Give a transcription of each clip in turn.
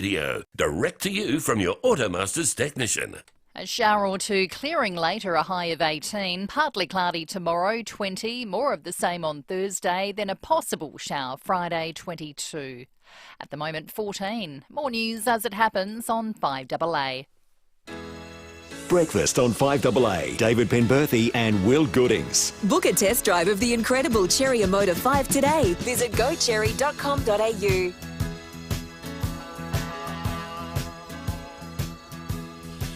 video, direct to you from your Automasters technician. A shower or two clearing later, a high of 18. Partly cloudy tomorrow, 20. More of the same on Thursday, then a possible shower Friday, 22. At the moment, 14. More news as it happens on 5AA. Breakfast on 5AA. David Penberthy and Will Goodings. Book a test drive of the incredible Cherry Motor 5 today. Visit gocherry.com.au.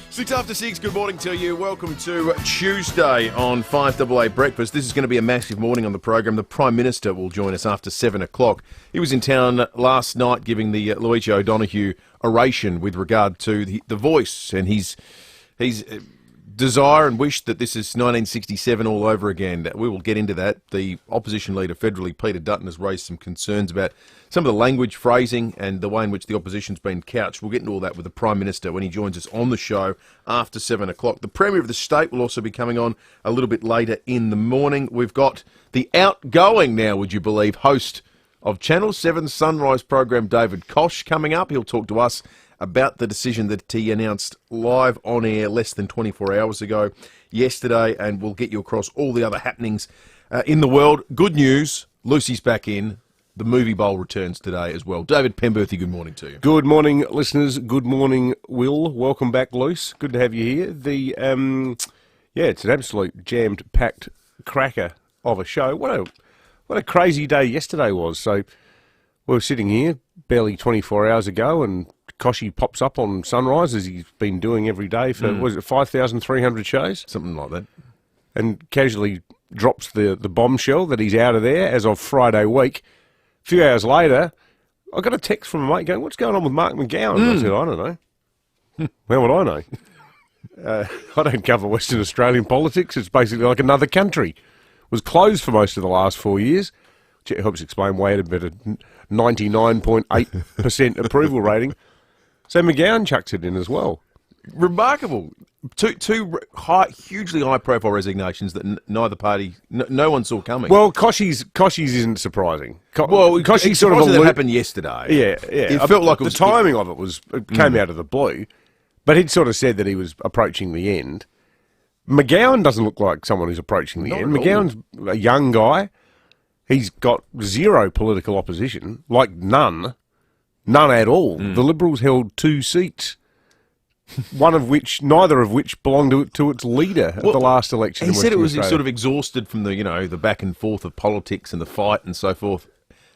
6:06, good morning to you. Welcome to Tuesday on 5AA Breakfast. This is going to be a massive morning on the program. The Prime Minister will join us after 7 o'clock. He was in town last night giving the Luigi O'Donoghue oration with regard to the voice and his desire and wish that this is 1967 all over again. We will get into that. The opposition leader federally, Peter Dutton, has raised some concerns about some of the language, phrasing and the way in which the opposition's been couched. We'll get into all that with the Prime Minister when he joins us on the show after 7 o'clock. The Premier of the State will also be coming on a little bit later in the morning. We've got the outgoing now, would you believe, host of Channel 7's Sunrise program, David Koch, coming up. He'll talk to us about the decision that he announced live on air less than 24 hours ago yesterday, and we'll get you across all the other happenings in the world. Good news, Lucy's back in. The movie bowl returns today as well. David Penberthy, good morning to you. Good morning, listeners. Good morning, Will. Welcome back, Luce. Good to have you here. It's an absolute jammed, packed cracker of a show. What a crazy day yesterday was. So we were sitting here barely 24 hours ago, and Koshi pops up on Sunrise, as he's been doing every day for, 5,300 shows? Something like that. And casually drops the bombshell that he's out of there as of Friday week. A few hours later, I got a text from a mate going, "What's going on with Mark McGowan?" I said, "I don't know." How would I know? I don't cover Western Australian politics. It's basically like another country. It was closed for most of the last 4 years, which helps explain why it had a 99.8% approval rating. So McGowan chucks it in as well. Remarkable. Two hugely high-profile resignations that neither party, no one saw coming. Well, Koshi's isn't surprising. Koshi's sort of that happened yesterday. Yeah. It felt like the timing of it came out of the blue, but he'd sort of said that he was approaching the end. McGowan doesn't look like someone who's approaching the end. McGowan's a young guy. He's got zero political opposition, like none at all. The Liberals held 2 seats, neither of which belonged to its leader at the last election. He said it was sort of exhausted from the back and forth of politics and the fight and so forth.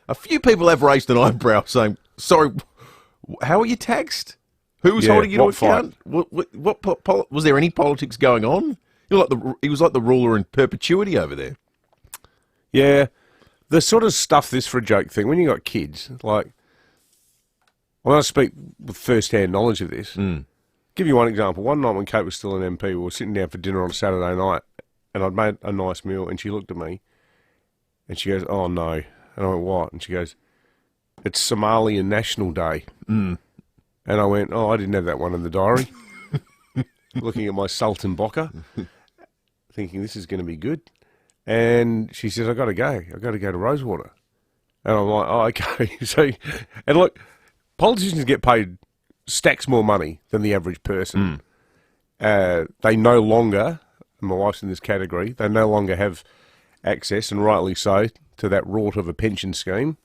A few people have raised an eyebrow saying, "Sorry, how are you taxed? Who was holding you to account? Was there any politics going on? He was like the ruler in perpetuity over there." Yeah, the sort of stuff this for a joke thing. When you got kids, like, I want to speak with first-hand knowledge of this. Give you one example. One night when Kate was still an MP, we were sitting down for dinner on a Saturday night, and I'd made a nice meal, and she looked at me, and she goes, "Oh, no." And I went, "What?" And she goes, "It's Somalian National Day." And I went, "Oh, I didn't have that one in the diary." Looking at my Sultan Bocker, thinking this is going to be good. And she says, "I got to go to Rosewater." And I'm like, "Oh, okay." So, and look, politicians get paid stacks more money than the average person. They no longer, and my wife's in this category, they no longer have access, and rightly so, to that rort of a pension scheme.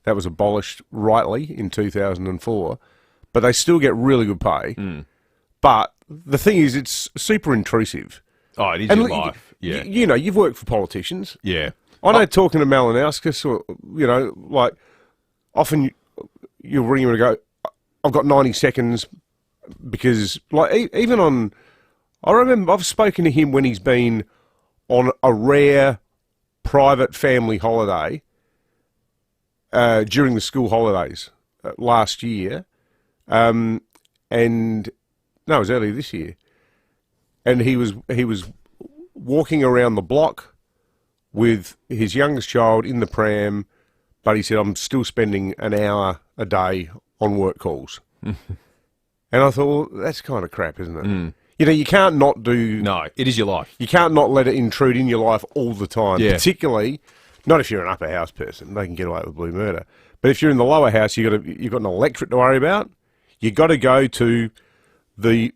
That was abolished rightly in 2004, but they still get really good pay. But the thing is, it's super intrusive. Oh, it is your life. Yeah. You've worked for politicians. Yeah. I know talking to Malinowskis, or, often you'll ring him and go, "I've got 90 seconds," because, even on, I remember I've spoken to him when he's been on a rare private family holiday during the school holidays last year, and no, it was earlier this year, and he was walking around the block with his youngest child in the pram, but he said, "I'm still spending an hour a day on work calls." And I thought, well, that's kind of crap, isn't it? You can't not do... No, it is your life. You can't not let it intrude in your life all the time, Yeah. particularly, not if you're an upper house person. They can get away with blue murder. But if you're in the lower house, you've got an electorate to worry about. You got to go to the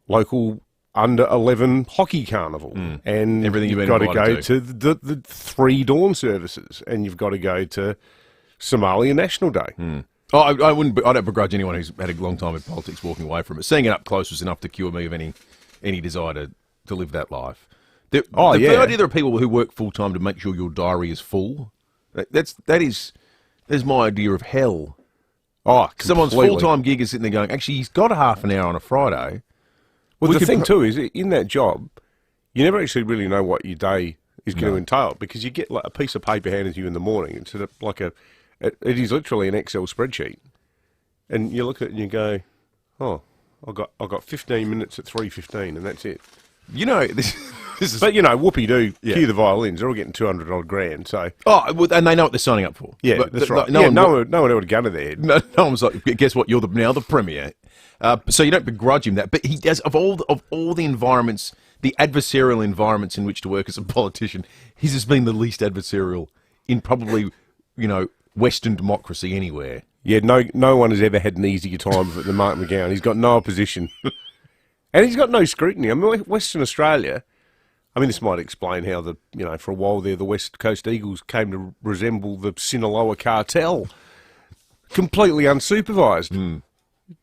local under 11 hockey carnival, and Everything you've you've got been to go invited to the 3 dawn services, and you've got to go to Somalia National Day. Oh, I don't begrudge anyone who's had a long time in politics walking away from it. Seeing it up close was enough to cure me of any desire to live that life. The idea there are people who work full time to make sure your diary is full. That's my idea of hell. Oh, Someone's full-time gig is sitting there going, actually, he's got a half an hour on a Friday. Well, the thing too is, in that job, you never actually really know what your day is going to entail, because you get like a piece of paper handed to you in the morning. It's like it is literally an Excel spreadsheet, and you look at it and you go, "Oh, I got 15 minutes at 3:15, and that's it." You know, this is. But whoopee-doo, cue the violins. They're all getting $200 grand. So and they know what they're signing up for. Yeah, but that's right. No one ever got to their head. No one's like, guess what? You're now the premier. So you don't begrudge him that, but he does of all the environments, the adversarial environments in which to work as a politician, his has been the least adversarial in probably Western democracy anywhere. Yeah, no one has ever had an easier time than Mark McGowan. He's got no opposition, and he's got no scrutiny. I mean, Western Australia. I mean, this might explain how for a while there, the West Coast Eagles came to resemble the Sinaloa cartel, completely unsupervised.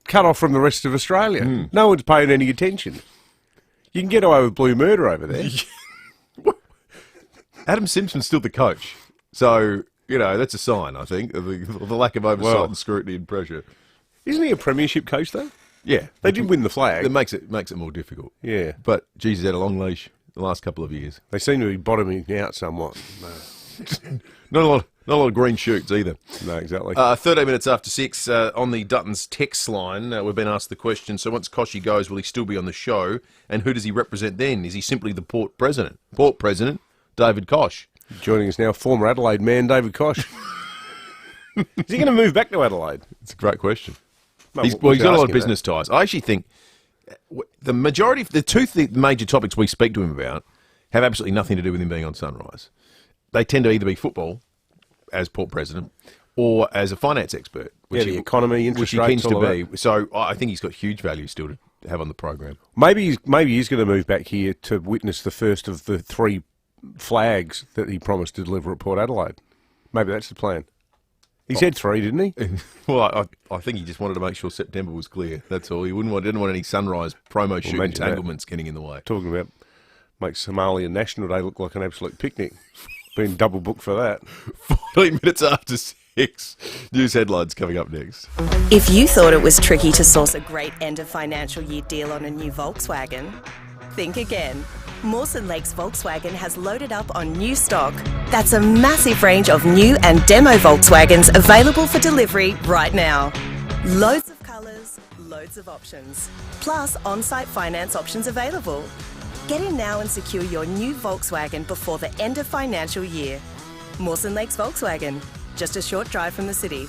Cut off from the rest of Australia. No one's paying any attention. You can get away with blue murder over there. Adam Simpson's still the coach. So, that's a sign, I think, of the lack of oversight and scrutiny and pressure. Isn't he a premiership coach, though? Yeah. They did win the flag. It makes it more difficult. Yeah. But, geez, he's had a long leash the last couple of years. They seem to be bottoming out somewhat. Not a lot of green shoots either. No, exactly. 13 minutes after 6 on the Dutton's text line, we've been asked the question, so once Koch goes, will he still be on the show? And who does he represent then? Is he simply the Port President? Port President, David Koch. Joining us now, former Adelaide man, David Koch. Is he going to move back to Adelaide? It's a great question. No, he's got a lot of business ties. I actually think the majority of the two major topics we speak to him about have absolutely nothing to do with him being on Sunrise. They tend to either be football, as Port President, or as a finance expert. The economy, interest rates, which he tends to be. So I think he's got huge value still to have on the program. Maybe he's going to move back here to witness the first of the 3 flags that he promised to deliver at Port Adelaide. Maybe that's the plan. He said 3, didn't he? Well, I think he just wanted to make sure September was clear. That's all. He didn't want any Sunrise promo shoot entanglements getting in the way. Talking about make Somalia National Day look like an absolute picnic. Been double booked for that. 14 minutes after 6. News headlines coming up next. If you thought it was tricky to source a great end of financial year deal on a new Volkswagen, think again. Mawson Lakes Volkswagen has loaded up on new stock. That's a massive range of new and demo Volkswagens available for delivery right now. Loads of colours, loads of options. Plus on-site finance options available. Get in now and secure your new Volkswagen before the end of financial year. Mawson Lakes Volkswagen, just a short drive from the city.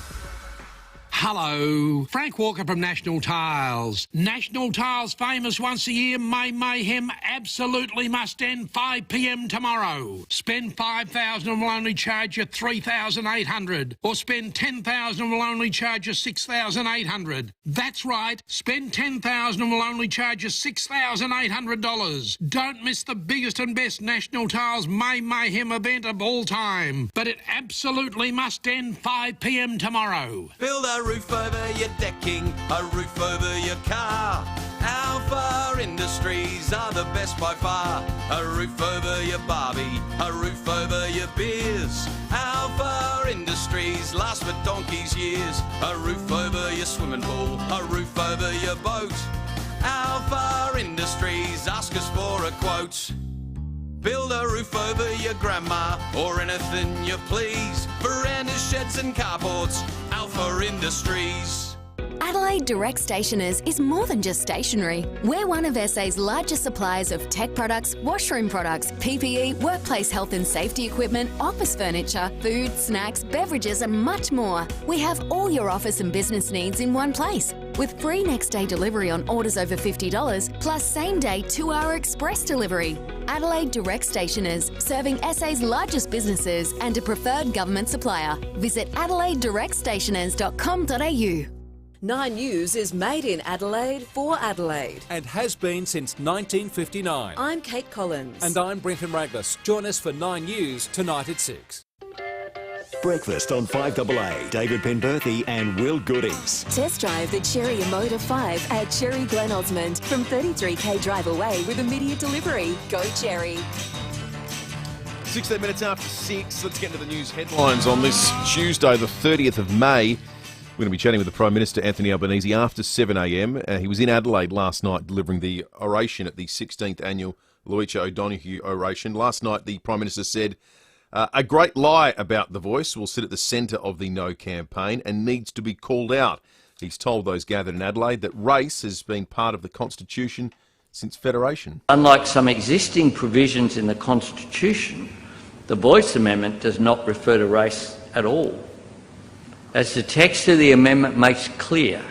Hello, Frank Walker from National Tiles. National Tiles famous once a year, May Mayhem absolutely must end 5 p.m. tomorrow. Spend 5,000 and we'll only charge you 3,800, or spend 10,000 and we'll only charge you 6,800. That's right, spend 10,000 and we'll only charge you $6,800. Don't miss the biggest and best National Tiles May Mayhem event of all time. But it absolutely must end 5 p.m. tomorrow. Build a roof over your decking, a roof over your car. Alpha Industries are the best by far. A roof over your Barbie, a roof over your beers. Alpha Industries last for donkey's years. A roof over your swimming pool, a roof over your boat. Alpha Industries, ask us for a quote. Build a roof over your grandma, or anything you please. Verandas, sheds and carports, Alpha Industries. Adelaide Direct Stationers is more than just stationery. We're one of SA's largest suppliers of tech products, washroom products, PPE, workplace health and safety equipment, office furniture, food, snacks, beverages and much more. We have all your office and business needs in one place, with free next day delivery on orders over $50, plus same day 2-hour express delivery. Adelaide Direct Stationers, serving SA's largest businesses and a preferred government supplier. Visit adelaidedirectstationers.com.au. 9 News is made in Adelaide for Adelaide. And has been since 1959. I'm Kate Collins. And I'm Brenton Raglas. Join us for 9 News tonight at 6. Breakfast on 5AA. David Penberthy and Will Goodings. Test drive the Cherry Motor 5 at Cherry Glen Osmond from 33k drive away with immediate delivery. Go Cherry. 16 minutes after 6. Let's get into the news headlines on this Tuesday, the 30th of May. We're going to be chatting with the Prime Minister, Anthony Albanese, after 7am. He was in Adelaide last night delivering the oration at the 16th annual Lucia O'Donoghue oration. Last night, the Prime Minister said, a great lie about the Voice will sit at the centre of the No campaign and needs to be called out. He's told those gathered in Adelaide that race has been part of the Constitution since Federation. Unlike some existing provisions in the Constitution, the Voice Amendment does not refer to race at all. As the text of the amendment makes clear,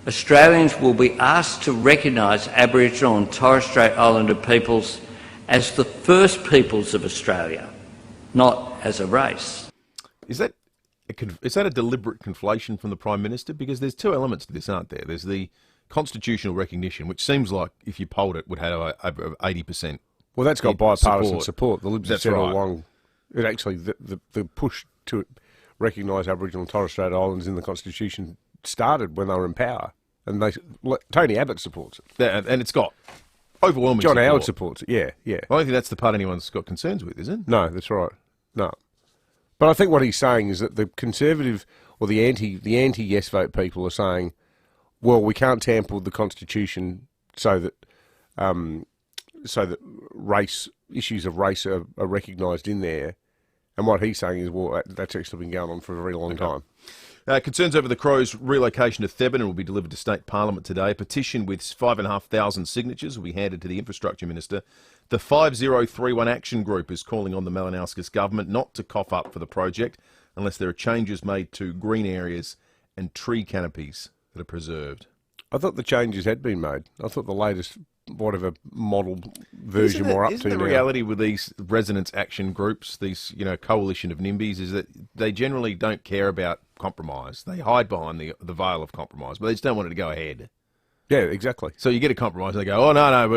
Australians will be asked to recognise Aboriginal and Torres Strait Islander peoples as the first peoples of Australia, not as a race. Is that a deliberate conflation from the Prime Minister? Because there's two elements to this, aren't there? There's the constitutional recognition, which seems like, if you polled it, would have over 80%. Well, that's got bipartisan support. The Libs have said all along, it actually, the push to recognise Aboriginal and Torres Strait Islanders in the Constitution started when they were in power. And Tony Abbott supports it. And it's got overwhelming John support. Howard supports it, yeah. I don't think that's the part anyone's got concerns with, is it? No, that's right. No. But I think what he's saying is that the Conservative or the anti-yes vote people are saying, well, we can't tamper with the Constitution so that issues of race are recognised in there. And what he's saying is, well, that's actually been going on for a very long time. Concerns over the Crows' relocation to Theban will be delivered to State Parliament today. A petition with 5,500 signatures will be handed to the Infrastructure Minister. The 5031 Action Group is calling on the Malinowskis government not to cough up for the project unless there are changes made to green areas and tree canopies that are preserved. I thought the changes had been made. I thought the latest, whatever model version we're up to now. Isn't the reality with these residents' action groups, these coalition of NIMBYs, is that they generally don't care about compromise. They hide behind the veil of compromise, but they just don't want it to go ahead. Yeah, exactly. So you get a compromise, and they go, "Oh no,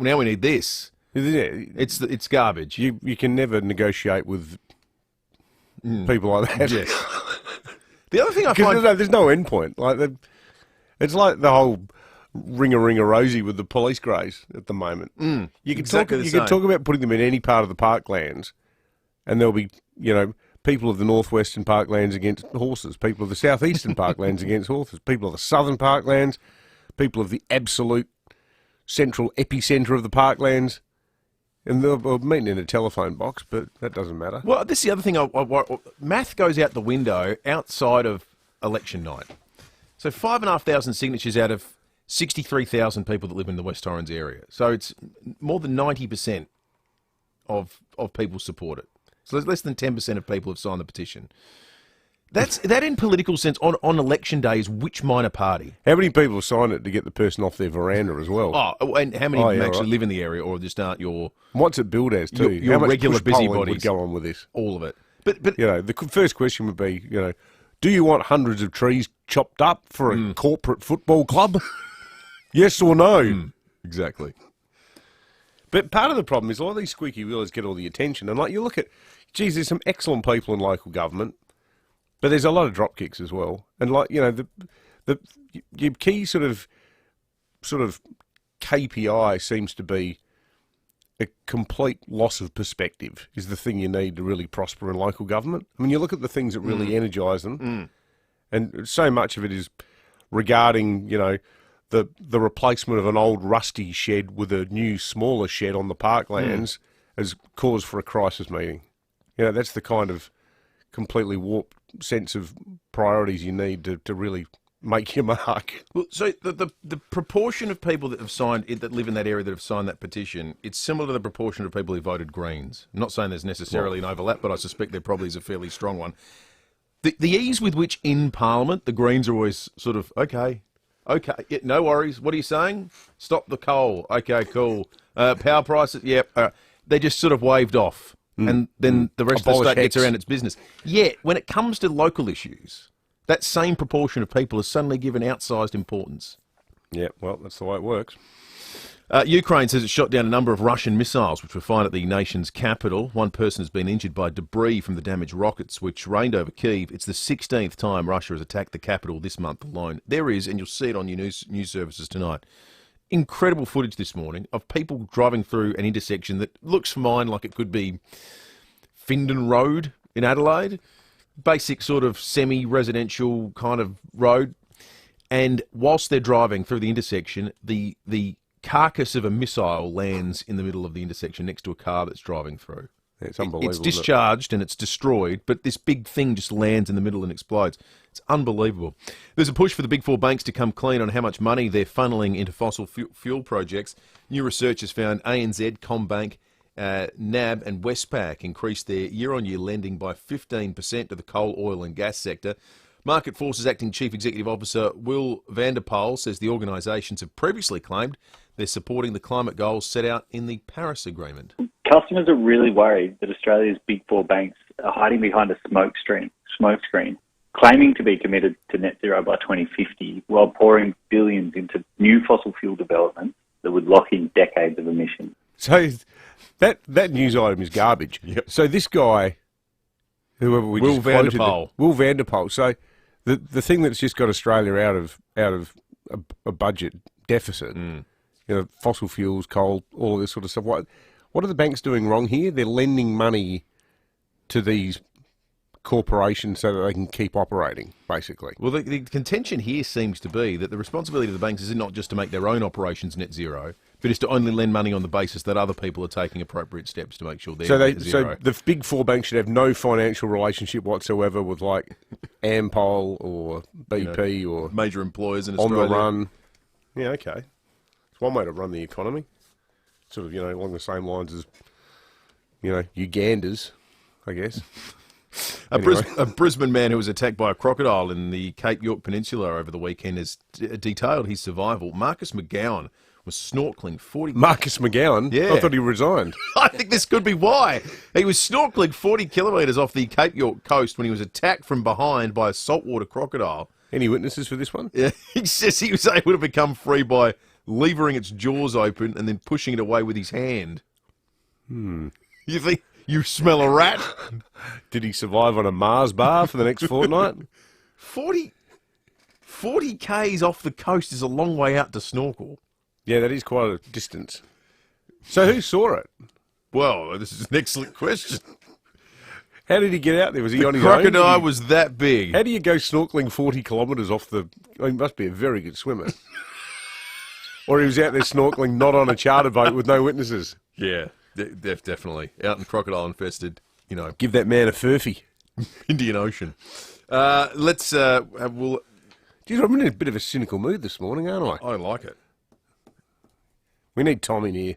now we need this." Yeah, it's garbage. You can never negotiate with people like that. Yes. The other thing I find there's no end point. It's like the whole ring-a-ring-a-rosy with the police greys at the moment. You can talk about putting them in any part of the parklands, and there'll be people of the northwestern parklands against horses, people of the southeastern parklands against horses, people of the southern parklands, people of the absolute central epicentre of the parklands. And they're meeting in a telephone box, but that doesn't matter. Well, this is the other thing. Math goes out the window outside of election night. So 5,500 signatures out of 63,000 people that live in the West Torrens area. So it's more than 90% of people support it. So less than 10% of people have signed the petition. That in political sense, on election day, is which minor party? How many people have signed it to get the person off their veranda as well? Oh, and how many actually live in the area or just aren't your... What's it billed as, too? Your how much regular busybodies would go on with this? All of it. But the first question would be, do you want hundreds of trees chopped up for a corporate football club? Yes or no? Exactly. But part of the problem is a lot of these squeaky wheelers get all the attention. And you look at, geez, there's some excellent people in local government, but there's a lot of drop kicks as well. And your key sort of KPI seems to be a complete loss of perspective is the thing you need to really prosper in local government. I mean, you look at the things that really energise them, and so much of it is regarding, the replacement of an old rusty shed with a new, smaller shed on the parklands as cause for a crisis meeting. That's the kind of completely warped sense of priorities you need to really make your mark. Well, so the proportion of people that have signed that live in that area that have signed that petition, it's similar to the proportion of people who voted Greens. I'm not saying there's necessarily an overlap, but I suspect there probably is a fairly strong one. The ease with which in Parliament the Greens are always sort of, okay, yeah, no worries. What are you saying? Stop the coal. Okay, cool. Power prices, yep. They just sort of waved off. And then the rest of the state gets around its business. Yet, when it comes to local issues, that same proportion of people is suddenly given outsized importance. Yeah, well, that's the way it works. Ukraine says it shot down a number of Russian missiles which were fired at the nation's capital. One person has been injured by debris from the damaged rockets which rained over Kyiv. It's the 16th time Russia has attacked the capital this month alone. There is, and you'll see it on your news services tonight, incredible footage this morning of people driving through an intersection that looks for mine like it could be Findon Road in Adelaide. Basic sort of semi-residential kind of road. And whilst they're driving through the intersection, the carcass of a missile lands in the middle of the intersection next to a car that's driving through. Yeah, it's unbelievable. It's discharged and it's destroyed, but this big thing just lands in the middle and explodes. It's unbelievable. There's a push for the big four banks to come clean on how much money they're funneling into fossil fuel projects. New research has found ANZ, CommBank, NAB and Westpac increased their year-on-year lending by 15% to the coal, oil and gas sector. Market Forces Acting Chief Executive Officer Will Vanderpoel says the organisations have previously claimed they're supporting the climate goals set out in the Paris Agreement. Customers are really worried that Australia's big four banks are hiding behind a smokescreen, claiming to be committed to net zero by 2050 while pouring billions into new fossil fuel developments that would lock in decades of emissions. So that news item is garbage. Yep. So this guy, whoever we Will just quoted, Vanderpoel. Will Vanderpoel. So the thing that's just got Australia out of a budget deficit, fossil fuels, coal, all of this sort of stuff. What are the banks doing wrong here? They're lending money to these corporations so that they can keep operating, basically. Well, the contention here seems to be that the responsibility of the banks is not just to make their own operations net zero, but is to only lend money on the basis that other people are taking appropriate steps to make sure they're net zero. So the big four banks should have no financial relationship whatsoever with like Ampol or BP or major employers in on Australia. the run. Yeah, okay. It's one way to run the economy. Sort of, along the same lines as, Uganders, I guess. A Brisbane man who was attacked by a crocodile in the Cape York Peninsula over the weekend has detailed his survival. Marcus McGowan was snorkelling 40... Marcus McGowan? Yeah. I thought he resigned. I think this could be why. He was snorkelling 40 kilometres off the Cape York coast when he was attacked from behind by a saltwater crocodile. Any witnesses for this one? Yeah, he says he was able to become free by levering its jaws open and then pushing it away with his hand. You think you smell a rat? Did he survive on a Mars bar for the next fortnight? 40 Ks off the coast is a long way out to snorkel. Yeah, that is quite a distance. So who saw it? Well, this is an excellent question. How did he get out there? Was he on his own? The crocodile was that big. How do you go snorkelling 40 kilometres off the... he must be a very good swimmer. Or he was out there snorkelling not on a charter boat with no witnesses. Yeah, definitely. Out in crocodile-infested, Give that man a furphy. Indian Ocean. We'll... Geez, I'm in a bit of a cynical mood this morning, aren't I? I like it. We need Tom in here.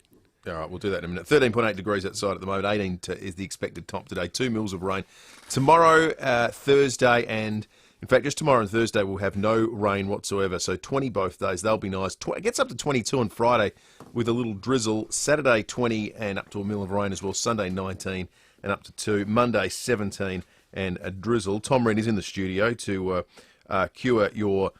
All right, we'll do that in a minute. 13.8 degrees outside at the moment. 18 is the expected top today. 2 mils of rain. Tomorrow, Thursday, and in fact, just tomorrow and Thursday, we'll have no rain whatsoever. So 20 both days. They'll be nice. It gets up to 22 on Friday with a little drizzle. Saturday, 20 and up to a mil of rain as well. Sunday, 19 and up to 2. Monday, 17 and a drizzle. Tom Wren is in the studio to cure your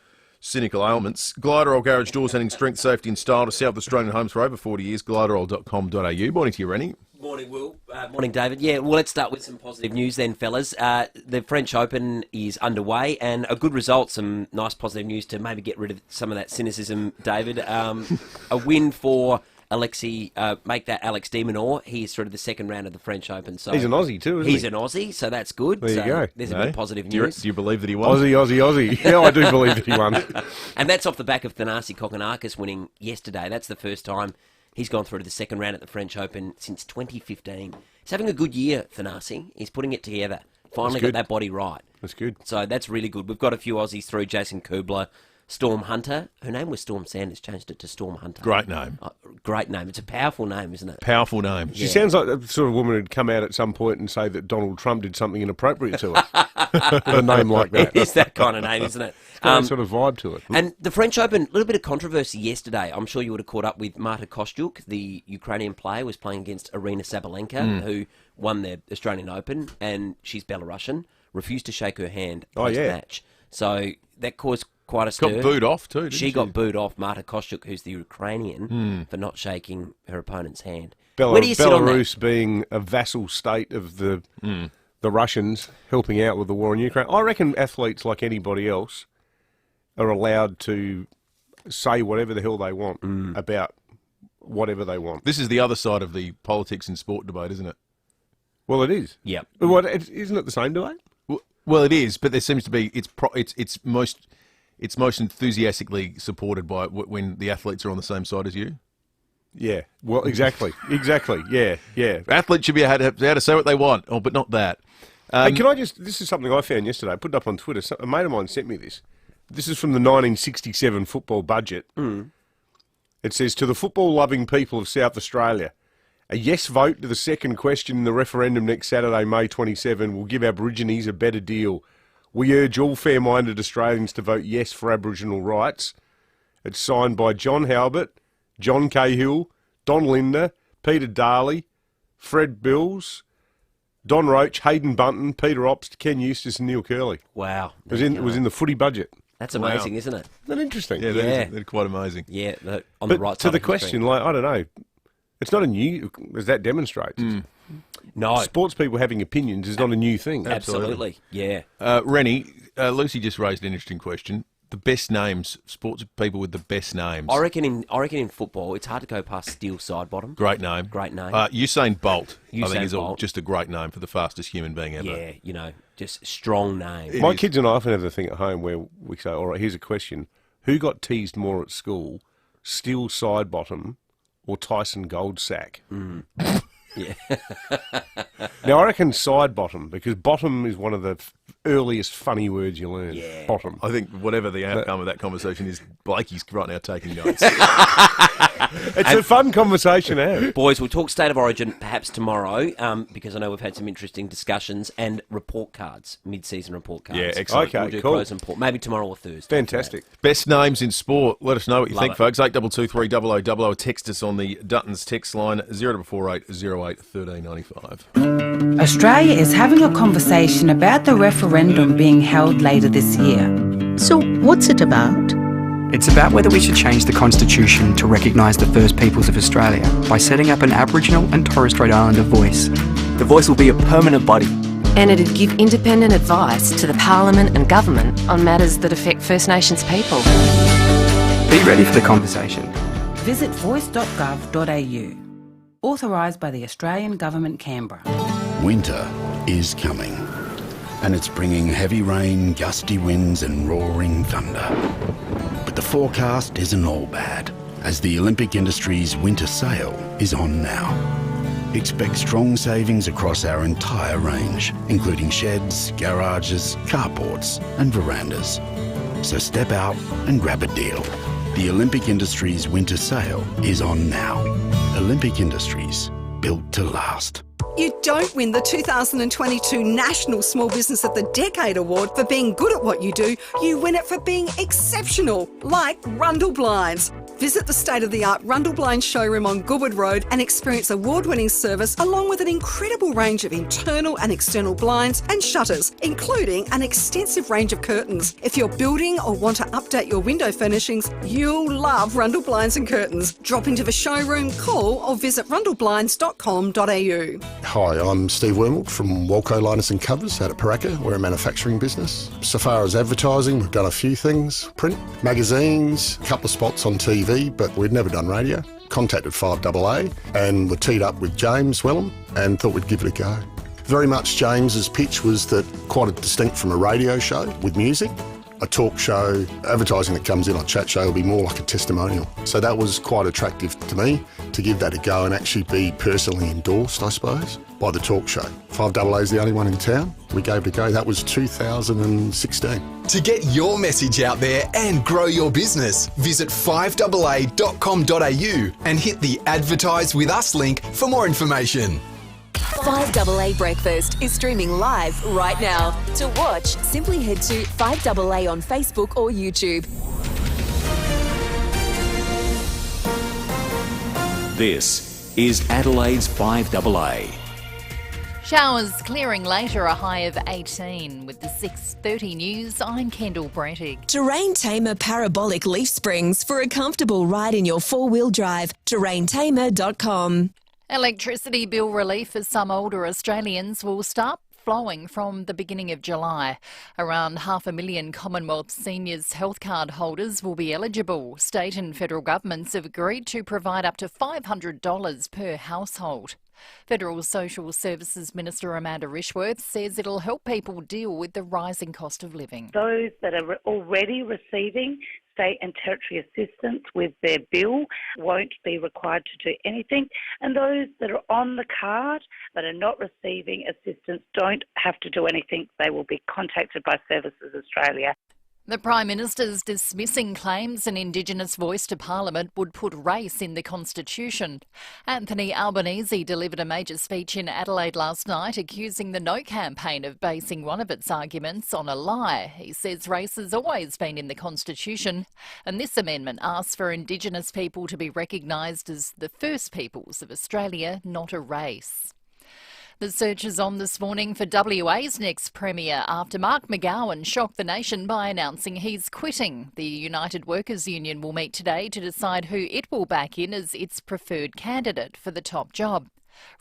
cynical ailments. Gliderol Garage Doors, adding strength, safety and style to South Australian homes for over 40 years. Gliderol.com.au. Morning to you, Rennie. Morning, Will. Morning, David. Yeah, well, let's start with some positive news then, fellas. The French Open is underway, and a good result, some nice positive news to maybe get rid of some of that cynicism, David. A win for make that Alex de Minaur. He's through to the second round of the French Open. So he's an Aussie too, isn't he? He's an Aussie, so that's good. There you go. There's a bit of positive news. Do you believe that he won? Aussie. Yeah, I do believe that he won. And that's off the back of Thanasi Kokkinakis winning yesterday. That's the first time he's gone through to the second round at the French Open since 2015. He's having a good year, Thanasi. He's putting it together. Finally got that body right. That's good. So that's really good. We've got a few Aussies through. Jason Kubler, Storm Hunter. Her name was Storm Sanders, changed it to Storm Hunter. Great name. Great name. It's a powerful name, isn't it? Powerful name. She sounds like the sort of woman who'd come out at some point and say that Donald Trump did something inappropriate to her. With a name like that. It is that kind of name, isn't it? It's got that sort of vibe to it. And the French Open, a little bit of controversy yesterday. I'm sure you would have caught up with Marta Kostyuk, the Ukrainian player, was playing against Arina Sabalenka, who won the Australian Open, and she's Belarusian, refused to shake her hand post-match. So that caused quite a stir. Got booed off too, didn't she? Got booed off, Marta Kochuk, who's the Ukrainian, for not shaking her opponent's hand. Where do you sit on that? Belarus being a vassal state of the Russians helping out with the war in Ukraine. I reckon athletes, like anybody else, are allowed to say whatever the hell they want about whatever they want. This is the other side of the politics and sport debate, isn't it? Well, it is. Yeah. Isn't it the same debate? Well, it is, but there seems to be it's most enthusiastically supported by when the athletes are on the same side as you. Yeah. Well, exactly. Exactly. Yeah. Athletes should be able to say what they want, but not that. Hey, can I just? This is something I found yesterday. I put it up on Twitter. A mate of mine sent me this. This is from the 1967 football budget. It says, to the football-loving people of South Australia, a yes vote to the second question in the referendum next Saturday, May 27, will give Aborigines a better deal. We urge all fair-minded Australians to vote yes for Aboriginal rights. It's signed by John Halbert, John Cahill, Don Linder, Peter Darley, Fred Bills, Don Roach, Hayden Bunton, Peter Obst, Ken Eustace and Neil Curley. Wow. It was in the footy budget. That's amazing, isn't it? Isn't that interesting? Yeah, they're quite amazing. Yeah, on the right side to the of question, like, I don't know, it's not a new, as that demonstrates. No. Sports people having opinions is not a new thing. Absolutely, yeah. Rennie, Lucy just raised an interesting question. The best names, sports people with the best names. I reckon in football, it's hard to go past Steele Sidebottom. Great name. Usain Bolt, I think, is just a great name for the fastest human being ever. Yeah, just strong name. My kids and I often have the thing at home where we say, all right, here's a question. Who got teased more at school, Steele Sidebottom or Tyson Goldsack? Yeah. Now, I reckon Sidebottom, because bottom is one of the earliest funny words you learn. Yeah. Bottom. I think whatever the outcome of that conversation is, Blakey's right now taking notes. It's a fun conversation to have. Boys, we'll talk State of Origin perhaps tomorrow, because I know we've had some interesting discussions, and report cards, mid-season report cards. Yeah, excellent. Okay, we'll do cool. pros and port, maybe tomorrow or Thursday. Fantastic. Best names in sport. Let us know what you think, it. folks. 8223 0000. Text us on the Dutton's text line 0448 08 1395. Australia is having a conversation about the referendum being held later this year. So what's it about? It's about whether we should change the Constitution to recognise the First Peoples of Australia by setting up an Aboriginal and Torres Strait Islander voice. The voice will be a permanent body. And it'd give independent advice to the Parliament and Government on matters that affect First Nations people. Be ready for the conversation. Visit voice.gov.au. Authorised by the Australian Government, Canberra. Winter is coming, and it's bringing heavy rain, gusty winds and roaring thunder. But the forecast isn't all bad, as the Olympic Industries winter sale is on now. Expect strong savings across our entire range, including sheds, garages, carports and verandas. So step out and grab a deal. The Olympic Industries winter sale is on now. Olympic Industries, built to last. You don't win the 2022 National Small Business of the Decade Award for being good at what you do. You win it for being exceptional, like Rundle Blinds. Visit the state-of-the-art Rundle Blinds showroom on Goodwood Road and experience award-winning service along with an incredible range of internal and external blinds and shutters, including an extensive range of curtains. If you're building or want to update your window furnishings, you'll love Rundle Blinds and Curtains. Drop into the showroom, call or visit rundleblinds.com.au. Hi, I'm Steve Wormald from Walco Liners and Covers out at Paraka. We're a manufacturing business. So far as advertising, we've done a few things. Print, magazines, a couple of spots on TV, but we'd never done radio. Contacted FIVEAA and were teed up with James Wellham and thought we'd give it a go. Very much James's pitch was that quite distinct from a radio show with music. A talk show, advertising that comes in on Chat Show will be more like a testimonial. So that was quite attractive to me, to give that a go and actually be personally endorsed, I suppose, by the talk show. FIVEAA is the only one in town. We gave it a go. That was 2016. To get your message out there and grow your business, visit fiveaa.com.au and hit the Advertise With Us link for more information. 5AA Breakfast is streaming live right now. To watch, simply head to 5AA on Facebook or YouTube. This is Adelaide's 5AA. Showers clearing later, a high of 18. With the 6:30 news, I'm Kendall Brettig. Terrain Tamer Parabolic Leaf Springs for a comfortable ride in your four-wheel drive. terraintamer.com. Electricity bill relief for some older Australians will start flowing from the beginning of July. Around 500,000 Commonwealth seniors health card holders will be eligible. State and federal governments have agreed to provide up to $500 per household. Federal Social Services Minister Amanda Rishworth says it'll help people deal with the rising cost of living. Those that are already receiving state and territory assistance with their bill won't be required to do anything, and those that are on the card but are not receiving assistance don't have to do anything. They will be contacted by Services Australia. The Prime Minister's dismissing claims an Indigenous voice to Parliament would put race in the Constitution. Anthony Albanese delivered a major speech in Adelaide last night accusing the No campaign of basing one of its arguments on a lie. He says race has always been in the Constitution, and this amendment asks for Indigenous people to be recognised as the first peoples of Australia, not a race. The search is on this morning for WA's next Premier after Mark McGowan shocked the nation by announcing he's quitting. The United Workers' Union will meet today to decide who it will back in as its preferred candidate for the top job.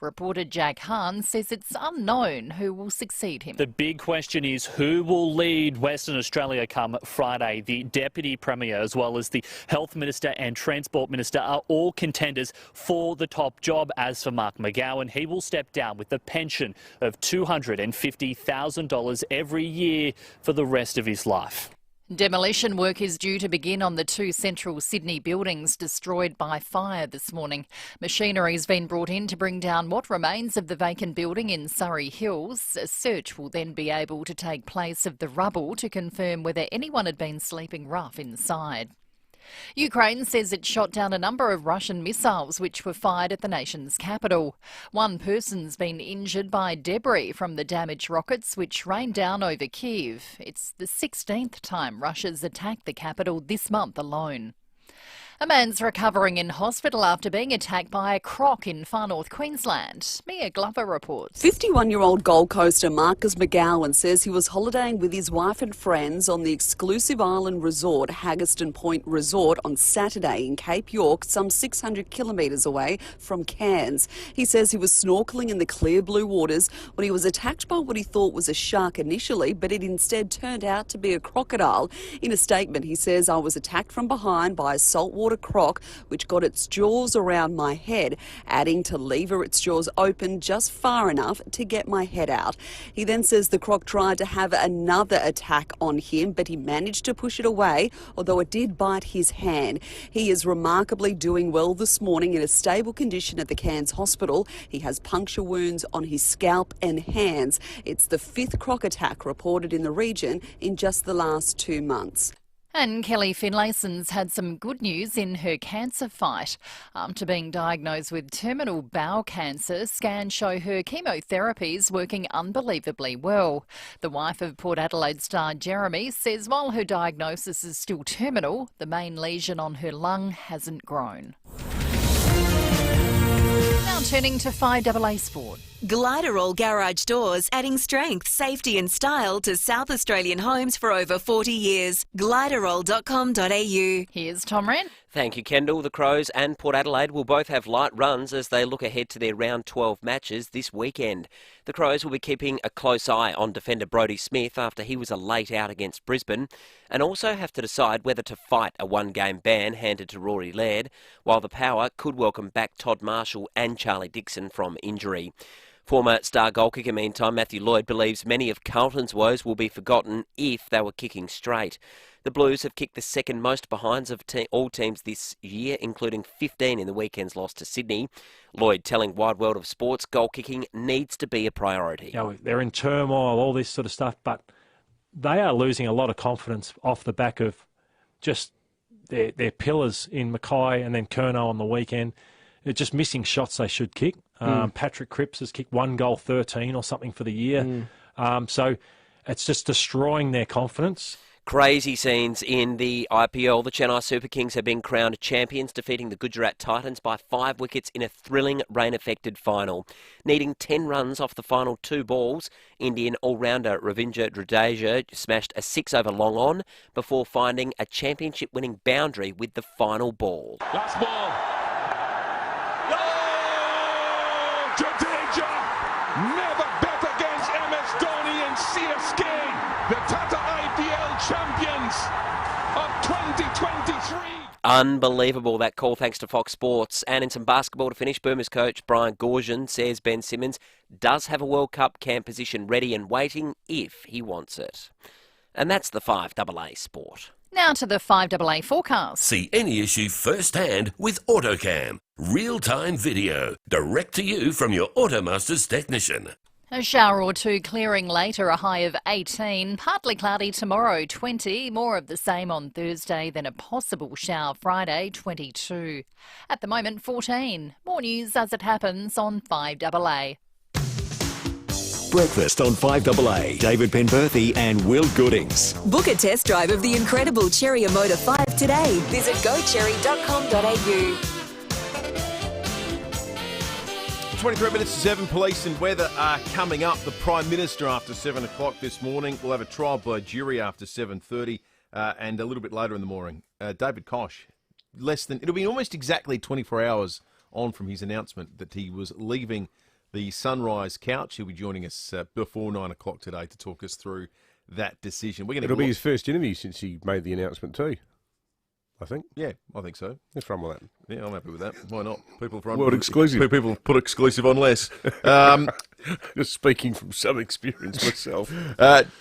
Reporter Jack Hahn says it's unknown who will succeed him. The big question is who will lead Western Australia come Friday. The Deputy Premier as well as the Health Minister and Transport Minister are all contenders for the top job. As for Mark McGowan, he will step down with a pension of $250,000 every year for the rest of his life. Demolition work is due to begin on the two central Sydney buildings destroyed by fire this morning. Machinery has been brought in to bring down what remains of the vacant building in Surrey Hills. A search will then be able to take place of the rubble to confirm whether anyone had been sleeping rough inside. Ukraine says it shot down a number of Russian missiles which were fired at the nation's capital. One person's been injured by debris from the damaged rockets which rained down over Kyiv. It's the 16th time Russia's attacked the capital this month alone. A man's recovering in hospital after being attacked by a croc in far north Queensland. Mia Glover reports. 51-year-old Gold Coaster Marcus McGowan says he was holidaying with his wife and friends on the exclusive island resort, Haggerston Point Resort, on Saturday in Cape York, some 600 kilometres away from Cairns. He says he was snorkelling in the clear blue waters when he was attacked by what he thought was a shark initially, but it instead turned out to be a crocodile. In a statement, he says, "I was attacked from behind by a saltwater croc which got its jaws around my head, adding to lever its jaws open just far enough to get my head out." He then says the croc tried to have another attack on him, but he managed to push it away, although it did bite his hand. He is remarkably doing well this morning in a stable condition at the Cairns Hospital. He has puncture wounds on his scalp and hands. It's the 5th croc attack reported in the region in just the last 2 months. And Kelly Finlayson's had some good news in her cancer fight. After being diagnosed with terminal bowel cancer, scans show her chemotherapy is working unbelievably well. The wife of Port Adelaide star Jeremy says while her diagnosis is still terminal, the main lesion on her lung hasn't grown. Now turning to FIVEAA Sport. Gliderall Garage Doors, adding strength, safety and style to South Australian homes for over 40 years. Gliderall.com.au. Here's Tom Wren. Thank you, Kendall. The Crows and Port Adelaide will both have light runs as they look ahead to their round 12 matches this weekend. The Crows will be keeping a close eye on defender Brodie Smith after he was a late out against Brisbane, and also have to decide whether to fight a one-game ban handed to Rory Laird, while the Power could welcome back Todd Marshall and Charlie Dixon from injury. Former star goal kicker, meantime, Matthew Lloyd believes many of Carlton's woes will be forgotten if they were kicking straight. The Blues have kicked the second most behinds of all teams this year, including 15 in the weekend's loss to Sydney. Lloyd telling Wide World of Sports goal kicking needs to be a priority. You know, they're in turmoil, all this sort of stuff, but they are losing a lot of confidence off the back of just their pillars in Mackay and then Curnow on the weekend. They're just missing shots they should kick. Patrick Cripps has kicked 1 goal 13 or something for the year. So it's just destroying their confidence. Crazy scenes in the IPL. The Chennai Super Kings have been crowned champions, defeating the Gujarat Titans by 5 wickets in a thrilling rain-affected final. Needing 10 runs off the final 2 balls, Indian all-rounder Ravindra Jadeja smashed a 6-over long on before finding a championship-winning boundary with the final ball. Last ball. Oh! Jadeja never bet against MS Dhoni and CSK. The Tata IPL champions of 2023. Unbelievable, that call, thanks to Fox Sports. And in some basketball to finish, Boomers coach Brian Goorjian says Ben Simmons does have a World Cup camp position ready and waiting if he wants it. And that's the 5AA Sport. Now to the 5AA forecast. See any issue firsthand with AutoCam. Real-time video, direct to you from your Automaster's technician. A shower or two clearing later, a high of 18. Partly cloudy tomorrow, 20. More of the same on Thursday, then a possible shower Friday, 22. At the moment, 14. More news as it happens on 5AA. Breakfast on 5AA. David Penberthy and Will Goodings. Book a test drive of the incredible Cherry Motor 5 today. Visit gocherry.com.au. 23 minutes to 7, police and weather are coming up. The Prime Minister after 7 o'clock this morning. We'll have a trial by jury after 7:30 and a little bit later in the morning. David Koch, it'll be almost exactly 24 hours on from his announcement that he was leaving the Sunrise couch. He'll be joining us before 9 o'clock today to talk us through that decision. It'll be his first interview since he made the announcement too, I think. Yeah, I think so. Let's run with that. Yeah, I'm happy with that. Why not? People World exclusive. People put exclusive on less. Just speaking from some experience myself.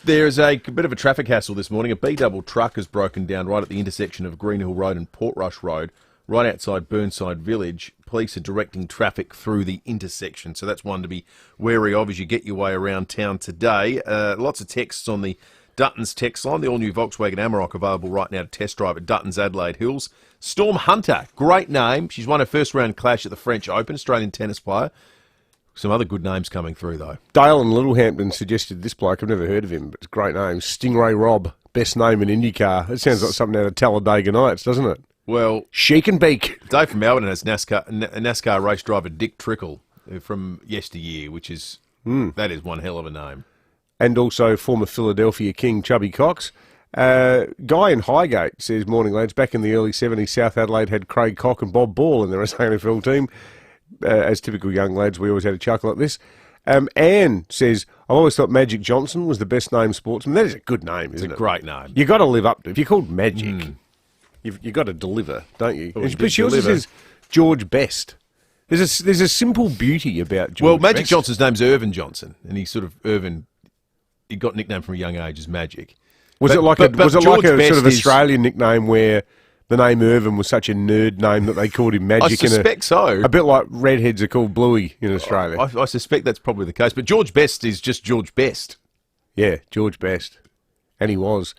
There's a bit of a traffic hassle this morning. A B-double truck has broken down right at the intersection of Greenhill Road and Portrush Road, right outside Burnside Village. Police are directing traffic through the intersection, so that's one to be wary of as you get your way around town today. Lots of texts on the Dutton's text line. The all-new Volkswagen Amarok available right now to test drive at Dutton's Adelaide Hills. Storm Hunter, great name. She's won her first round clash at the French Open, Australian tennis player. Some other good names coming through, though. Dale in Littlehampton suggested this bloke. I've never heard of him, but it's a great name. Stingray Rob, best name in IndyCar. It sounds like something out of Talladega Nights, doesn't it? Well, Chic and Beak. Dave from Melbourne has NASCAR race driver Dick Trickle from yesteryear, which is that is one hell of a name. And also former Philadelphia King Chubby Cox. Guy in Highgate says, morning lads, back in the early 70s, South Adelaide had Craig Koch and Bob Ball in their AFL team. As typical young lads, we always had a chuckle at this. Anne says, I've always thought Magic Johnson was the best named sportsman. That is a good name, isn't it? It's a great name. You've got to live up to it. If you're called Magic, you've got to deliver, don't you? But yours says George Best. There's a simple beauty about George Well, Magic Best. Johnson's name's Irvin Johnson, and he's sort of Irvin. He got nicknamed from a young age as Magic. Was it like a sort of is, Australian nickname where the name Irvin was such a nerd name that they called him Magic? I suspect so. A bit like redheads are called Bluey in Australia. I suspect that's probably the case. But George Best is just George Best. Yeah, George Best. And he was.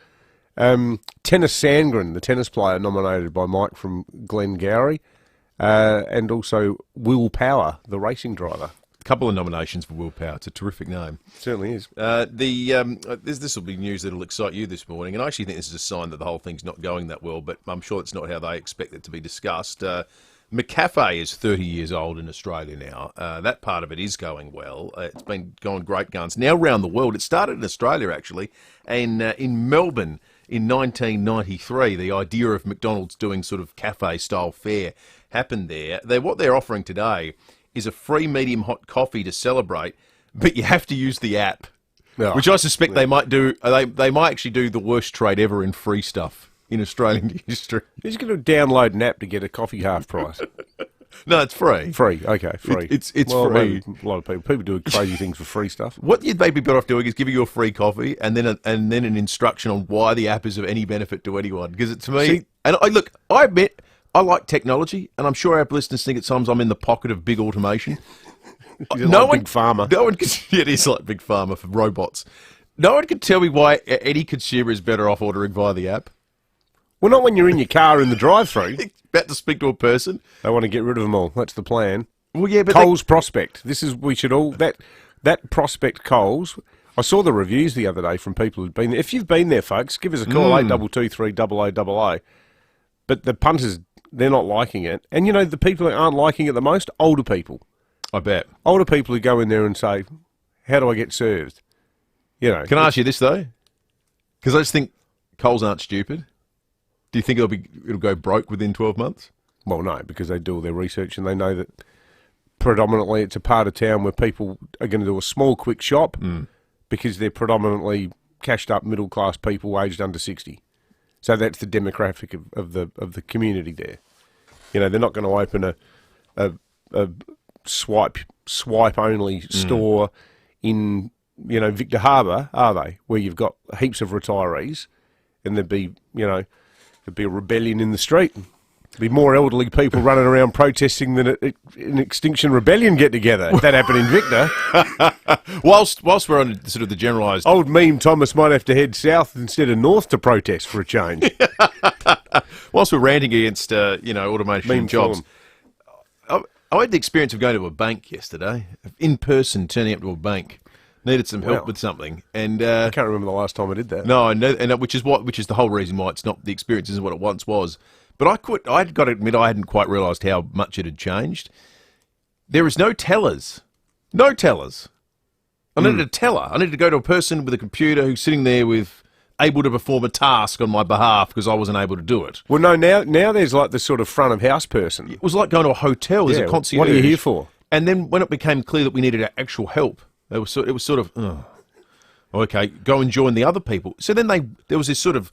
Tennis Sandgren, the tennis player nominated by Mike from Glengarry. And also Will Power, the racing driver. A couple of nominations for Will Power. It's a terrific name. It certainly is. This will be news that will excite you this morning, and I actually think this is a sign that the whole thing's not going that well, but I'm sure it's not how they expect it to be discussed. McCafe is 30 years old in Australia now. That part of it is going well. It's been going great guns. Now around the world. It started in Australia, actually, and in Melbourne in 1993. The idea of McDonald's doing sort of cafe-style fare happened there. What they're offering today is a free medium hot coffee to celebrate, but you have to use the app, which I suspect they might do. They might actually do the worst trade ever in free stuff in Australian history. You're just going to download an app to get a coffee half price. No, it's free. Free, okay, free. It's well, free. A lot of people do crazy things for free stuff. What you'd maybe be better off doing is giving you a free coffee and then an instruction on why the app is of any benefit to anyone. Because to me, I admit, I like technology, and I'm sure our listeners think at times I'm in the pocket of big automation. Big Pharma. No one can. It is like Big Pharma for robots. No one can tell me why any consumer is better off ordering via the app. Well, not when you're in your car in the drive-through. About to speak to a person. They want to get rid of them all. That's the plan. Well, yeah, but Coles Prospect. We should all that Prospect Coles. I saw the reviews the other day from people who'd been there. If you've been there, folks, give us a call, 8223 0000. But the punters, they're not liking it. And, the people that aren't liking it the most, older people. I bet. Older people who go in there and say, how do I get served? Can I ask you this, though? Because I just think Coles aren't stupid. Do you think it'll go broke within 12 months? Well, no, because they do all their research and they know that predominantly it's a part of town where people are going to do a small, quick shop because they're predominantly cashed-up middle-class people aged under 60. So that's the demographic of the community there. They're not going to open a swipe-only store in, Victor Harbour, are they? Where you've got heaps of retirees and there'd be a rebellion in the street. There'd be more elderly people running around protesting than an Extinction Rebellion get-together, if that happened in Victor. Whilst we're on sort of the generalised... Old meme Thomas might have to head south instead of north to protest for a change. Whilst we're ranting against, automation Meme and jobs, form. I had the experience of going to a bank yesterday, in person, turning up to a bank. Needed some help with something, and I can't remember the last time I did that. No, and which is the whole reason why it's not the experience isn't what it once was. But I'd got to admit I hadn't quite realised how much it had changed. There is no tellers, no tellers. I needed a teller. I needed to go to a person with a computer who's sitting there able to perform a task on my behalf because I wasn't able to do it. Well, no, now there's like the sort of front of house person. It was like going to a hotel. There's a concierge. What are you here for? And then when it became clear that we needed actual help, it was sort of, okay, go and join the other people. So then there was this sort of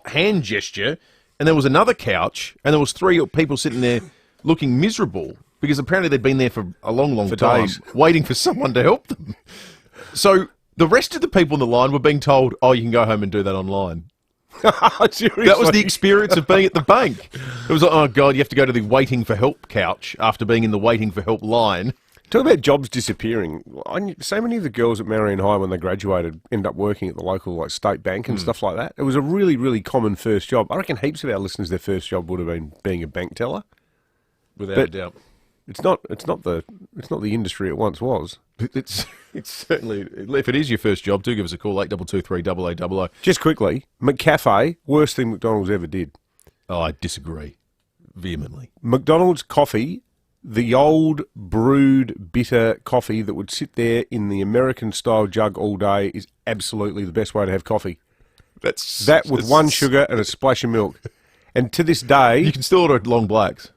hand gesture, and there was another couch, and there was 3 people sitting there looking miserable because apparently they'd been there for a long, long time, days, waiting for someone to help them. So the rest of the people in the line were being told, "Oh, you can go home and do that online." Seriously? That was the experience of being at the bank. It was like, oh God, you have to go to the waiting for help couch after being in the waiting for help line. Talk about jobs disappearing. So many of the girls at Marion High, when they graduated, end up working at the local state bank and stuff like that. It was a really, really common first job. I reckon heaps of our listeners, their first job would have been being a bank teller. Without a doubt. It's not the industry it once was. It's certainly, if it is your first job, do give us a call, 8223 0000. Just quickly, McCafe, worst thing McDonald's ever did. Oh, I disagree vehemently. McDonald's coffee, the old brewed bitter coffee that would sit there in the American style jug all day, is absolutely the best way to have coffee. That with one sugar and a splash of milk. And to this day, you can still order long blacks.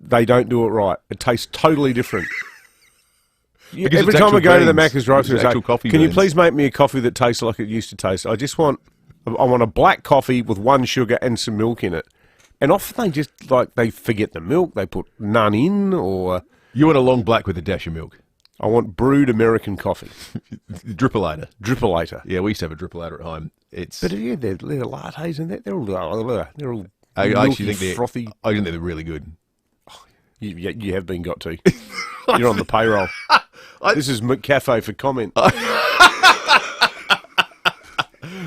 They don't do it right. It tastes totally different. Because every it's time I go to the beans. Macca's drive-thru, It's actual coffee can you beans. please make me a coffee that tastes like it used to taste? I want a black coffee with one sugar and some milk in it. And often they just, they forget the milk, they put none in, or... You want a long black with a dash of milk? I want brewed American coffee. Drippolator. Yeah, we used to have a drippolator at home. But yeah, they're lattes and they're all I actually think they're frothy. I think they're really good. You have been got to. You're on the payroll. This is McCafe for comment.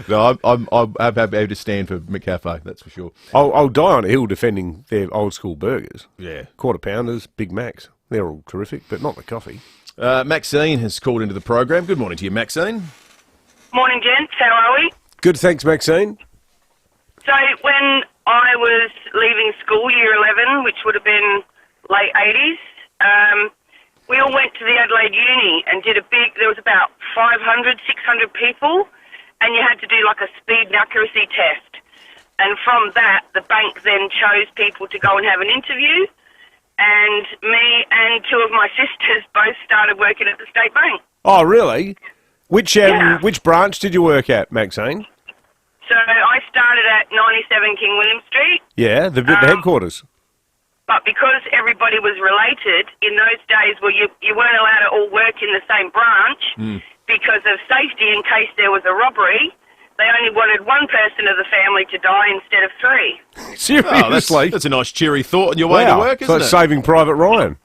No, I'm happy to stand for McCafe, that's for sure. I'll die on a hill defending their old school burgers. Yeah. Quarter pounders, Big Macs. They're all terrific, but not the coffee. Maxine has called into the program. Good morning to you, Maxine. Morning, gents. How are we? Good, thanks, Maxine. So when I was leaving school, year 11, which would have been late 80s, we all went to the Adelaide Uni and there was about 500, 600 people, and you had to do a speed and accuracy test. And from that, the bank then chose people to go and have an interview, and me and 2 of my sisters both started working at the State Bank. Oh, really? Which branch did you work at, Maxine? So I started at 97 King William Street. Yeah, the headquarters. But because everybody was related, in those days, you weren't allowed to all work in the same branch because of safety in case there was a robbery. They only wanted one person of the family to die instead of 3. Seriously? That's a nice cheery thought on your way to work, isn't it? So Saving Private Ryan.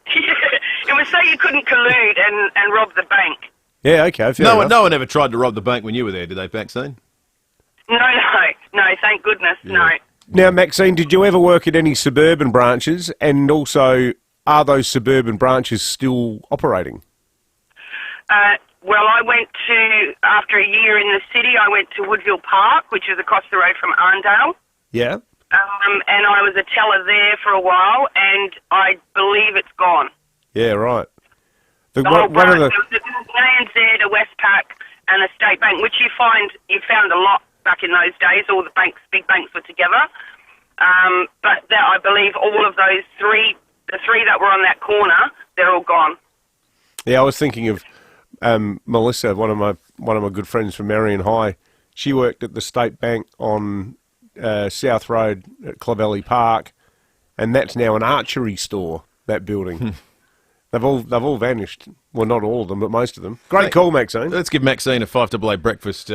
It was so you couldn't collude and rob the bank. Yeah, okay. No one ever tried to rob the bank when you were there, did they, Maxine? No, thank goodness, no. Now, Maxine, did you ever work at any suburban branches? And also, are those suburban branches still operating? Well, I went to, after a year in the city, I went to Woodville Park, which is across the road from Arndale. Yeah. And I was a teller there for a while, and I believe it's gone. Yeah, right. The whole branch. There was an ANZ, a Westpac, and a State Bank, which you found a lot back in those days. All the banks, big banks, were together. But I believe all of those the three that were on that corner, they're all gone. Yeah, I was thinking of Melissa, one of my good friends from Marion High. She worked at the State Bank on South Road at Clovelly Park, and that's now an archery store. That building, they've all vanished. Well, not all of them, but most of them. Great call, Maxine. Let's give Maxine a FIVEAA breakfast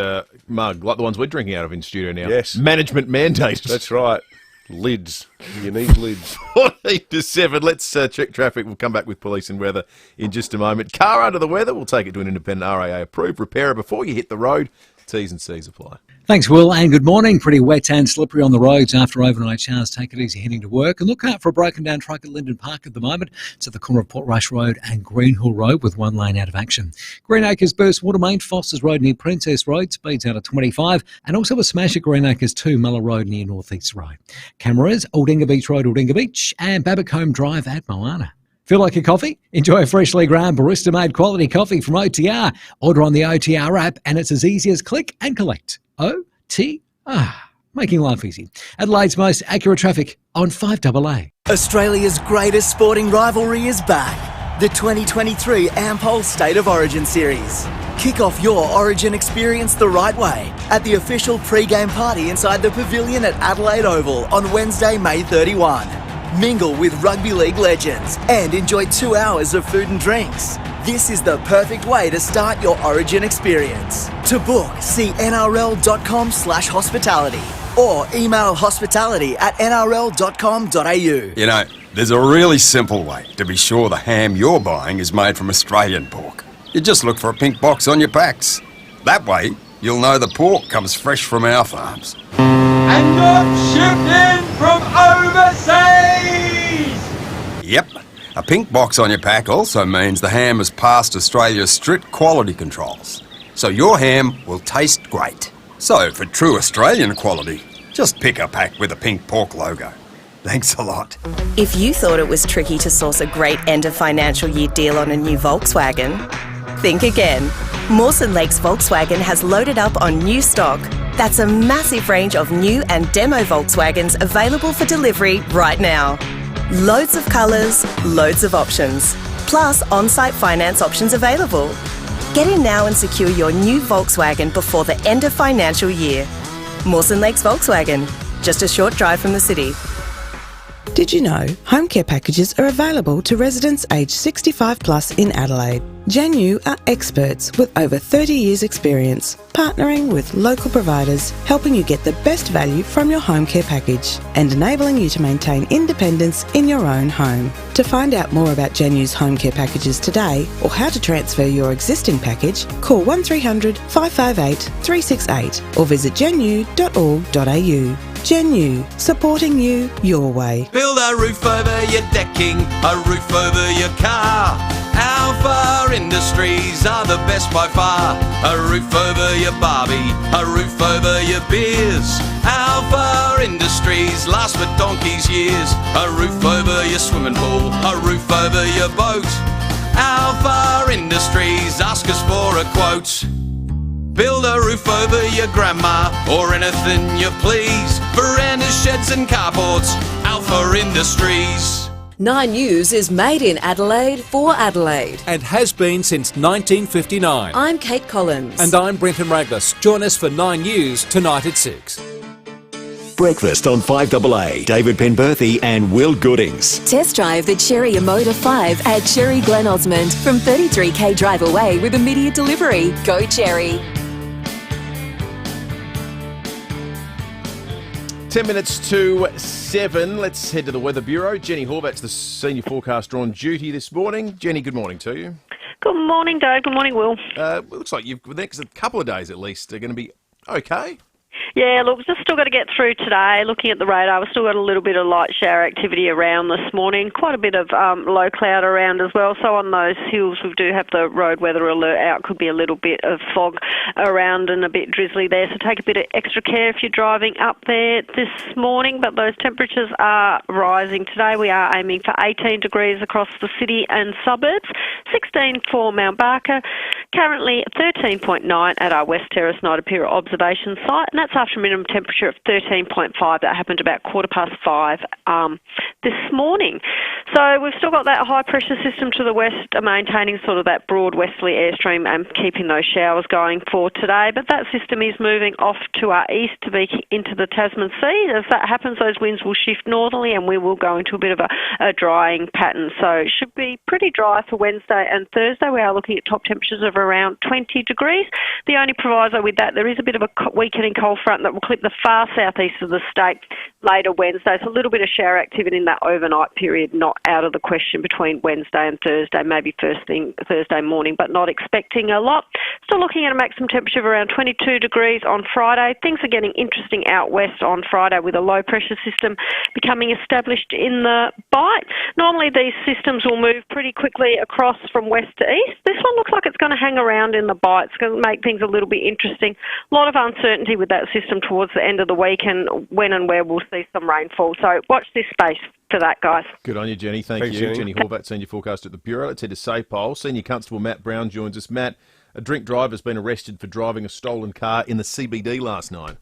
mug, like the ones we're drinking out of in studio now. Yes, management mandated. That's right. Lids. You need lids. 14 to 7. Let's check traffic. We'll come back with police and weather in just a moment. Car under the weather, we'll take it to an independent RAA approved repairer before you hit the road. T's and C's apply. Thanks, Will, and good morning. Pretty wet and slippery on the roads after overnight showers. Take it easy heading to work. And look out for a broken down truck at Linden Park at the moment. It's at the corner of Portrush Road and Greenhill Road with one lane out of action. Greenacres burst water main, Foster's Road near Princess Road, speeds out at 25. And also a smash at Greenacres 2, Muller Road near North East Road. Cameras, Aldinga Beach Road, Aldinga Beach, and Babacombe Drive at Moana. Feel like a coffee? Enjoy a freshly ground barista-made quality coffee from OTR. Order on the OTR app and it's as easy as click and collect. OTR. Making life easy. Adelaide's most accurate traffic on 5AA. Australia's greatest sporting rivalry is back. The 2023 Ampol State of Origin Series. Kick off your Origin experience the right way at the official pre-game party inside the Pavilion at Adelaide Oval on Wednesday, May 31. Mingle with rugby league legends and enjoy 2 hours of food and drinks. This is the perfect way to start your Origin experience. To book, see nrl.com/hospitality or email hospitality@nrl.com.au. You know, there's a really simple way to be sure the ham you're buying is made from Australian pork. You just look for a pink box on your packs. That way, you'll know the pork comes fresh from our farms. And not shipped in from overseas! Yep. A pink box on your pack also means the ham has passed Australia's strict quality controls. So your ham will taste great. So for true Australian quality, just pick a pack with a pink pork logo. Thanks a lot. If you thought it was tricky to source a great end of financial year deal on a new Volkswagen, think again. Mawson Lakes Volkswagen has loaded up on new stock. That's a massive range of new and demo Volkswagens available for delivery right now. Loads of colours, loads of options, plus on-site finance options available. Get in now and secure your new Volkswagen before the end of financial year. Mawson Lakes Volkswagen, just a short drive from the city. Did you know home care packages are available to residents aged 65 plus in Adelaide? Janu are experts with over 30 years experience, partnering with local providers, helping you get the best value from your home care package and enabling you to maintain independence in your own home. To find out more about Janu's home care packages today or how to transfer your existing package, call 1300 558 368 or visit janu.org.au. Janu, supporting you your way. Build a roof over your decking, a roof over your car. Alpha Industries are the best by far. A roof over your Barbie, a roof over your beers. Alpha Industries last for donkey's years. A roof over your swimming pool, a roof over your boat. Alpha Industries, ask us for a quote. Build a roof over your grandma or anything you please. Verandas, sheds and carports, Alpha Industries. 9 News is made in Adelaide for Adelaide. And has been since 1959. I'm Kate Collins. And I'm Brenton Raglas. Join us for 9 News tonight at 6. Breakfast on 5AA. David Penberthy and Will Goodings. Test drive the Cherry Emoda 5 at Cherry Glen Osmond from 33k drive away with immediate delivery. Go Cherry. 10 minutes to 7. Let's head to the Weather Bureau. Jenny Horvat's the senior forecaster on duty this morning. Jenny, good morning to you. Good morning, Dave. Good morning, Will. It looks like the next couple of days at least are going to be okay. Yeah, look, just still got to get through today. Looking at the radar, we've still got a little bit of light shower activity around this morning. Quite a bit of low cloud around as well. So on those hills, we do have the road weather alert out. Could be a little bit of fog around and a bit drizzly there. So take a bit of extra care if you're driving up there this morning. But those temperatures are rising today. We are aiming for 18 degrees across the city and suburbs, 16 for Mount Barker, currently 13.9 at our West Terrace Night Apira observation site, and that's after a minimum temperature of 13.5. That happened about 5:15 this morning. So we've still got that high pressure system to the west, maintaining sort of that broad westerly airstream and keeping those showers going for today. But that system is moving off to our east to be into the Tasman Sea. As that happens, those winds will shift northerly and we will go into a bit of a drying pattern. So it should be pretty dry for Wednesday and Thursday. We are looking at top temperatures of around 20 degrees. The only proviso with that, there is a bit of a weakening cold front that will clip the far southeast of the state later Wednesday. So a little bit of shower activity in that overnight period, not out of the question between Wednesday and Thursday, maybe first thing Thursday morning, but not expecting a lot. Still looking at a maximum temperature of around 22 degrees on Friday. Things are getting interesting out west on Friday with a low pressure system becoming established in the Bight. Normally these systems will move pretty quickly across from west to east. This one looks like it's going to hang around in the Bight. It's going to make things a little bit interesting. A lot of uncertainty with that system towards the end of the week and when and where we'll see some rainfall. So watch this space for that, guys. Good on you, Jenny. Thanks, you. Jenny Horvat, Senior Forecast at the Bureau. Let's head to SAPOL. Senior Constable Matt Brown joins us. Matt, a drink driver has been arrested for driving a stolen car in the CBD last night.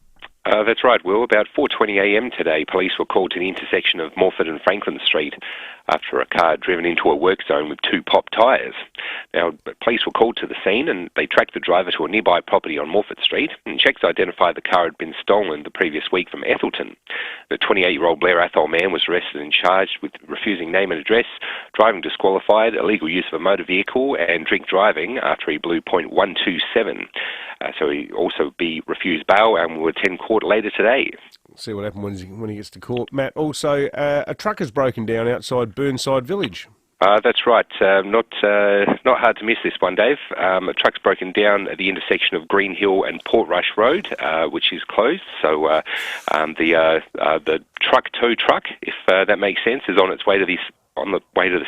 That's right, Will. About 4:20am today, police were called to the intersection of Morford and Franklin Street after a car had driven into a work zone with two pop tyres. Now, police were called to the scene and they tracked the driver to a nearby property on Morford Street, and checks identified the car had been stolen the previous week from Ethelton. The 28-year-old Blair Athol man was arrested and charged with refusing name and address, driving disqualified, illegal use of a motor vehicle and drink driving after he blew .127. So he'll also be refused bail and will attend court later today. See what happens when he gets to court. Matt, also, a truck has broken down outside Burnside Village. That's right. Not hard to miss this one, Dave. A truck's broken down at the intersection of Green Hill and Portrush Road, which is closed. So the truck tow truck, if that makes sense, is on its way to the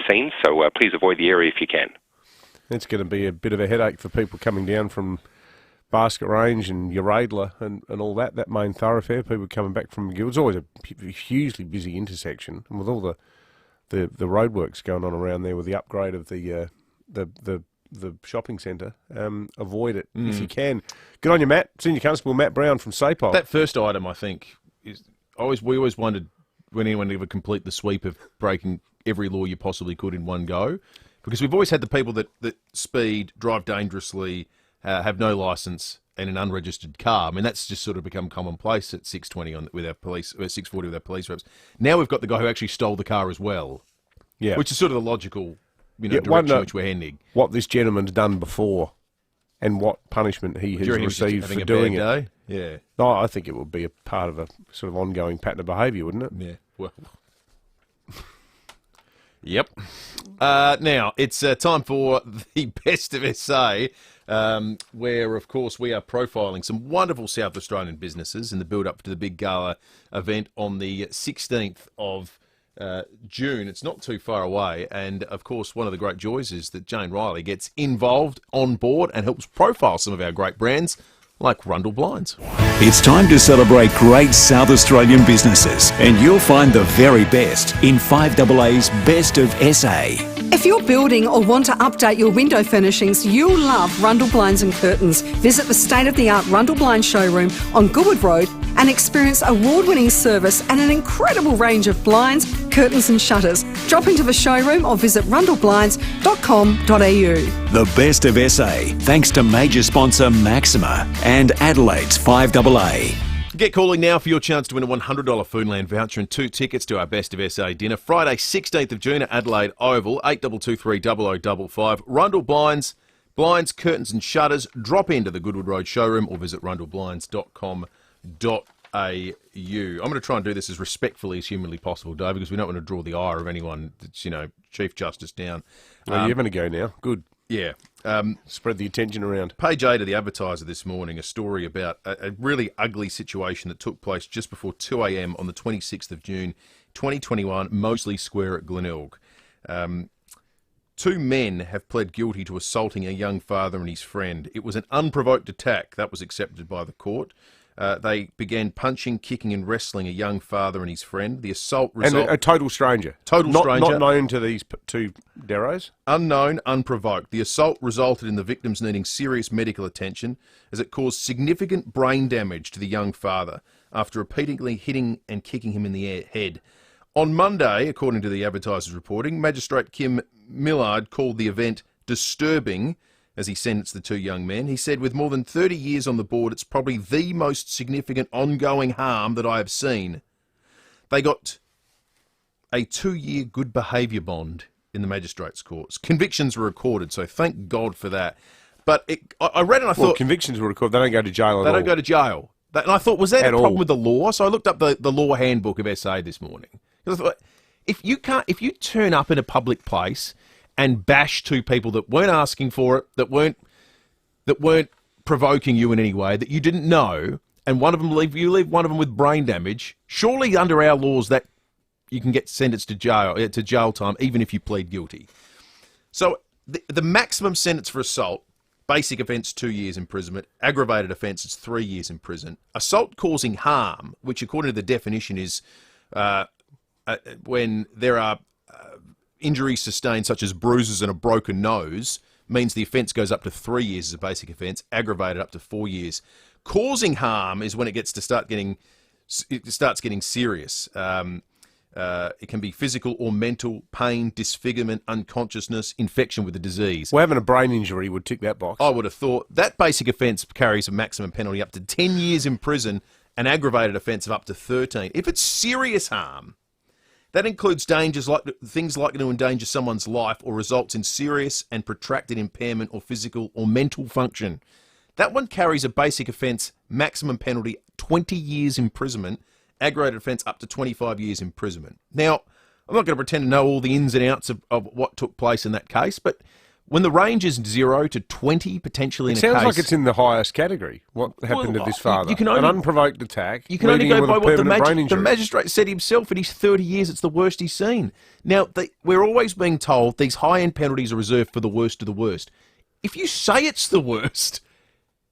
scene. So please avoid the area if you can. It's going to be a bit of a headache for people coming down from Basket Range and Uradla and all that main thoroughfare. People coming back from McGill. It's always a hugely busy intersection, and with all the roadworks going on around there with the upgrade of the shopping centre, avoid it if you can. Good on you, Matt. Senior Constable Matt Brown from SAPOL. That first item, I think, is we always wondered when anyone ever complete the sweep of breaking every law you possibly could in one go, because we've always had the people that speed, drive dangerously, have no licence and an unregistered car. I mean, that's just sort of become commonplace at 6:20 with our police, or 6:40 with our police reps. Now we've got the guy who actually stole the car as well. Yeah, which is sort of the logical, direction which we're heading. What this gentleman's done before, and what punishment he has received for doing it. Yeah. No, I think it would be a part of a sort of ongoing pattern of behaviour, wouldn't it? Yeah. Well. Yep. Now, it's time for the Best of SA, where, of course, we are profiling some wonderful South Australian businesses in the build-up to the big gala event on the 16th of June. It's not too far away, and, of course, one of the great joys is that Jane Riley gets involved on board and helps profile some of our great brands, like Rundle Blinds. It's time to celebrate great South Australian businesses, and you'll find the very best in 5AA's Best of SA. If you're building or want to update your window furnishings, you'll love Rundle Blinds and Curtains. Visit the state-of-the-art Rundle Blinds showroom on Goodwood Road and experience award-winning service and an incredible range of blinds, curtains and shutters. Drop into the showroom or visit rundleblinds.com.au. The Best of SA, thanks to major sponsor Maxima and Adelaide's 5AA. Get calling now for your chance to win a $100 Foodland voucher and 2 tickets to our Best of SA dinner. Friday, 16th of June at Adelaide Oval, 8223 0055. Rundle Blinds, curtains and shutters. Drop into the Goodwood Road showroom or visit rundleblinds.com.au. I'm going to try and do this as respectfully as humanly possible, Dave, because we don't want to draw the ire of anyone that's, Chief Justice down. You're going to go now. Good. Yeah. Spread the attention around. Page 8 of the Advertiser this morning, a story about a really ugly situation that took place just before 2 a.m. on the 26th of June, 2021, Moseley Square at Glenelg. 2 men have pled guilty to assaulting a young father and his friend. It was an unprovoked attack. That was accepted by the court. They began punching, kicking and wrestling a young father and his friend. The assault And a total stranger. Stranger. Not known to these two Deros? Unknown, unprovoked. The assault resulted in the victims needing serious medical attention as it caused significant brain damage to the young father after repeatedly hitting and kicking him in the head. On Monday, according to the Advertiser's reporting, Magistrate Kim Millard called the event disturbing as he sentenced the 2 young men. He said, with more than 30 years on the board, it's probably the most significant ongoing harm that I have seen. They got a 2-year good behaviour bond in the magistrates' courts. Convictions were recorded, so thank God for that. But I read it and I thought... convictions were recorded. They don't go to jail at all. They don't go to jail. And I thought, was that a problem with the law? So I looked up the law handbook of SA this morning. Because I thought, if you turn up in a public place and bash 2 people that weren't asking for it, that weren't provoking you in any way, that you didn't know, and one of them leave one of them with brain damage, surely under our laws that you can get sentenced to jail time even if you plead guilty. So the maximum sentence for assault, basic offence 2 years imprisonment, aggravated offence is 3 years in prison. Assault causing harm, which according to the definition is when there are injuries sustained such as bruises and a broken nose, means the offence goes up to 3 years as a basic offence, aggravated up to 4 years. Causing harm is when it starts getting serious. It can be physical or mental, pain, disfigurement, unconsciousness, infection with the disease. Well, having a brain injury would tick that box. I would have thought that basic offence carries a maximum penalty up to 10 years in prison, an aggravated offence of up to 13. If it's serious harm, that includes things likely to endanger someone's life or results in serious and protracted impairment or physical or mental function. That one carries a basic offence maximum penalty 20 years imprisonment, aggravated offence up to 25 years imprisonment. Now, I'm not going to pretend to know all the ins and outs of what took place in that case, but when the range is 0 to 20 potentially in a case... It sounds like it's in the highest category, what happened to this father. An unprovoked attack. You can only go by what the magistrate said himself in his 30 years it's the worst he's seen. Now, we're always being told these high-end penalties are reserved for the worst of the worst. If you say it's the worst,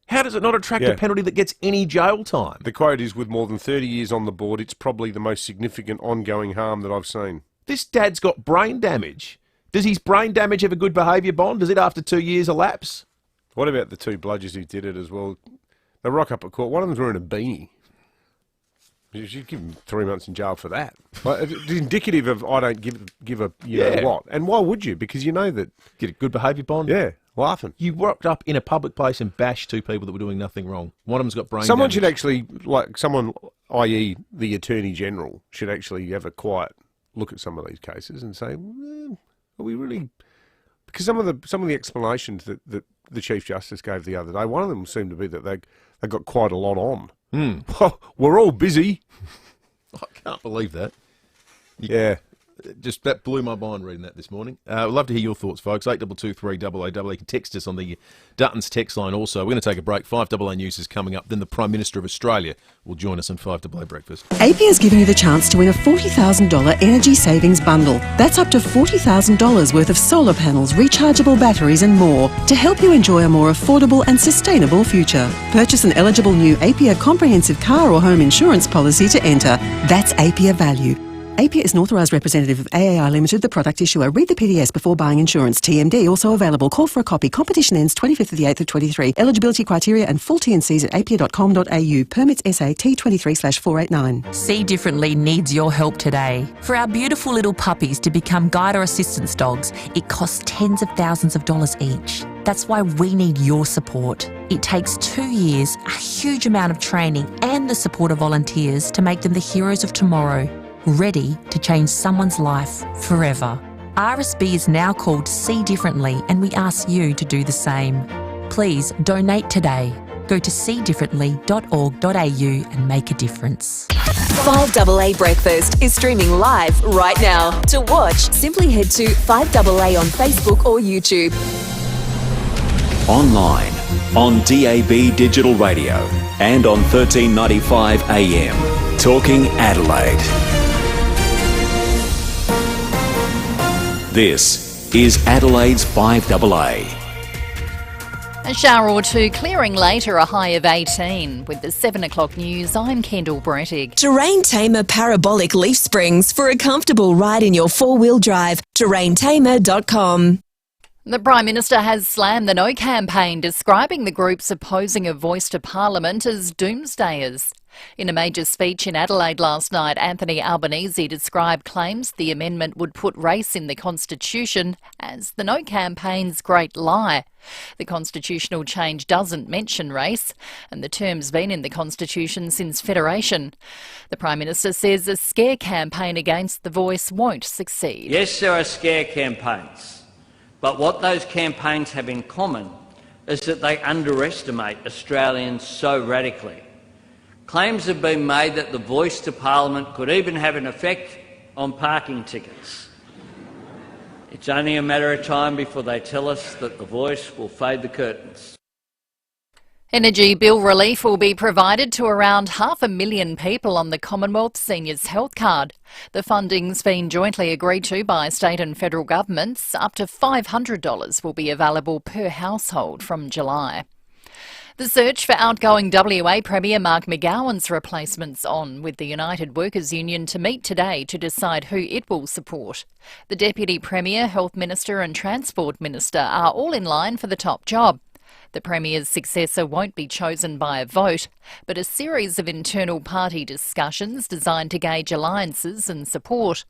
how does it not attract a penalty that gets any jail time? The quote is, with more than 30 years on the board, it's probably the most significant ongoing harm that I've seen. This dad's got brain damage. Does his brain damage have a good behaviour bond? Does it after 2 years elapse? What about the 2 bludgers who did it as well? They rock up at court. One of them's wearing a beanie. You should give him 3 months in jail for that. It's indicative of I don't give a know what. And why would you? Because you know that... Get a good behaviour bond? Yeah, laughing. You rocked up in a public place and bashed 2 people that were doing nothing wrong. One of them's got brain Someone damage. should actually, i.e. the Attorney General, should actually have a quiet look at some of these cases and say... Are we really? Because some of the explanations that the Chief Justice gave the other day, one of them seemed to be that they got quite a lot on. Well, we're all busy. I can't believe that. Yeah. Just that blew my mind reading that this morning. I'd love to hear your thoughts, folks. 8223 You can text us on the Dutton's text line also. We're going to take a break. 5AA News is coming up. Then the Prime Minister of Australia will join us on 5AA Breakfast. APIA is giving you the chance to win a $40,000 energy savings bundle. That's up to $40,000 worth of solar panels, rechargeable batteries and more to help you enjoy a more affordable and sustainable future. Purchase an eligible new APIA comprehensive car or home insurance policy to enter. That's APIA value. APIA is an authorised representative of AAI Limited, the product issuer. Read the PDS before buying insurance. TMD also available. Call for a copy. Competition ends 25th of the 8th of 23. Eligibility criteria and full T&Cs at apia.com.au. Permits SA T23/489. See Differently needs your help today. For our beautiful little puppies to become guide or assistance dogs, it costs tens of thousands of dollars each. That's why we need your support. It takes 2 years, a huge amount of training and the support of volunteers to make them the heroes of tomorrow, ready to change someone's life forever. RSB is now called See Differently and we ask you to do the same. Please donate today. Go to seedifferently.org.au and make a difference. 5AA Breakfast is streaming live right now. To watch, simply head to 5AA on Facebook or YouTube. online, on DAB digital radio and on 1395 AM. Talking Adelaide. This is Adelaide's 5AA. A shower or two clearing later, a high of 18. With the 7 o'clock news, I'm Kendall Brettig. Terrain Tamer Parabolic Leaf Springs for a comfortable ride in your four-wheel drive. terraintamer.com. The Prime Minister has slammed the No campaign, describing the groups opposing a voice to Parliament as doomsdayers. In a major speech in Adelaide last night, Anthony Albanese described claims the amendment would put race in the Constitution as the No campaign's great lie. The constitutional change doesn't mention race, and the term's been in the Constitution since Federation. The Prime Minister says a scare campaign against the voice won't succeed. Yes, there are scare campaigns, but what those campaigns have in common is that they underestimate Australians so radically. Claims have been made that the voice to Parliament could even have an effect on parking tickets. It's only a matter of time before they tell us that the voice will fade the curtains. Energy bill relief will be provided to around 500,000 people on the Commonwealth Seniors Health Card. The funding's been jointly agreed to by state and federal governments. Up to $500 will be available per household from July. The search for outgoing WA Premier Mark McGowan's replacement's on, with the United Workers Union to meet today to decide who it will support. The Deputy Premier, Health Minister and Transport Minister are all in line for the top job. The Premier's successor won't be chosen by a vote, but a series of internal party discussions designed to gauge alliances and support.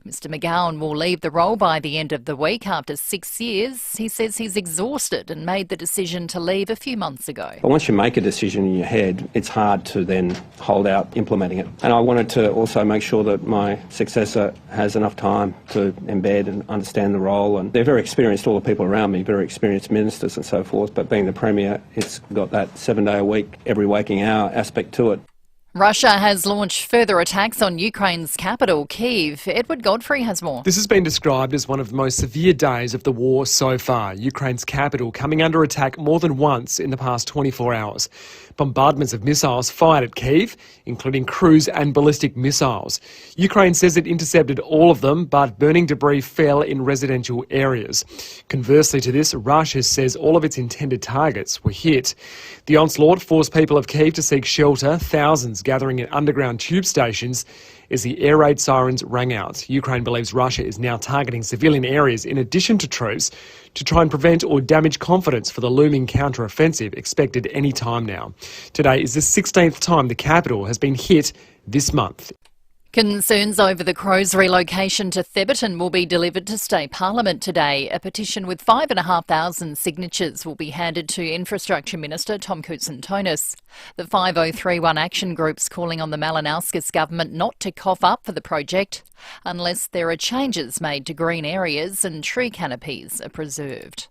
Mr McGowan will leave the role by the end of the week after 6 years. He says he's exhausted and made the decision to leave a few months ago. But once you make a decision in your head, it's hard to then hold out implementing it. And I wanted to also make sure that my successor has enough time to embed and understand the role. And they're very experienced, all the people around me, very experienced ministers and so forth. But being the Premier, it's got that 7-day-a-week, every waking hour aspect to it. Russia has launched further attacks on Ukraine's capital, Kyiv. Edward Godfrey has more. This has been described as one of the most severe days of the war so far. Ukraine's capital coming under attack more than once in the past 24 hours. Bombardments of missiles fired at Kyiv, including cruise and ballistic missiles. Ukraine says it intercepted all of them, but burning debris fell in residential areas. Conversely to this, Russia says all of its intended targets were hit. The onslaught forced people of Kyiv to seek shelter, thousands gathering at underground tube stations as the air raid sirens rang out. Ukraine believes Russia is now targeting civilian areas in addition to troops to try and prevent or damage confidence for the looming counter-offensive expected any time now. Today is the 16th time the capital has been hit this month. Concerns over the Crows' relocation to Theberton will be delivered to State Parliament today. A petition with 5,500 signatures will be handed to Infrastructure Minister Tom Koutsantonis. The 5031 action group's calling on the Malinauskas government not to cough up for the project unless there are changes made to green areas and tree canopies are preserved.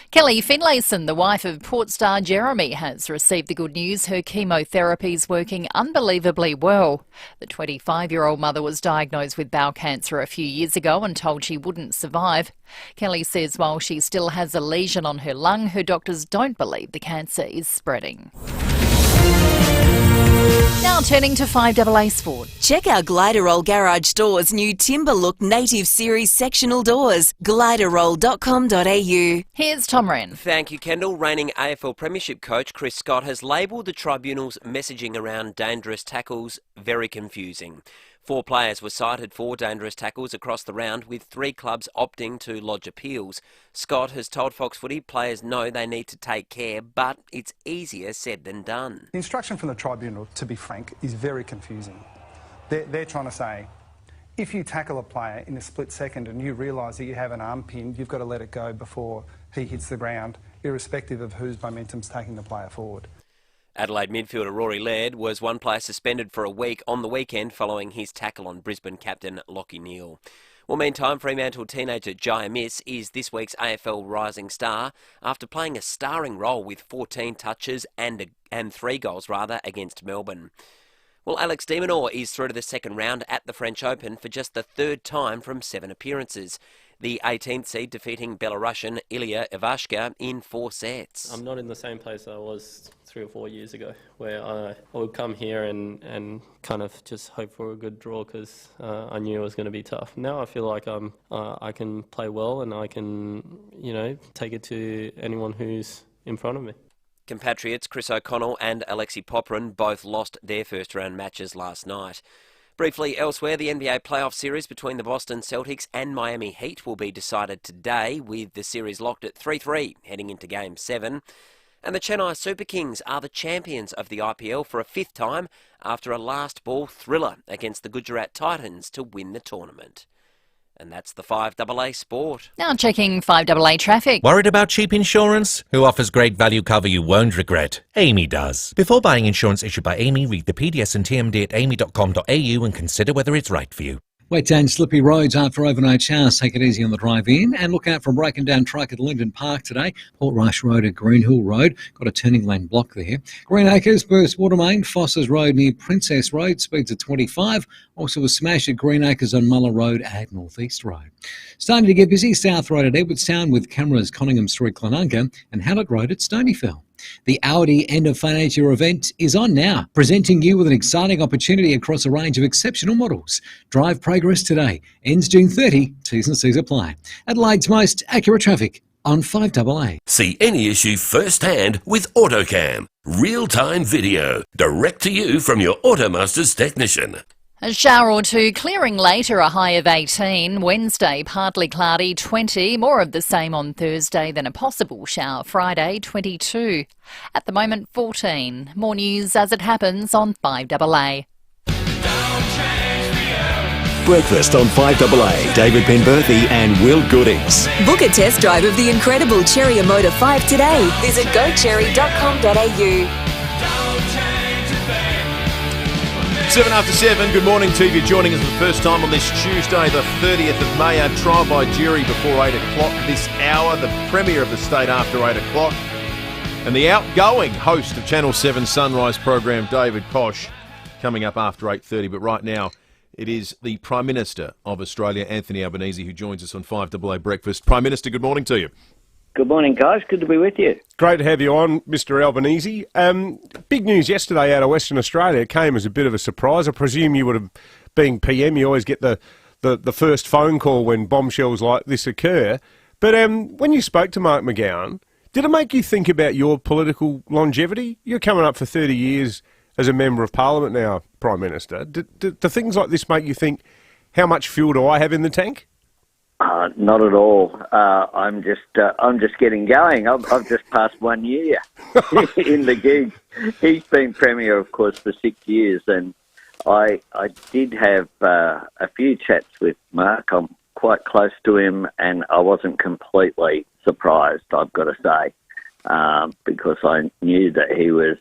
Kelly Finlayson, the wife of Port star Jeremy, has received the good news her chemotherapy is working unbelievably well. The 25-year-old mother was diagnosed with bowel cancer a few years ago and told she wouldn't survive. Kelly says while she still has a lesion on her lung, her doctors don't believe the cancer is spreading. Now turning to 5AA Sport. Check out Gliderroll Garage Doors' new Timber Look Native Series sectional doors. Gliderroll.com.au. Here's Tom Wren. Thank you, Kendall. Reigning AFL Premiership coach Chris Scott has labelled the tribunal's messaging around dangerous tackles very confusing. 4 players were cited for dangerous tackles across the round, with 3 clubs opting to lodge appeals. Scott has told Fox Footy players know they need to take care, but it's easier said than done. The instruction from the tribunal, to be frank, is very confusing. They're trying to say, if you tackle a player in a split second and you realise that you have an arm pinned, you've got to let it go before he hits the ground, irrespective of whose momentum's taking the player forward. Adelaide midfielder Rory Laird was one player suspended for a week on the weekend following his tackle on Brisbane captain Lachie Neale. Well, meantime, Fremantle teenager Jai Miss is this week's AFL Rising Star after playing a starring role with 14 touches and 3 goals against Melbourne. Well, Alex de Minaur is through to the second round at the French Open for just the 3rd time from 7 appearances. the 18th seed defeating Belarusian Ilya Ivashka in 4 sets. I'm not in the same place I was 3 or 4 years ago, where I would come here and kind of just hope for a good draw because I knew it was going to be tough. Now I feel like I can play well and I can, take it to anyone who's in front of me. Compatriots Chris O'Connell and Alexei Popyrin both lost their first-round matches last night. Briefly elsewhere, the NBA playoff series between the Boston Celtics and Miami Heat will be decided today, with the series locked at 3-3 heading into Game 7. And the Chennai Super Kings are the champions of the IPL for a 5th time after a last-ball thriller against the Gujarat Titans to win the tournament. And that's the 5AA Sport. Now checking 5AA traffic. Worried about cheap insurance? Who offers great value cover you won't regret? Amy does. Before buying insurance issued by Amy, read the PDS and TMD at amy.com.au and consider whether it's right for you. Wet and slippy roads after overnight showers. Take it easy on the drive in and look out for a broken down truck at Linden Park today. Port Rush Road at Greenhill Road. Got a turning lane block there. Greenacres, burst water main. Fossers Road near Princess Road. Speeds at 25. Also a smash at Greenacres on Muller Road at North East Road. Starting to get busy. South Road at Edwardstown with cameras Conningham Street, Clonunga and Hallett Road at Stonyfell. The Audi End of Financial Year event is on now, presenting you with an exciting opportunity across a range of exceptional models. Drive progress today. Ends June 30. T's and C's apply. Adelaide's most accurate traffic on 5AA. See any issue firsthand with AutoCam. Real-time video, direct to you from your Automasters technician. A shower or two clearing later, a high of 18. Wednesday, partly cloudy, 20. More of the same on Thursday, then a possible shower Friday, 22. At the moment, 14. More news as it happens on 5AA. Breakfast on 5AA. David Penberthy and Will Goodings. Book a test drive of the incredible Cherry Motor 5 today. Visit gocherry.com.au. 7 after 7, good morning to you. Joining us for the first time on this Tuesday, the 30th of May. Our trial by jury before 8 o'clock this hour. The Premier of the State after 8 o'clock. And the outgoing host of Channel 7 Sunrise program, David Koch, coming up after 8:30. But right now, it is the Prime Minister of Australia, Anthony Albanese, who joins us on 5AA Breakfast. Prime Minister, good morning to you. Good morning, guys. Good to be with you. Great to have you on, Mr Albanese. Big news yesterday out of Western Australia. It came as a bit of a surprise. I presume you would have, being PM, you always get the first phone call when bombshells like this occur. But when you spoke to Mark McGowan, did it make you think about your political longevity? You're coming up for 30 years as a Member of Parliament now, Prime Minister. Do things like this make you think, how much fuel do I have in the tank? Not at all. I'm just getting going. I've just passed 1 year in the gig. He's been Premier, of course, for 6 years, and I did have a few chats with Mark. I'm quite close to him, and I wasn't completely surprised, I've got to say, because I knew that he was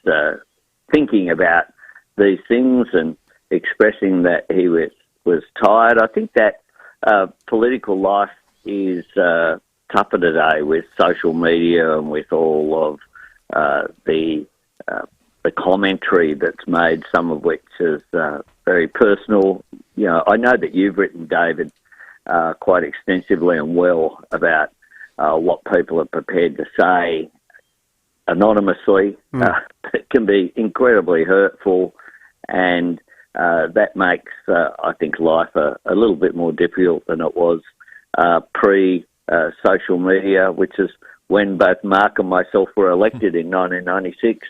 thinking about these things and expressing that he was tired. I think that political life is tougher today with social media and with all of the commentary that's made, some of which is very personal. You know, I know that you've written, David, quite extensively and well about what people are prepared to say anonymously. It can be incredibly hurtful, and that makes, I think, life a little bit more difficult than it was pre-social media, which is when both Mark and myself were elected in 1996.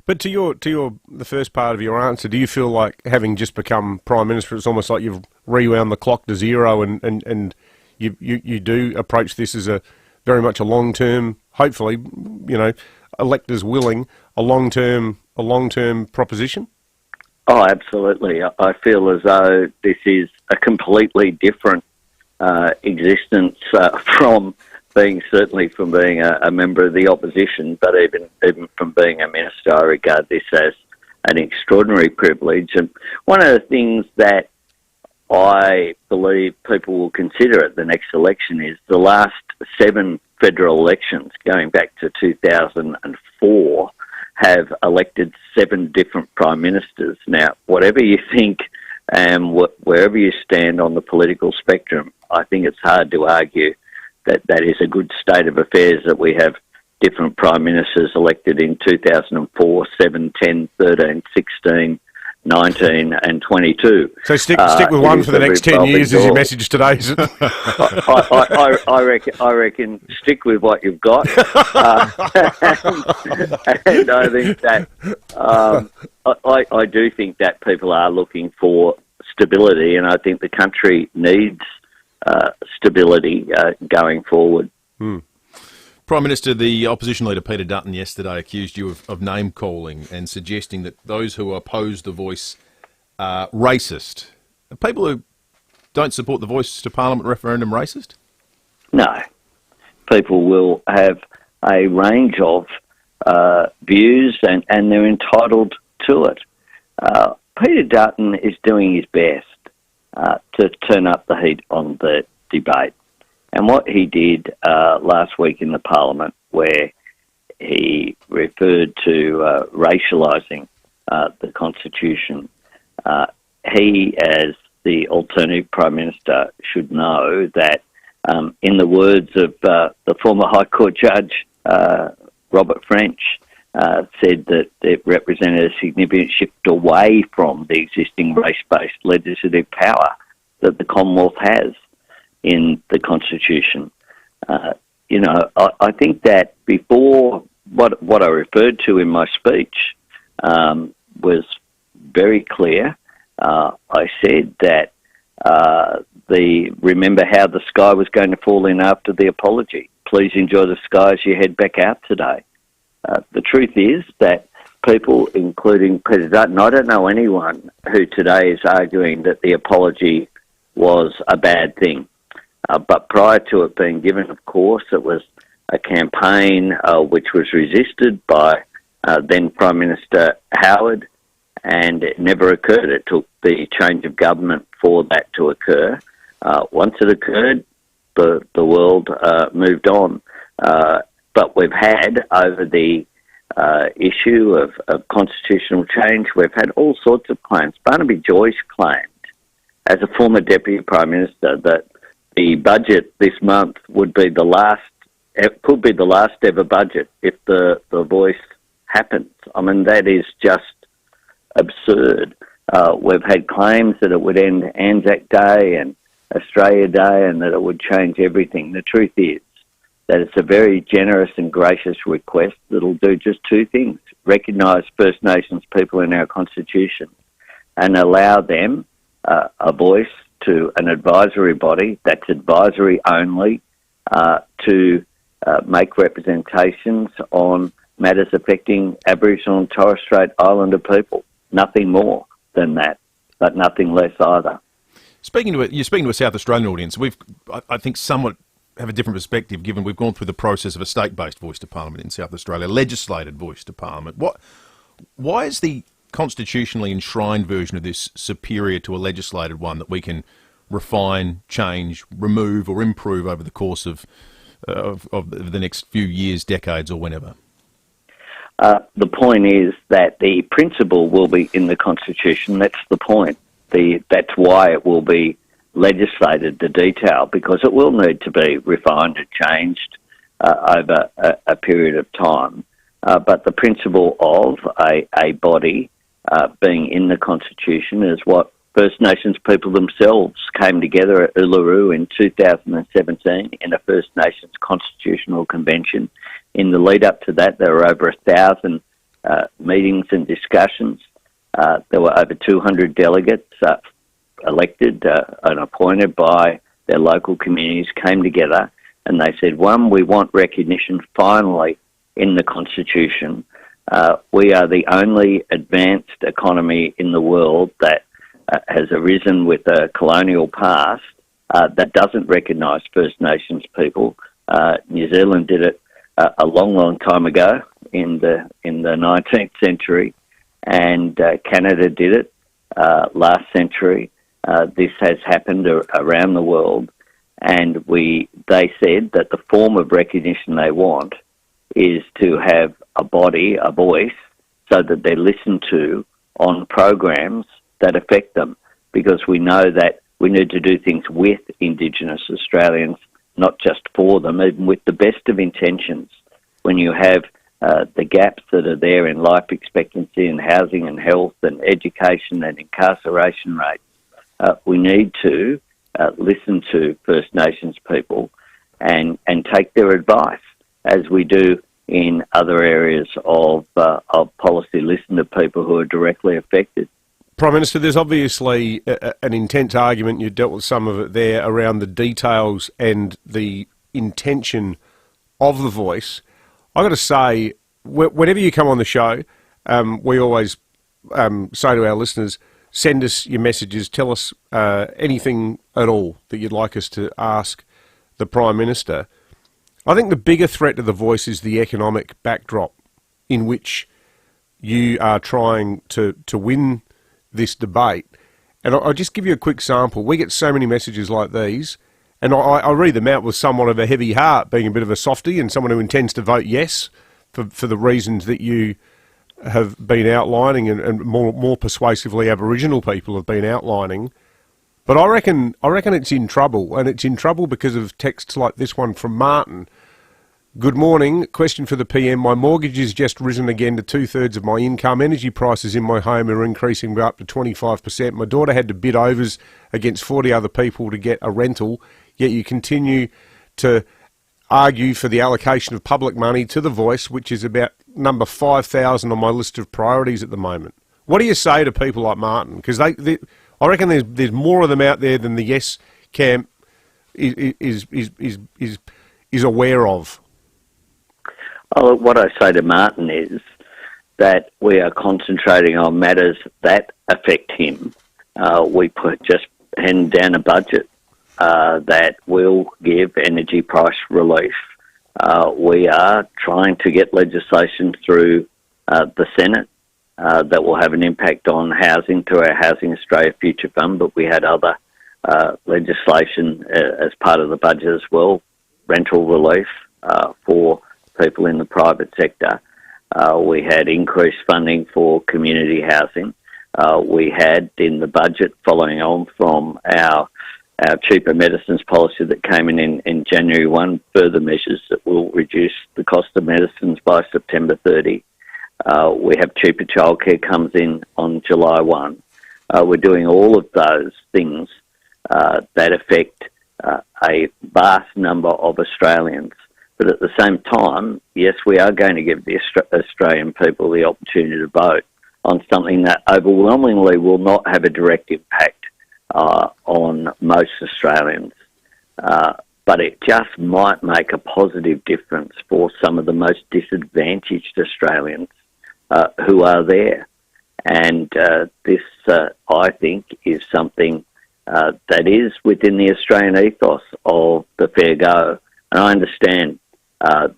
But to the first part of your answer, do you feel like, having just become Prime Minister, it's almost like you've rewound the clock to zero, and you do approach this as a very much a long-term, hopefully, electors willing, a long-term proposition? Oh, absolutely. I feel as though this is a completely different existence from being a member of the opposition, but even from being a minister. I regard this as an extraordinary privilege. And one of the things that I believe people will consider at the next election is the last 7 federal elections, going back to 2004, have elected 7 different prime ministers. Now, whatever you think And wherever you stand on the political spectrum, I think it's hard to argue that that is a good state of affairs, that we have different prime ministers elected in 2004, 7, 10, 13, 16, 19 and 22. So stick with one for the next 10 years is your message today, is it? I reckon stick with what you've got. And I think that I do think that people are looking for stability, and I think the country needs stability going forward. Prime Minister, the opposition leader Peter Dutton yesterday accused you of name-calling and suggesting that those who oppose the Voice are racist. Are people who don't support the Voice to Parliament referendum racist? No. People will have a range of views and they're entitled to it. Peter Dutton is doing his best to turn up the heat on the debate. And what he did last week in the Parliament, where he referred to racialising the Constitution, he, as the alternative Prime Minister, should know that, in the words of the former High Court Judge, Robert French, said that it represented a significant shift away from the existing race-based legislative power that the Commonwealth has in the Constitution. I think that before what I referred to in my speech was very clear. I said that remember how the sky was going to fall in after the apology. Please enjoy the sky as you head back out today. The truth is that people, including Peter Dutton, I don't know anyone who today is arguing that the apology was a bad thing. But prior to it being given, of course, it was a campaign which was resisted by then Prime Minister Howard, and it never occurred. It took the change of government for that to occur. Once it occurred, the world moved on. But we've had, over the issue of constitutional change, we've had all sorts of claims. Barnaby Joyce claimed, as a former Deputy Prime Minister, that the budget this month could be the last ever budget if the Voice happens. I mean, that is just absurd. We've had claims that it would end Anzac Day and Australia Day and that it would change everything. The truth is that it's a very generous and gracious request that'll do just two things: recognise First Nations people in our Constitution and allow them a voice to an advisory body that's advisory only to make representations on matters affecting Aboriginal and Torres Strait Islander people. Nothing more than that, but nothing less either. You're speaking to a South Australian audience. I think, somewhat have a different perspective, given we've gone through the process of a state-based voice to Parliament in South Australia, legislated voice to Parliament. Why is the constitutionally enshrined version of this superior to a legislated one that we can refine, change, remove or improve over the course of the next few years, decades or whenever? The point is that the principle will be in the Constitution. That's the point. That's why it will be legislated, the detail, because it will need to be refined and changed over a period of time. But the principle of a body being in the Constitution is what First Nations people themselves came together at Uluru in 2017 in a First Nations Constitutional Convention. In the lead up to that, there were over 1,000 meetings and discussions. There were over 200 delegates elected and appointed by their local communities, came together, and they said, one, we want recognition finally in the Constitution. We are the only advanced economy in the world that has arisen with a colonial past that doesn't recognise First Nations people. New Zealand did it a long, long time ago in the 19th century, and Canada did it last century. This has happened around the world, and they said that the form of recognition they want is to have a body, a voice, so that they're listened to on programs that affect them. because we know that we need to do things with Indigenous Australians, not just for them, even with the best of intentions. When you have the gaps that are there in life expectancy and housing and health and education and incarceration rates, we need to listen to First Nations people and take their advice, as we do in other areas of policy. Listen to people who are directly affected. Prime Minister, there's obviously an intense argument, you dealt with some of it there, around the details and the intention of the voice. I've got to say, whenever you come on the show, we always say to our listeners, send us your messages, tell us anything at all that you'd like us to ask the Prime Minister. I think the bigger threat to the voice is the economic backdrop in which you are trying to win this debate. And I'll just give you a quick sample. We get so many messages like these, and I read them out with somewhat of a heavy heart, being a bit of a softie and someone who intends to vote yes for the reasons that you have been outlining and more persuasively Aboriginal people have been outlining. But I reckon it's in trouble, and it's in trouble because of texts like this one from Martin. Good morning. Question for the PM. My mortgage has just risen again to 2/3 of my income. Energy prices in my home are increasing by up to 25%. My daughter had to bid overs against 40 other people to get a rental, yet you continue to argue for the allocation of public money to the voice, which is about number 5,000 on my list of priorities at the moment. What do you say to people like Martin? Because I reckon there's more of them out there than the yes camp is aware of. Oh, what I say to Martin is that we are concentrating on matters that affect him. We just hand down a budget that will give energy price relief. We are trying to get legislation through the Senate that will have an impact on housing to our Housing Australia Future Fund, but we had other legislation as part of the budget as well, rental relief for people in the private sector. We had increased funding for community housing. We had in the budget, following on from our cheaper medicines policy that came in January 1, further measures that will reduce the cost of medicines by September 30. We have cheaper childcare comes in on July 1. We're doing all of those things that affect a vast number of Australians. But at the same time, yes, we are going to give the Australian people the opportunity to vote on something that overwhelmingly will not have a direct impact on most Australians. But it just might make a positive difference for some of the most disadvantaged Australians who are there. And this, I think, is something that is within the Australian ethos of the fair go. And I understand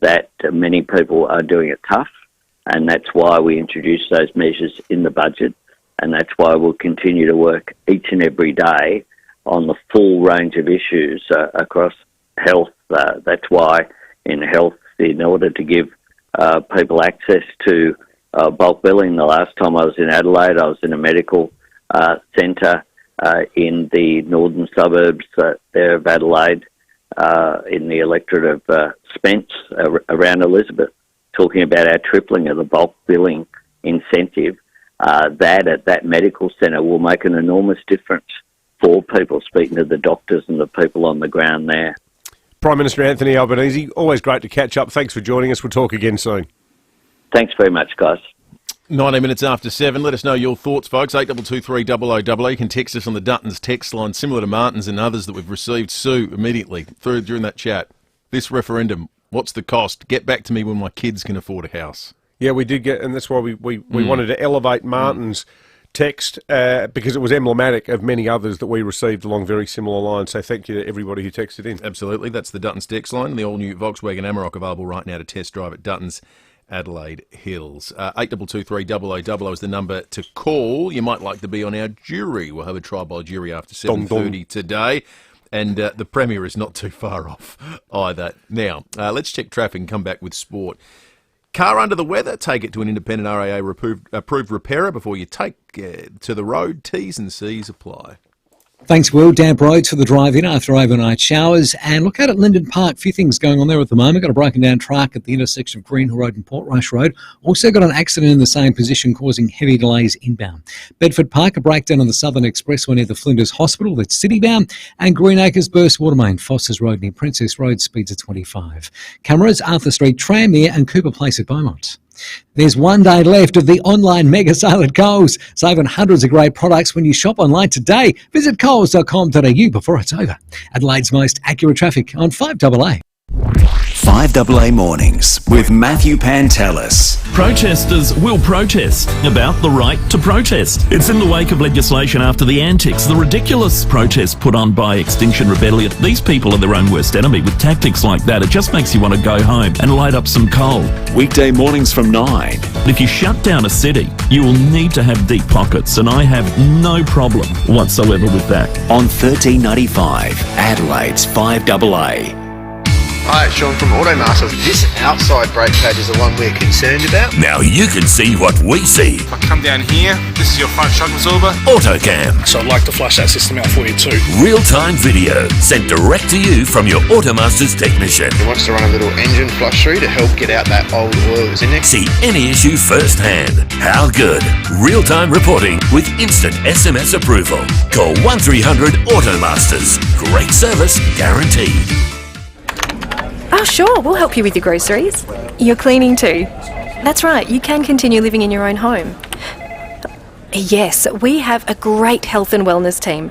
that many people are doing it tough, and that's why we introduced those measures in the budget, and that's why we'll continue to work each and every day on the full range of issues across health. That's why in health, in order to give people access to bulk billing, the last time I was in Adelaide, I was in a medical centre in the northern suburbs there of Adelaide, in the electorate of Spence, around Elizabeth, talking about our tripling of the bulk billing incentive. That at that medical centre will make an enormous difference for people, speaking to the doctors and the people on the ground there. Prime Minister Anthony Albanese, always great to catch up. Thanks for joining us. We'll talk again soon. Thanks very much, guys. 19 minutes after 7. Let us know your thoughts, folks. 8223 0000. You can text us on the Duttons text line, similar to Martin's and others that we've received. Sue, immediately, through during that chat. This referendum, what's the cost? Get back to me when my kids can afford a house. Yeah, we did get, and that's why we wanted to elevate Martin's text because it was emblematic of many others that we received along very similar lines. So thank you to everybody who texted in. Absolutely. That's the Duttons text line. The all-new Volkswagen Amarok available right now to test drive at Duttons Adelaide Hills. 8223 0000 is the number to call. You might like to be on our jury. We'll have a trial by jury after 7:30 today. And the Premier is not too far off either. Now, let's check traffic and come back with sport. Car under the weather, take it to an independent RAA approved repairer before you take to the road. T's and C's apply. Thanks, Will. Damp roads for the drive-in after overnight showers. And look out at Linden Park. A few things going on there at the moment. Got a broken down truck at the intersection of Greenhill Road and Portrush Road. Also got an accident in the same position causing heavy delays inbound. Bedford Park, a breakdown on the Southern Expressway near the Flinders Hospital. That's citybound. And Greenacres burst water main. Foster's Road near Princess Road. Speeds at 25. Cameras, Arthur Street, Tranmere and Cooper Place at Beaumont. There's one day left of the online mega sale at Coles. Save on hundreds of great products when you shop online today. Visit coles.com.au before it's over. Adelaide's most accurate traffic on 5AA. 5AA Mornings with Matthew Pantelis. Protesters will protest about the right to protest. It's in the wake of legislation after the antics, the ridiculous protests put on by Extinction Rebellion. These people are their own worst enemy. With tactics like that, it just makes you want to go home and light up some coal. Weekday mornings from 9. If you shut down a city, you will need to have deep pockets, and I have no problem whatsoever with that. On 1395, Adelaide's 5AA. Hi, it's Sean from Automasters. This outside brake pad is the one we're concerned about. Now you can see what we see. If I come down here, this is your front shock absorber. AutoCam. So I'd like to flush that system out for you too. Real-time video sent direct to you from your Automasters technician. He wants to run a little engine flush through to help get out that old oil that's in there. See any issue firsthand. How good? Real-time reporting with instant SMS approval. Call 1300 Automasters. Great service guaranteed. Oh, sure, we'll help you with your groceries. Your cleaning too. That's right, you can continue living in your own home. Yes, we have a great health and wellness team.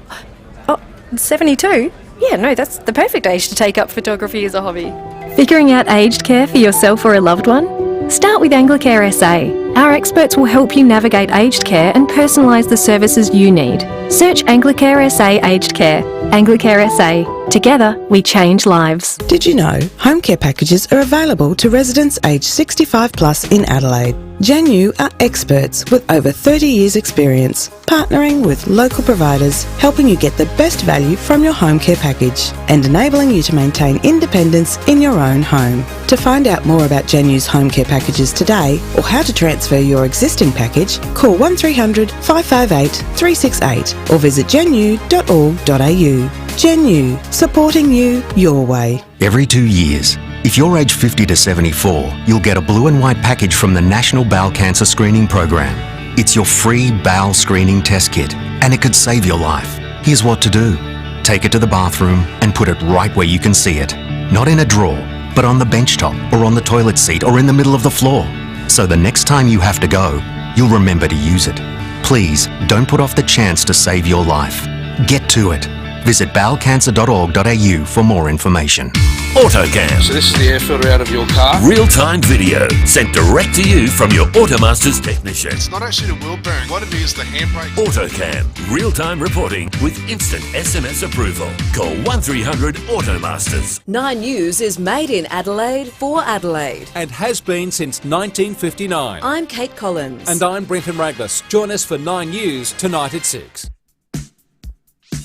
Oh, 72? Yeah, no, that's the perfect age to take up photography as a hobby. Figuring out aged care for yourself or a loved one? Start with Anglicare SA. Our experts will help you navigate aged care and personalise the services you need. Search Anglicare SA Aged Care. Anglicare SA. Together, we change lives. Did you know home care packages are available to residents aged 65 plus in Adelaide? Janu are experts with over 30 years experience, partnering with local providers, helping you get the best value from your home care package and enabling you to maintain independence in your own home. To find out more about Janu's home care packages today or how to transfer your existing package, call 1300 558 368 or visit janu.org.au. Janu, supporting you your way. Every 2 years, if you're aged 50 to 74, you'll get a blue and white package from the National Bowel Cancer Screening Program. It's your free bowel screening test kit, and it could save your life. Here's what to do. Take it to the bathroom and put it right where you can see it. Not in a drawer, but on the bench top or on the toilet seat or in the middle of the floor. So the next time you have to go, you'll remember to use it. Please don't put off the chance to save your life. Get to it. Visit bowelcancer.org.au for more information. AutoCam. So this is the air filter out of your car. Real-time video sent direct to you from your Automasters technician. It's not actually the wheel bearing. What it is, the handbrake. AutoCam. Real-time reporting with instant SMS approval. Call 1300 Automasters. 9 News is made in Adelaide for Adelaide. And has been since 1959. I'm Kate Collins. And I'm Brenton Raglas. Join us for 9 News tonight at 6.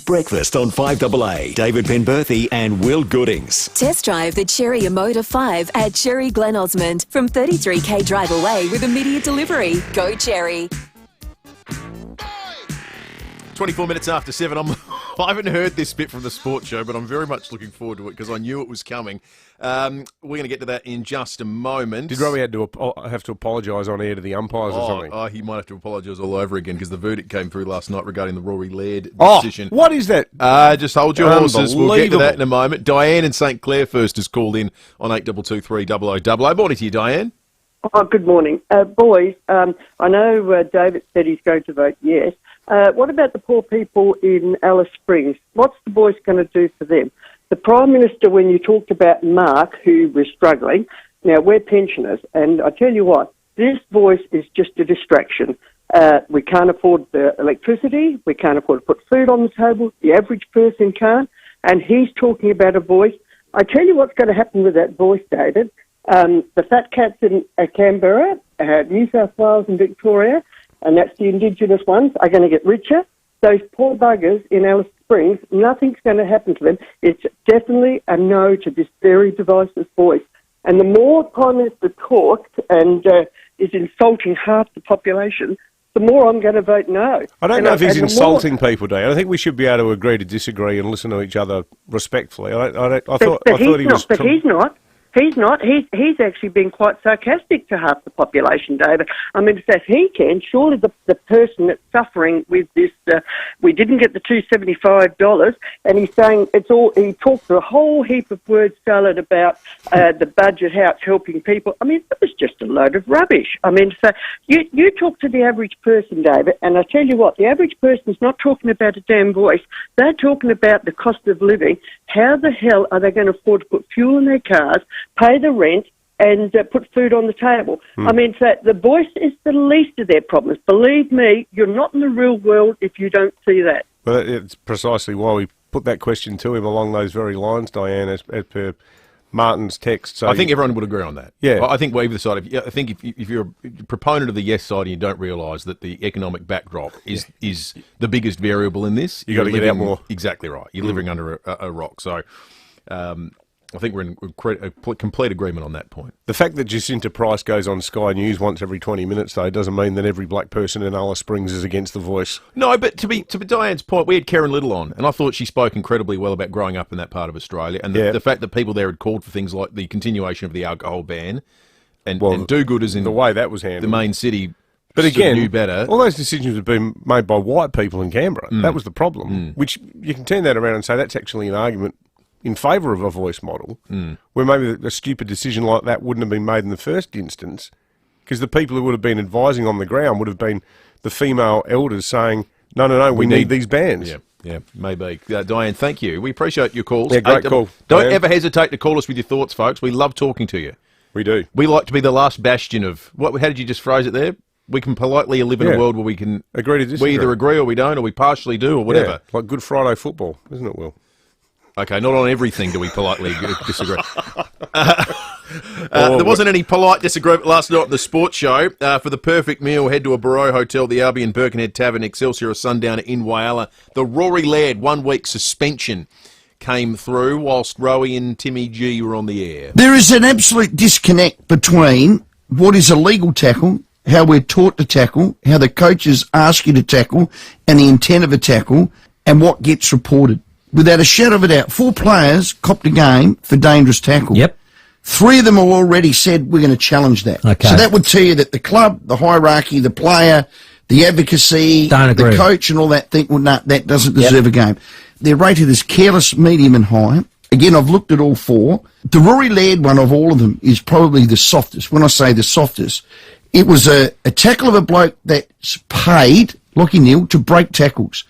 Breakfast on 5AA. David Penberthy and Will Goodings. Test drive the Cherry Emoda 5 at Cherry Glen Osmond from 33k drive away with immediate delivery. Go Cherry. 24 minutes after 7. I haven't heard this bit from the sports show, but I'm very much looking forward to it because I knew it was coming. We're going to get to that in just a moment. Did Robbie have to apologise on air to the umpires or something? Oh, he might have to apologise all over again because the verdict came through last night regarding the Rory Laird decision. What is that? Just hold your horses. We'll get to that in a moment. Diane in St Clair first has called in on 8223 0000. Morning to you, Diane. Oh, good morning. Boys, I know David said he's going to vote yes. What about the poor people in Alice Springs? What's the boys going to do for them? The Prime Minister, when you talked about Mark, who was struggling, now we're pensioners, and I tell you what, this voice is just a distraction. We can't afford the electricity, we can't afford to put food on the table, the average person can't, and he's talking about a voice. I tell you what's going to happen with that voice, David. The fat cats in Canberra, New South Wales and Victoria, and that's the Indigenous ones, are going to get richer. Those poor buggers in Alice Springs, nothing's going to happen to them. It's definitely a no to this very divisive voice. And the more Prime Minister talks and is insulting half the population, the more I'm going to vote no. I don't know if he's insulting people, Dan. I think we should be able to agree to disagree and listen to each other respectfully. I thought he was. But he's not. He's not. He's actually been quite sarcastic to half the population, David. I mean, if he can, surely the person that's suffering with this, we didn't get the $275, and he's saying it's all. He talked a whole heap of word salad about the budget, how it's helping people. I mean, it was just a load of rubbish. I mean, so you talk to the average person, David, and I tell you what, the average person's not talking about a damn voice. They're talking about the cost of living. How the hell are they going to afford to put fuel in their cars, pay the rent, and put food on the table? I mean, so the voice is the least of their problems. Believe me, you're not in the real world if you don't see that. Well, it's precisely why we put that question to him along those very lines, Diane, as per Martin's text. So I think everyone would agree on that. Yeah. I think we're either side. I think if you're a proponent of the yes side and you don't realise that the economic backdrop is the biggest variable in this, you got to get out more. Exactly right. You're living under a rock. So I think we're in complete agreement on that point. The fact that Jacinta Price goes on Sky News once every 20 minutes, though, doesn't mean that every black person in Alice Springs is against The Voice. No, but to Diane's point, we had Karen Little on, and I thought she spoke incredibly well about growing up in that part of Australia, and the fact that people there had called for things like the continuation of the alcohol ban and do-gooders in the way that was handled, the main city. But again, knew better. All those decisions have been made by white people in Canberra. That was the problem, which you can turn that around and say that's actually an argument in favour of a voice model, where maybe a stupid decision like that wouldn't have been made in the first instance, because the people who would have been advising on the ground would have been the female elders saying, no, we need these bans. Yeah, maybe. Diane, thank you. We appreciate your calls. Yeah, great call. Don't Diane. ever hesitate to call us with your thoughts, folks. We love talking to you. We do. We like to be the last bastion of... How did you just phrase it there? We can politely live in a world where we can... Agree to disagree. We either agree or we don't, or we partially do, or whatever. Yeah, like Good Friday football, isn't it, Will? Okay, not on everything do we politely disagree. There wasn't any polite disagreement last night at the sports show. For the perfect meal, head to a Barrow Hotel, the Albion Birkenhead Tavern, Excelsior or Sundowner in Whyalla. The Rory Laird 1 week suspension came through whilst Rowie and Timmy G were on the air. There is an absolute disconnect between what is a legal tackle, how we're taught to tackle, how the coaches ask you to tackle, and the intent of a tackle, and what gets reported. Without a shadow of a doubt, 4 players copped a game for dangerous tackle. Yep. 3 of them have already said we're going to challenge that. Okay. So that would tell you that the club, the hierarchy, the player, the advocacy, the coach and all that think, well, no, that doesn't deserve a game. They're rated as careless, medium and high. Again, I've looked at all 4. The Rory Laird one of all of them is probably the softest. When I say the softest, it was a tackle of a bloke that's paid, Lachie Neale, to break tackles.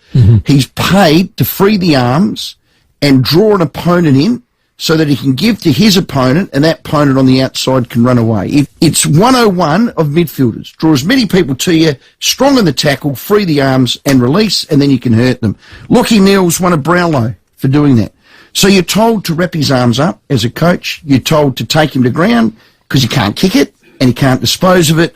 He's paid to free the arms and draw an opponent in so that he can give to his opponent and that opponent on the outside can run away. It's 101 of midfielders. Draw as many people to you, strong in the tackle, free the arms and release, and then you can hurt them. Lachie Neale's won a Brownlow for doing that. So you're told to wrap his arms up as a coach. You're told to take him to ground because he can't kick it and he can't dispose of it.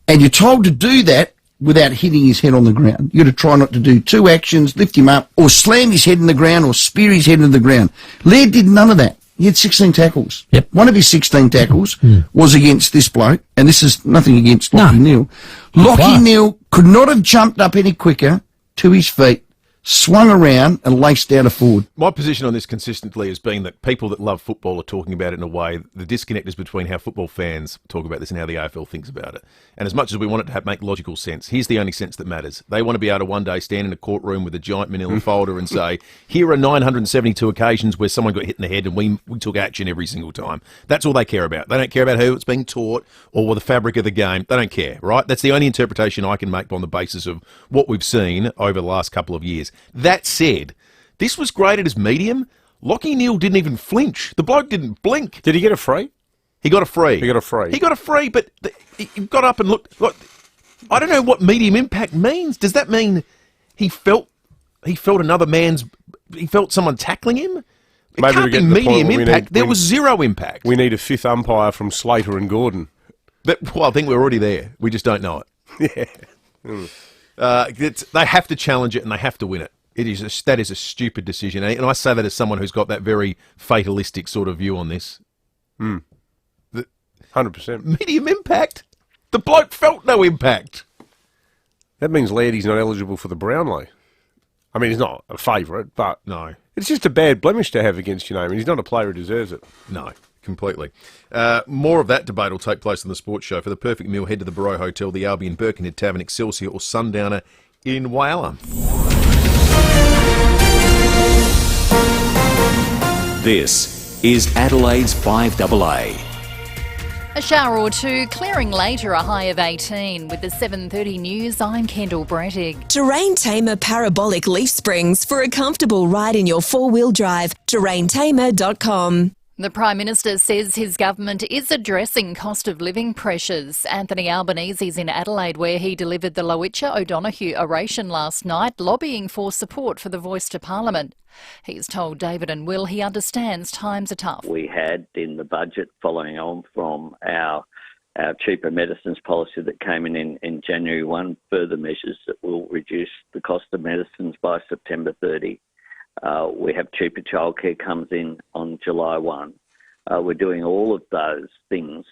And you're told to do that without hitting his head on the ground. You've got to try not to do 2 actions, lift him up, or slam his head in the ground, or spear his head into the ground. Laird did none of that. He had 16 tackles. Yep. One of his 16 tackles was against this bloke, and this is nothing against Lachie Neale. Lachie Neale could not have jumped up any quicker to his feet, swung around and laced out a forward. My position on this consistently has been that people that love football are talking about it in a way, the disconnect is between how football fans talk about this and how the AFL thinks about it. And as much as we want it to make logical sense, here's the only sense that matters. They want to be able to one day stand in a courtroom with a giant manila folder and say, here are 972 occasions where someone got hit in the head and we took action every single time. That's all they care about. They don't care about who it's being taught or the fabric of the game. They don't care, right? That's the only interpretation I can make on the basis of what we've seen over the last couple of years. That said, this was graded as medium. Lachie Neale didn't even flinch. The bloke didn't blink. Did he get a free? He got a free. He got a free. He got a free, but he got up and looked. I don't know what medium impact means. Does that mean he felt another man's... He felt someone tackling him? It Maybe can't be medium impact. There was zero impact. We need a 5th umpire from Slater and Gordon. Well, I think we're already there. We just don't know it. They have to challenge it and they have to win it. That is a stupid decision. And I say that as someone who's got that very fatalistic sort of view on this. 100%. Medium impact? The bloke felt no impact. That means Lairdy's not eligible for the Brownlow. I mean, he's not a favourite, but no, it's just a bad blemish to have against your name, and he's not a player who deserves it. No, completely. More of that debate will take place on the Sports Show. For the perfect meal, head to the Barrow Hotel, the Albion, Birkenhead Tavern, Excelsior or Sundowner in Whyalla. This is Adelaide's 5AA. A shower or two, clearing later, a high of 18. With the 7:30 news, I'm Kendall Brettig. Terrain Tamer Parabolic Leaf Springs for a comfortable ride in your four-wheel drive. terraintamer.com. The Prime Minister says his government is addressing cost of living pressures. Anthony Albanese's in Adelaide, where he delivered the Lowitja O'Donoghue oration last night, lobbying for support for the voice to Parliament. He's told David and Will he understands times are tough. We had in the budget, following on from our cheaper medicines policy that came in January 1, further measures that will reduce the cost of medicines by September 30. We have cheaper childcare comes in on July 1. We're doing all of those things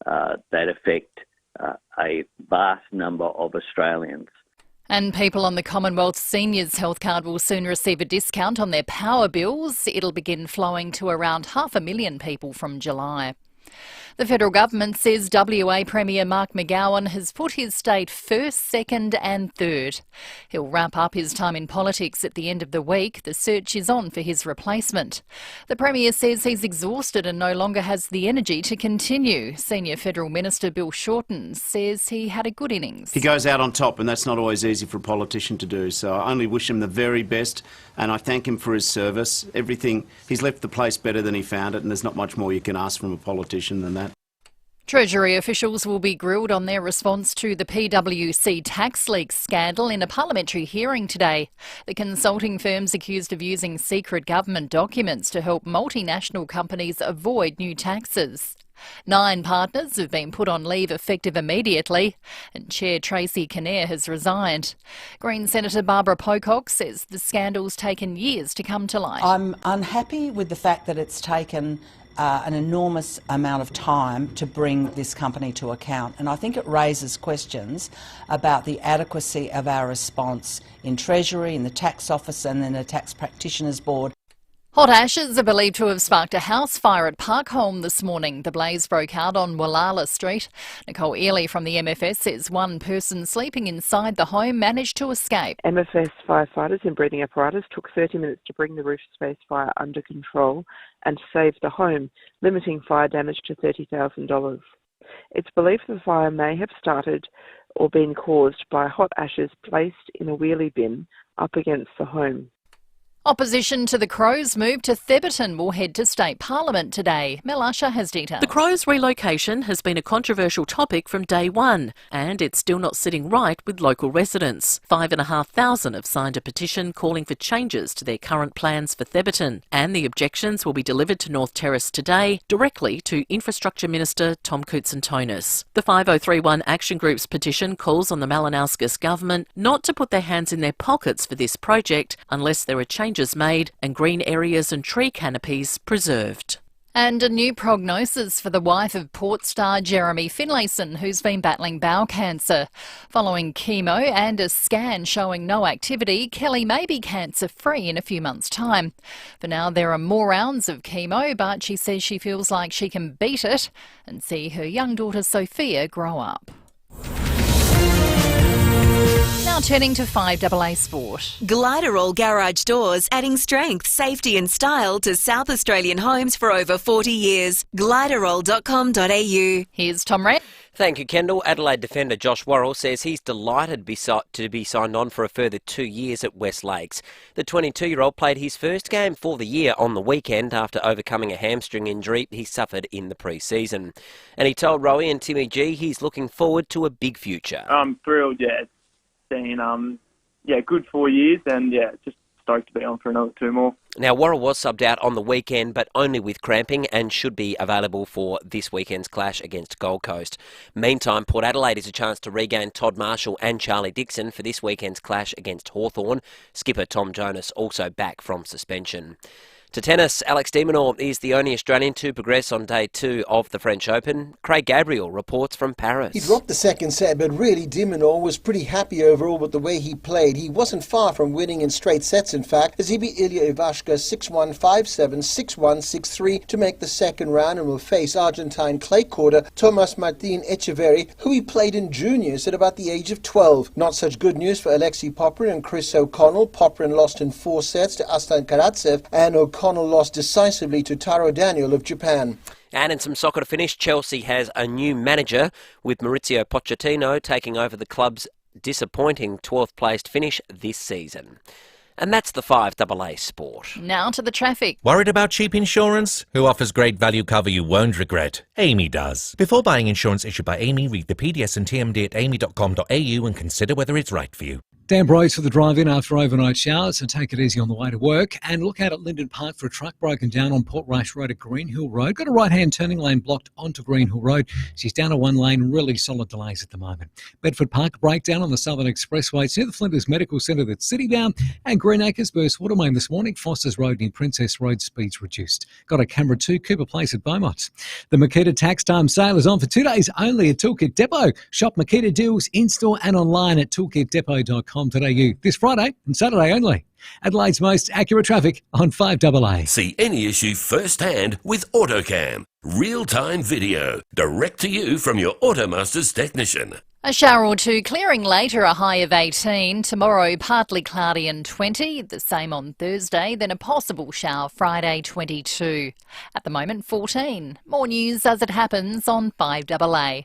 that affect a vast number of Australians. And people on the Commonwealth Seniors Health Card will soon receive a discount on their power bills. It'll begin flowing to around 500,000 people from July. The federal government says WA Premier Mark McGowan has put his state first, second and third. He'll wrap up his time in politics at the end of the week. The search is on for his replacement. The Premier says he's exhausted and no longer has the energy to continue. Senior Federal Minister Bill Shorten says he had a good innings. He goes out on top, and that's not always easy for a politician to do. So I only wish him the very best, and I thank him for his service. Everything, he's left the place better than he found it, and there's not much more you can ask from a politician than that. Treasury officials will be grilled on their response to the PwC tax leaks scandal in a parliamentary hearing today. The consulting firm's accused of using secret government documents to help multinational companies avoid new taxes. 9 partners have been put on leave effective immediately, and Chair Tracy Kinnear has resigned. Green Senator Barbara Pocock says the scandal's taken years to come to light. I'm unhappy with the fact that it's taken an enormous amount of time to bring this company to account, and I think it raises questions about the adequacy of our response in Treasury, in the Tax Office and in the Tax Practitioners Board. Hot ashes are believed to have sparked a house fire at Parkholme this morning. The blaze broke out on Wallala Street. Nicole Earley from the MFS says one person sleeping inside the home managed to escape. MFS firefighters and breathing apparatus took 30 minutes to bring the roof space fire under control and to save the home, limiting fire damage to $30,000. It's believed the fire may have started or been caused by hot ashes placed in a wheelie bin up against the home. Opposition to the Crows' move to Theberton will head to State Parliament today. Mel Usher has details. The Crows' relocation has been a controversial topic from day one, and it's still not sitting right with local residents. 5,500 have signed a petition calling for changes to their current plans for Theberton, and the objections will be delivered to North Terrace today, directly to Infrastructure Minister Tom Koutsantonis. The 5031 Action Group's petition calls on the Malinauskas government not to put their hands in their pockets for this project unless there are changes made and green areas and tree canopies preserved. And a new prognosis for the wife of Port star Jeremy Finlayson, who's been battling bowel cancer. Following chemo and a scan showing no activity, Kelly may be cancer-free in a few months' time. For now, there are more rounds of chemo, but she says she feels like she can beat it and see her young daughter Sophia grow up. Now turning to 5AA Sport. Gliderall Garage Doors, adding strength, safety and style to South Australian homes for over 40 years. Gliderall.com.au. Here's Tom Red. Thank you, Kendall. Adelaide defender Josh Worrell says he's delighted to be signed on for a further 2 years at West Lakes. The 22-year-old played his first game for the year on the weekend after overcoming a hamstring injury he suffered in the pre-season. And he told Rowie and Timmy G he's looking forward to a big future. I'm thrilled, yeah. It's been, good 4 years and, just stoked to be on for another 2 more. Now, Worrell was subbed out on the weekend, but only with cramping and should be available for this weekend's clash against Gold Coast. Meantime, Port Adelaide is a chance to regain Todd Marshall and Charlie Dixon for this weekend's clash against Hawthorn. Skipper Tom Jonas also back from suspension. To tennis, Alex de Minaur is the only Australian to progress on day 2 of the French Open. Craig Gabriel reports from Paris. He dropped the second set, but really de Minaur was pretty happy overall with the way he played. He wasn't far from winning in straight sets, in fact, as he beat Ilya Ivashka 6-1, 5-7, 6-1, 6-3 to make the second round and will face Argentine clay courter Tomas Martin Echeverry, who he played in juniors at about the age of 12. Not such good news for Alexei Popyrin and Chris O'Connell. Popyrin lost in 4 sets to Aslan Karatsev, and O'Connell lost decisively to Taro Daniel of Japan. And in some soccer to finish, Chelsea has a new manager, with Maurizio Pochettino taking over the club's disappointing 12th placed finish this season. And that's the 5AA Sport. Now to the traffic. Worried about cheap insurance? Who offers great value cover you won't regret? Amy does. Before buying insurance issued by Amy, read the PDS and TMD at amy.com.au and consider whether it's right for you. Damp roads for the drive-in after overnight showers, so take it easy on the way to work. And look out at Linden Park for a truck broken down on Portrush Road at Green Hill Road. Got a right-hand turning lane blocked onto Green Hill Road. She's down to one lane, really solid delays at the moment. Bedford Park breakdown on the Southern Expressway. It's near the Flinders Medical Centre that's city-bound. And Greenacres burst water main this morning. Foster's Road near Princess Road, speeds reduced. Got a camera 2, Cooper Place at Beaumont. The Makita Tax Time sale is on for 2 days only at Toolkit Depot. Shop Makita deals in-store and online at toolkitdepot.com.au. This Friday and Saturday only. Adelaide's most accurate traffic on 5AA. See any issue firsthand with AutoCam. Real-time video, direct to you from your Automaster's technician. A shower or two clearing later, a high of 18. Tomorrow, partly cloudy and 20. The same on Thursday, then a possible shower Friday, 22. At the moment, 14. More news as it happens on 5AA.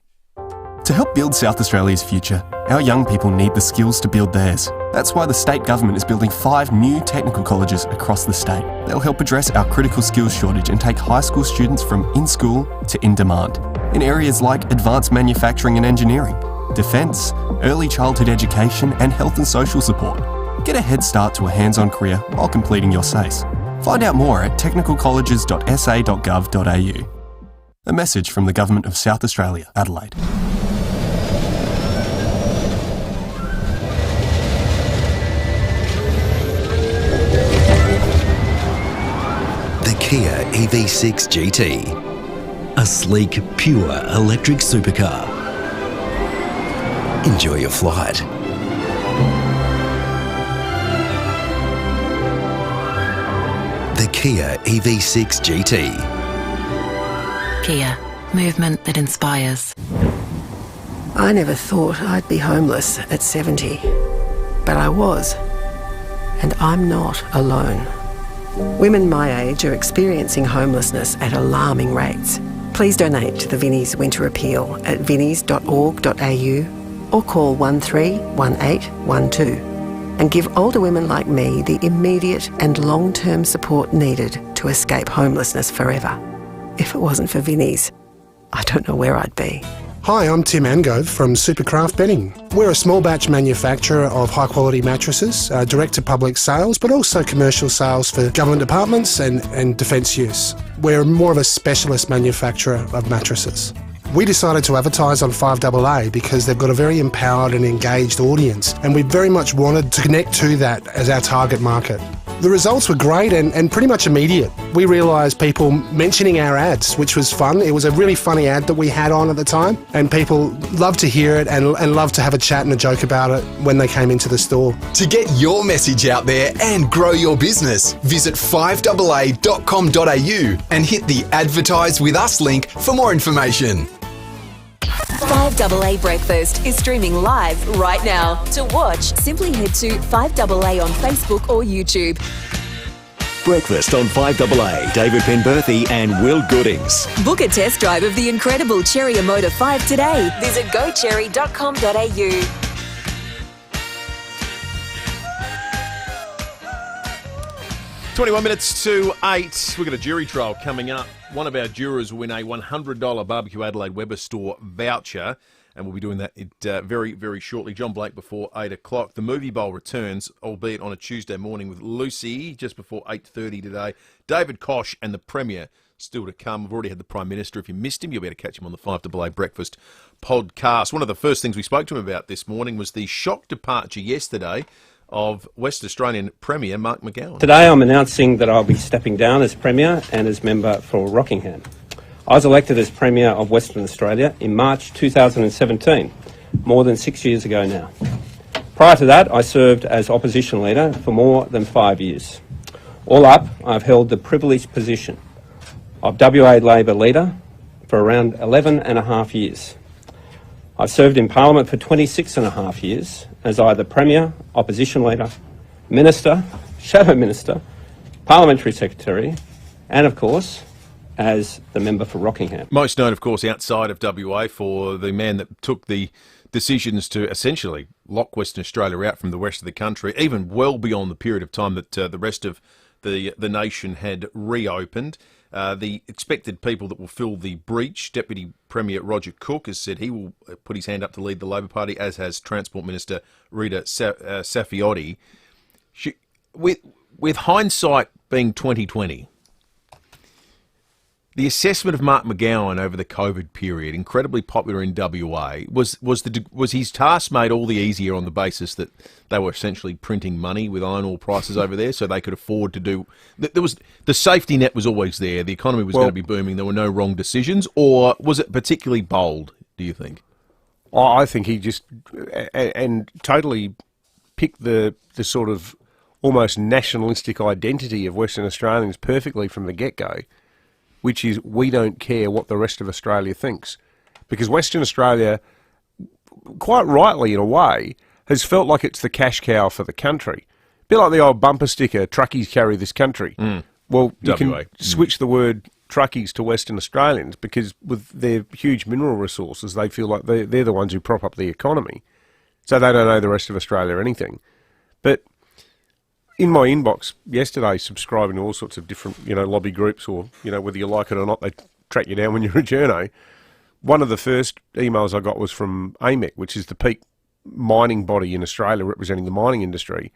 To help build South Australia's future, our young people need the skills to build theirs. That's why the state government is building 5 new technical colleges across the state. They'll help address our critical skills shortage and take high school students from in-school to in-demand in areas like advanced manufacturing and engineering, defence, early childhood education and health and social support. Get a head start to a hands-on career while completing your SACE. Find out more at technicalcolleges.sa.gov.au. A message from the Government of South Australia, Adelaide. Kia EV6 GT. A sleek, pure electric supercar. Enjoy your flight. The Kia EV6 GT. Kia, movement that inspires. I never thought I'd be homeless at 70, but I was. And I'm not alone. Women my age are experiencing homelessness at alarming rates. Please donate to the Vinnie's Winter Appeal at vinnies.org.au or call 131812 and give older women like me the immediate and long-term support needed to escape homelessness forever. If it wasn't for Vinnie's, I don't know where I'd be. Hi, I'm Tim Angove from Supercraft Bedding. We're a small batch manufacturer of high quality mattresses, direct to public sales, but also commercial sales for government departments and defence use. We're more of a specialist manufacturer of mattresses. We decided to advertise on 5AA because they've got a very empowered and engaged audience, and we very much wanted to connect to that as our target market. The results were great and pretty much immediate. We realised people mentioning our ads, which was fun. It was a really funny ad that we had on at the time, and people loved to hear it and loved to have a chat and a joke about it when they came into the store. To get your message out there and grow your business, visit 5AA.com.au and hit the Advertise With Us link for more information. 5AA Breakfast is streaming live right now. To watch, simply head to 5AA on Facebook or YouTube. Breakfast on 5AA, David Penberthy and Will Goodings. Book a test drive of the incredible Cherry Motor 5 today. Visit gocherry.com.au. 21 minutes to 8. We've got a jury trial coming up. One of our jurors will win a $100 Barbecue Adelaide Weber Store voucher, and we'll be doing that very, very shortly. John Blake before 8 o'clock. The Movie Bowl returns, albeit on a Tuesday morning, with Lucy just before 8:30 today. David Koch and the Premier still to come. We've already had the Prime Minister. If you missed him, you'll be able to catch him on the 5AA Breakfast podcast. One of the first things we spoke to him about this morning was the shock departure yesterday of West Australian Premier Mark McGowan. Today I'm announcing that I'll be stepping down as Premier and as member for Rockingham. I was elected as Premier of Western Australia in March 2017, more than 6 years ago now. Prior to that, I served as Opposition Leader for more than 5 years. All up, I've held the privileged position of WA Labor Leader for around 11 and a half years. I've served in Parliament for 26 and a half years as either Premier, Opposition Leader, Minister, Shadow Minister, Parliamentary Secretary, and of course, as the member for Rockingham. Most known, of course, outside of WA for the man that took the decisions to essentially lock Western Australia out from the rest of the country, even well beyond the period of time that the rest of the nation had reopened. The expected people that will fill the breach, Deputy Premier Roger Koch has said he will put his hand up to lead the Labor Party, as has Transport Minister Rita Saffioti. With hindsight being 2020, the assessment of Mark McGowan over the COVID period, incredibly popular in WA, was his task made all the easier on the basis that they were essentially printing money with iron ore prices over there, so they could afford to do. The safety net was always there. The economy was going to be booming. There were no wrong decisions, or was it particularly bold? Do you think? I think he just and totally picked the sort of almost nationalistic identity of Western Australians perfectly from the get-go, which is we don't care what the rest of Australia thinks. Because Western Australia, quite rightly in a way, has felt like it's the cash cow for the country. A bit like the old bumper sticker, truckies carry this country. Well, you can switch the word truckies to Western Australians because with their huge mineral resources, they feel like they're the ones who prop up the economy. So they don't owe the rest of Australia anything. But in my inbox yesterday, subscribing to all sorts of different, lobby groups, or, whether you like it or not, they track you down when you're a journo. One of the first emails I got was from AMEC, which is the peak mining body in Australia representing the mining industry.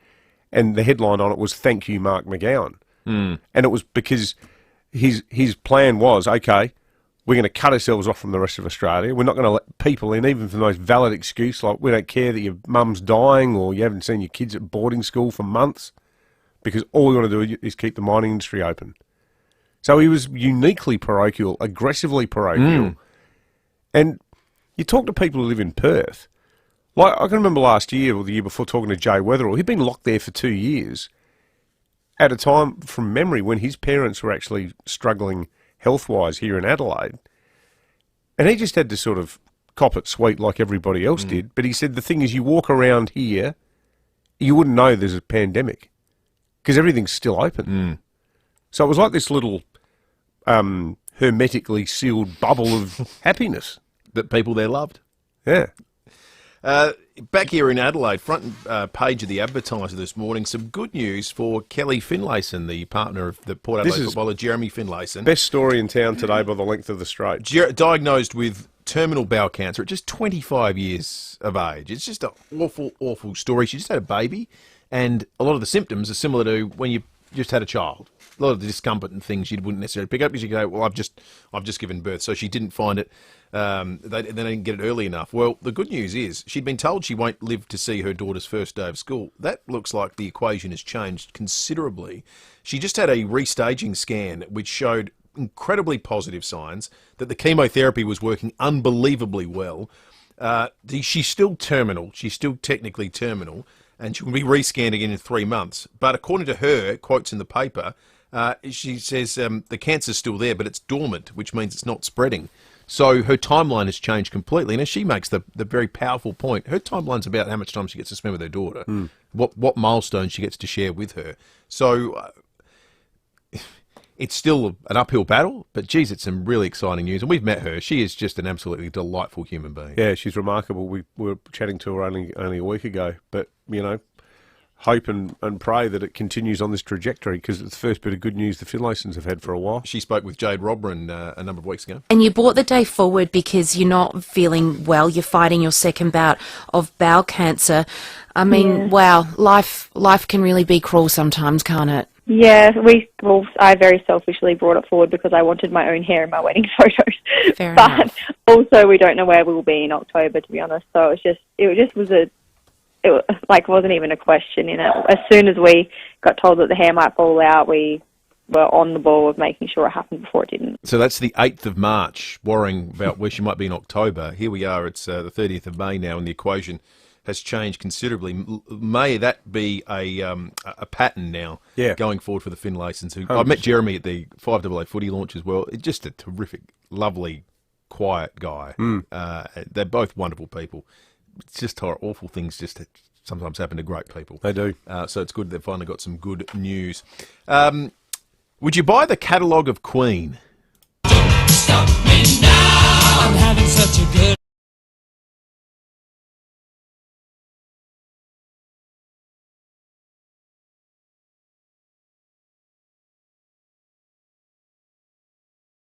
And the headline on it was, "Thank you, Mark McGowan." And it was because his plan was, okay, we're going to cut ourselves off from the rest of Australia. We're not going to let people in, even for the most valid excuse, like we don't care that your mum's dying or you haven't seen your kids at boarding school for months, because all we want to do is keep the mining industry open. So he was uniquely parochial, aggressively parochial. And you talk to people who live in Perth. Like, I can remember last year or the year before talking to Jay Weatherall. He'd been locked there for 2 years at a time from memory when his parents were actually struggling health-wise here in Adelaide. And he just had to sort of cop it sweet like everybody else did. But he said the thing is, you walk around here, you wouldn't know there's a pandemic because everything's still open. So it was like this little hermetically sealed bubble of happiness that people there loved. Yeah. Back here in Adelaide, front page of the Advertiser this morning, some good news for Kelly Finlayson, the partner of the Port Adelaide footballer Jeremy Finlayson. Best story in town today by the length of the straight. Diagnosed with terminal bowel cancer at just 25 years of age. It's just an awful, awful story. She just had a baby, and a lot of the symptoms are similar to when you just had a child. A lot of the discomfort and things you wouldn't necessarily pick up because you go, well, I've just given birth. So she didn't find it. They didn't get it early enough. Well, the good news is she'd been told she won't live to see her daughter's first day of school. That looks like the equation has changed considerably. She just had a restaging scan which showed incredibly positive signs that the chemotherapy was working unbelievably well. She's still terminal. She's still technically terminal, and she will be rescanned again in 3 months. But according to her, quotes in the paper, she says the cancer's still there, but it's dormant, which means it's not spreading. So her timeline has changed completely. And as she makes the very powerful point, her timeline's about how much time she gets to spend with her daughter, what milestones she gets to share with her. So it's still an uphill battle, but geez, it's some really exciting news. And we've met her. She is just an absolutely delightful human being. Yeah, she's remarkable. We were chatting to her only a week ago, but, hope and pray that it continues on this trajectory, because it's the first bit of good news the Finlaysons have had for a while. She spoke with Jade Robran a number of weeks ago. And you brought the day forward because you're not feeling well. You're fighting your second bout of bowel cancer. I mean, wow, life can really be cruel sometimes, can't it? Yeah, I very selfishly brought it forward because I wanted my own hair in my wedding photos. Fair enough. Also, we don't know where we will be in October, to be honest. So it just was a wasn't even a question in it. As soon as we got told that the hair might fall out, we were on the ball of making sure it happened before it didn't. So that's the 8th of March, worrying about where she might be in October. Here we are, it's the 30th of May now, and the equation has changed considerably. May that be a pattern now going forward for the Finlaysons. I met Jeremy at the FIVEAA footy launch as well. Just a terrific, lovely, quiet guy. They're both wonderful people. It's just awful things just sometimes happen to great people. They do. So it's good they've finally got some good news. Would you buy the catalogue of Queen? Don't stop me now. I'm having such a good...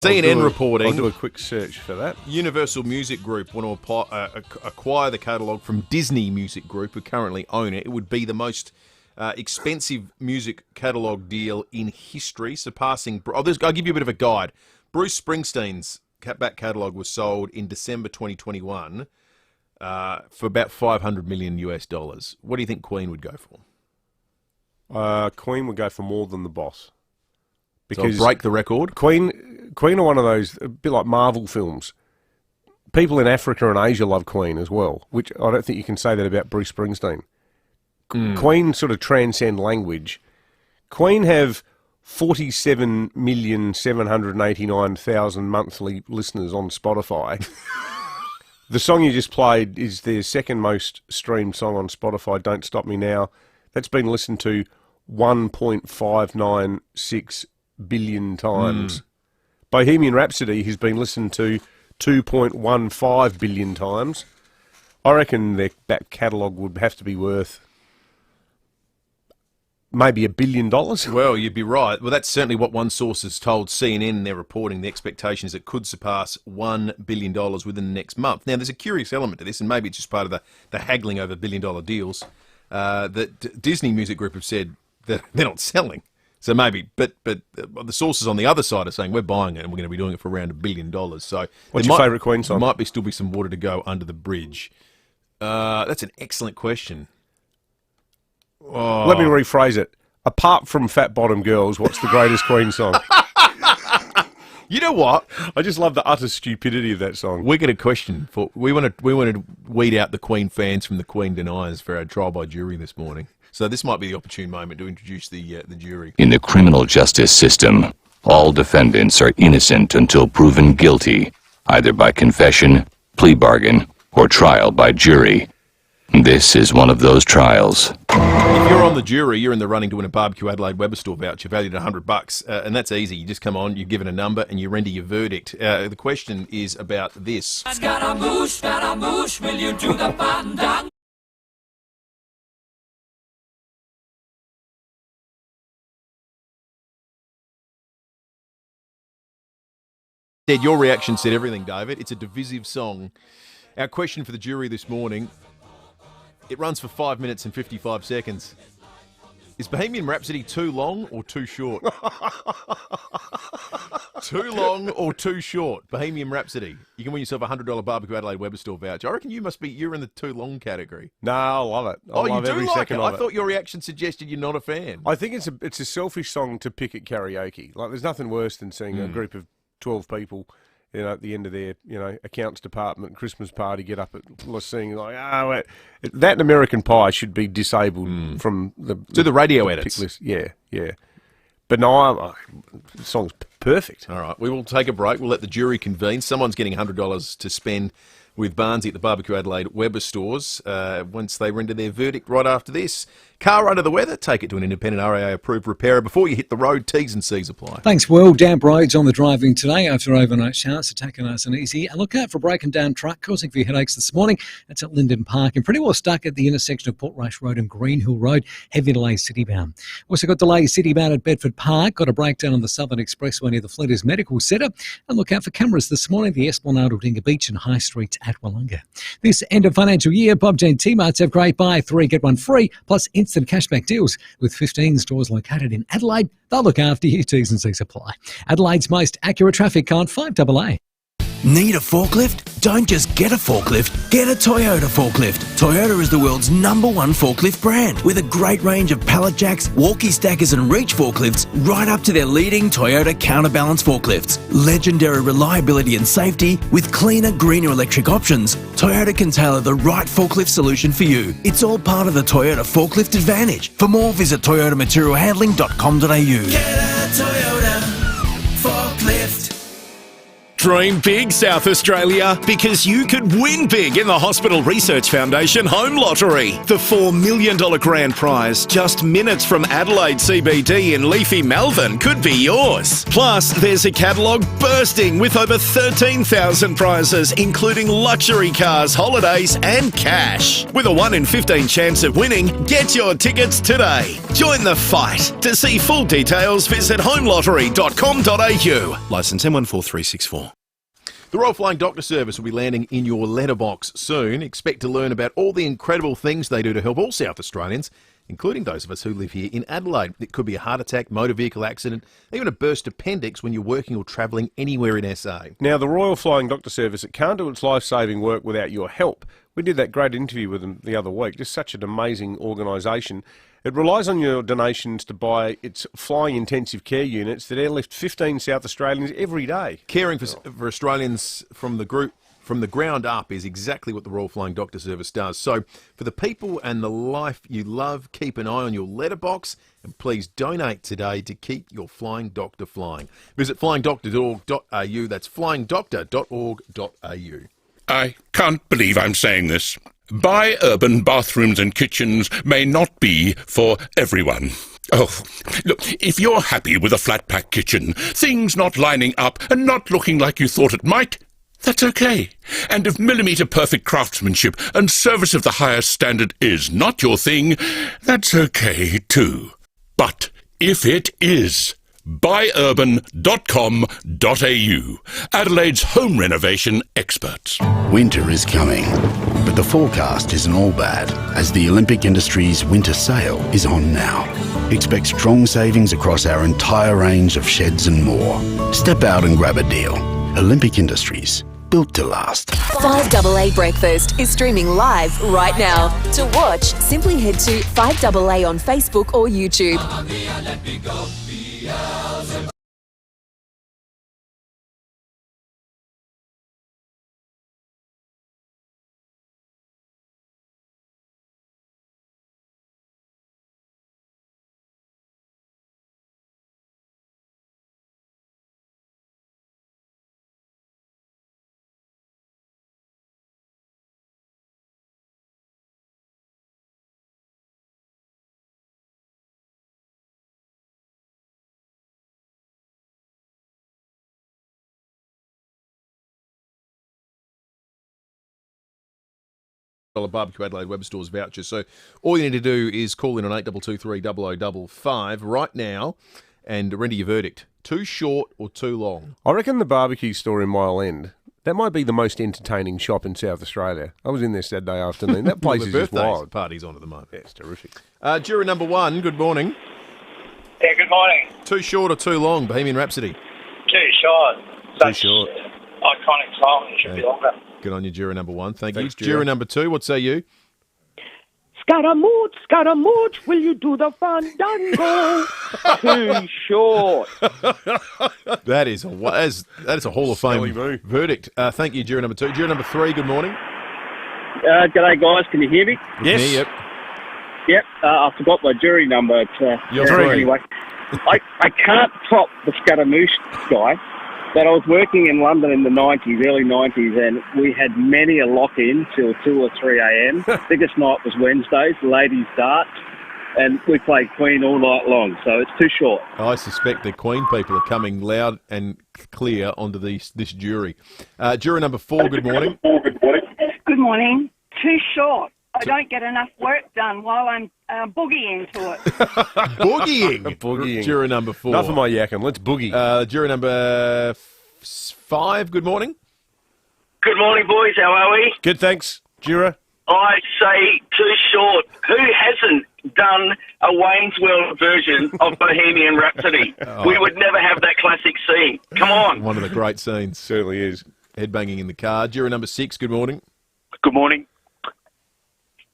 CNN reporting. I'll do a quick search for that. Universal Music Group want to acquire the catalogue from Disney Music Group, who currently own it. It would be the most expensive music catalogue deal in history, surpassing... I'll give you a bit of a guide. Bruce Springsteen's back catalogue was sold in December 2021 for about $500 million US. What do you think Queen would go for? Queen would go for more than the Boss. Because break the record. Queen are one of those, a bit like Marvel films. People in Africa and Asia love Queen as well, which I don't think you can say that about Bruce Springsteen. Queen sort of transcend language. Queen have 47,789,000 monthly listeners on Spotify. The song you just played is their second most streamed song on Spotify, Don't Stop Me Now. That's been listened to 1.596 billion times. Bohemian Rhapsody has been listened to 2.15 billion times. I reckon their back catalogue would have to be worth maybe $1 billion. Well, you'd be right. Well, that's certainly what one source has told CNN in their reporting. The expectation is it could surpass $1 billion within the next month. Now, there's a curious element to this, and maybe it's just part of the haggling over billion-dollar deals, that Disney Music Group have said that they're not selling. So maybe, but the sources on the other side are saying we're buying it and we're going to be doing it for around $1 billion. So what's your favourite Queen song? There might still be some water to go under the bridge. That's an excellent question. Oh. Let me rephrase it. Apart from Fat Bottom Girls, what's the greatest Queen song? You know what? I just love the utter stupidity of that song. We get a question. We want to weed out the Queen fans from the Queen deniers for our trial by jury this morning. So this might be the opportune moment to introduce the jury. In the criminal justice system, all defendants are innocent until proven guilty, either by confession, plea bargain, or trial by jury. This is one of those trials. If you're on the jury, you're in the running to win a Barbecue Adelaide Weber store voucher valued at $100, and that's easy. You just come on, you're given a number, and you render your verdict. The question is about this. Scaramouche, Scaramouche, will you do the bandang? Your reaction said everything, David. It's a divisive song. Our question for the jury this morning, it runs for 5 minutes and 55 seconds. Is Bohemian Rhapsody too long or too short? Too long or too short? Bohemian Rhapsody. You can win yourself a $100 Barbecue Adelaide Weber store voucher. I reckon you're in the too long category. No, I love it. I love every second of it. I thought your reaction suggested you're not a fan. I think it's a selfish song to pick at karaoke. Like, there's nothing worse than seeing a group of 12 people, at the end of their, accounts department Christmas party, get up at singing like, that American Pie should be disabled from the radio edits. List. Yeah. But no, the song's perfect. All right, we will take a break. We'll let the jury convene. Someone's getting $100 to spend with Barnesy at the Barbecue Adelaide Weber stores once they render their verdict right after this. Car under the weather? Take it to an independent RAA-approved repairer before you hit the road. T's and C's apply. Thanks, Will. Damp roads on the driving today after overnight showers, so take it nice and easy. And look out for a broken down truck causing a few headaches this morning. That's at Linden Park and pretty well stuck at the intersection of Portrush Road and Green Hill Road. Heavy delays citybound. Also got delays citybound at Bedford Park. Got a breakdown on the Southern Expressway near the Flinders Medical Centre. And look out for cameras this morning, the Esplanade, Aldinga Beach and High Street at Wollonga. This end of financial year, Bob Jane T-Marts have great buy 3 get 1 free plus instant cashback deals with 15 stores located in Adelaide. They'll look after you. T's and C's apply. Adelaide's most accurate traffic count, FIVEAA. Need a forklift? Don't just get a forklift, get a Toyota forklift. Toyota is the world's #1 forklift brand with a great range of pallet jacks, walkie stackers and reach forklifts right up to their leading Toyota counterbalance forklifts. Legendary reliability and safety with cleaner, greener electric options. Toyota can tailor the right forklift solution for you. It's all part of the Toyota Forklift Advantage. For more, visit toyotamaterialhandling.com.au. Get a Toyota forklift. Dream big, South Australia, because you could win big in the Hospital Research Foundation Home Lottery. The $4 million grand prize, just minutes from Adelaide CBD in leafy Melbourne, could be yours. Plus, there's a catalogue bursting with over 13,000 prizes, including luxury cars, holidays and cash. With a 1 in 15 chance of winning, get your tickets today. Join the fight. To see full details, visit homelottery.com.au. Licence M14364. The Royal Flying Doctor Service will be landing in your letterbox soon. Expect to learn about all the incredible things they do to help all South Australians, including those of us who live here in Adelaide. It could be a heart attack, motor vehicle accident, even a burst appendix when you're working or travelling anywhere in SA. Now, the Royal Flying Doctor Service, it can't do its life-saving work without your help. We did that great interview with them the other week. Just such an amazing organisation. It relies on your donations to buy its flying intensive care units that airlift 15 South Australians every day. Caring for Australians from the ground up is exactly what the Royal Flying Doctor Service does. So, for the people and the life you love, keep an eye on your letterbox and please donate today to keep your Flying Doctor flying. Visit flyingdoctor.org.au. That's flyingdoctor.org.au. I can't believe I'm saying this. Bi-urban bathrooms and kitchens may not be for everyone. Oh, look, if you're happy with a flat-pack kitchen, things not lining up and not looking like you thought it might, that's okay. And if millimetre-perfect craftsmanship and service of the highest standard is not your thing, that's okay too. But if it is, buyurban.com.au, Adelaide's home renovation experts. Winter is coming, but the forecast isn't all bad, as the Olympic Industries winter sale is on now. Expect strong savings across our entire range of sheds and more. Step out and grab a deal. Olympic Industries, built to last. FIVEAA Breakfast is streaming live right now. To watch, simply head to FIVEAA on Facebook or YouTube. Barbecue Adelaide Web Stores voucher. So all you need to do is call in on 8223 0055 right now and render your verdict. Too short or too long? I reckon the barbecue store in Mile End, that might be the most entertaining shop in South Australia. I was in there Saturday afternoon. That place is just wild. Party's on at the moment. Yeah, it's terrific. Juror number 1, good morning. Yeah, good morning. Too short or too long, Bohemian Rhapsody? Too short. Too short. Iconic song, it should be longer. Good on you, juror number 1. Thanks, you. Juror. Juror number 2, what say you? Scaramouche, Scaramouche, will you do the fandango? Too short. That is a Hall of Fame verdict. Thank you, juror number 2. Juror number 3, good morning. G'day, guys. Can you hear me? Yes. Yep. Yep. I forgot my jury number. You're three. Anyway, I can't top the Scaramouche guy. But I was working in London in the 90s, early 90s, and we had many a lock-in till 2 or 3 a.m. Biggest night was Wednesdays, ladies' darts, and we played Queen all night long, so it's too short. I suspect the Queen people are coming loud and clear onto this jury. Juror number 4, good morning. Good morning. Too short. I don't get enough work done while I'm boogieing to it. Boogieing. Juror number 4. Enough of my yakking. Let's boogie. Juror number 5. Good morning. Good morning, boys. How are we? Good, thanks. Juror. I say too short. Who hasn't done a Wayne's World version of Bohemian Rhapsody? We would never have that classic scene. Come on. One of the great scenes. Certainly is. headbanging in the car. Juror number 6, good morning. Good morning.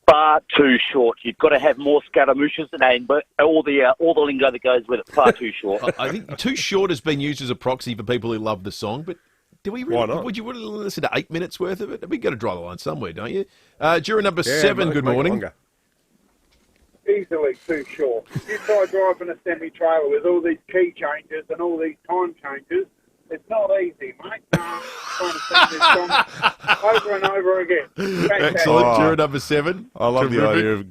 Far too short. You've got to have more scaramoushes and but all the lingo that goes with it. Far too short. I think too short has been used as a proxy for people who love the song, but do we really? Why not? Would you listen to 8 minutes worth of it? We've got to draw the line somewhere, don't you? Juror number 7, good morning. Easily too short. You try driving a semi-trailer with all these key changes and all these time changes. It's not easy, mate. Trying to sing this song over and over again. Fantastic. Excellent. Juror number 7. I love the Terrific. idea of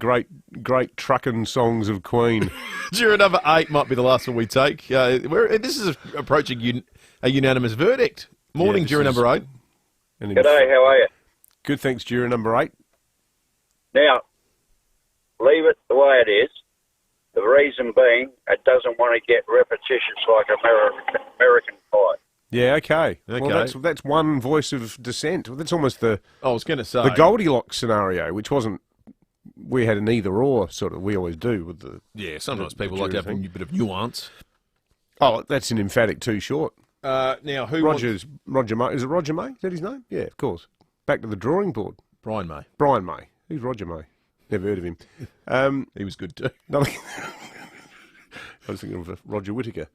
great trucking songs of Queen. Juror number 8 might be the last one we take. This is approaching a unanimous verdict. Morning, juror number 8. G'day, how are you? Good, thanks, juror number 8. Now, leave it the way it is. The reason being, it doesn't want to get repetitious like American Pie. Yeah, okay. Well, that's one voice of dissent. That's almost I was going to say the Goldilocks scenario, which wasn't. We had an either-or sort of. We always do with the. Yeah, sometimes people like to have a bit of nuance. Oh, that's an emphatic too short. Now, who? Roger May. Is it Roger May? Is that his name? Yeah, of course. Back to the drawing board. Brian May. Brian May. Who's Roger May? Never heard of him. He was good too. I was thinking of Roger Whittaker.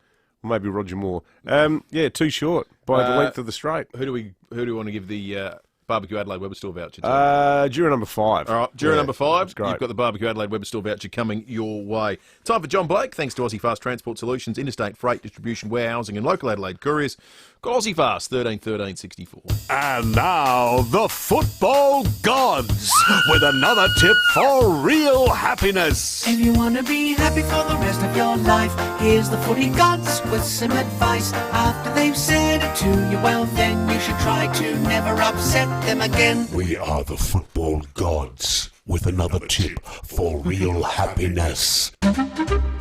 Or maybe Roger Moore. Yeah, too short by the length of the straight. Who do we want to give the Barbecue Adelaide Weber Store voucher to? Juror number 5. All right, juror number 5. That's great. You've got the Barbecue Adelaide Weber Store voucher coming your way. Time for John Blake. Thanks to Aussie Fast Transport Solutions, interstate freight distribution, warehousing, and local Adelaide couriers. Got Aussie Fast 13 13 64. And now the football gods with another tip for real happiness. If you want to be happy for the rest of your life, here's the footy gods with some advice. After they've said it to you, well then you should try to never upset them again. We are the football gods with another tip for real happiness.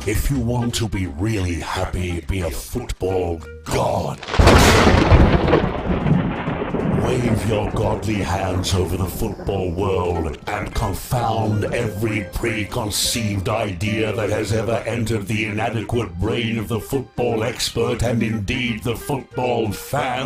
If you want to be really happy, be a football god. Wave your godly hands over the football world and confound every preconceived idea that has ever entered the inadequate brain of the football expert and indeed the football fan.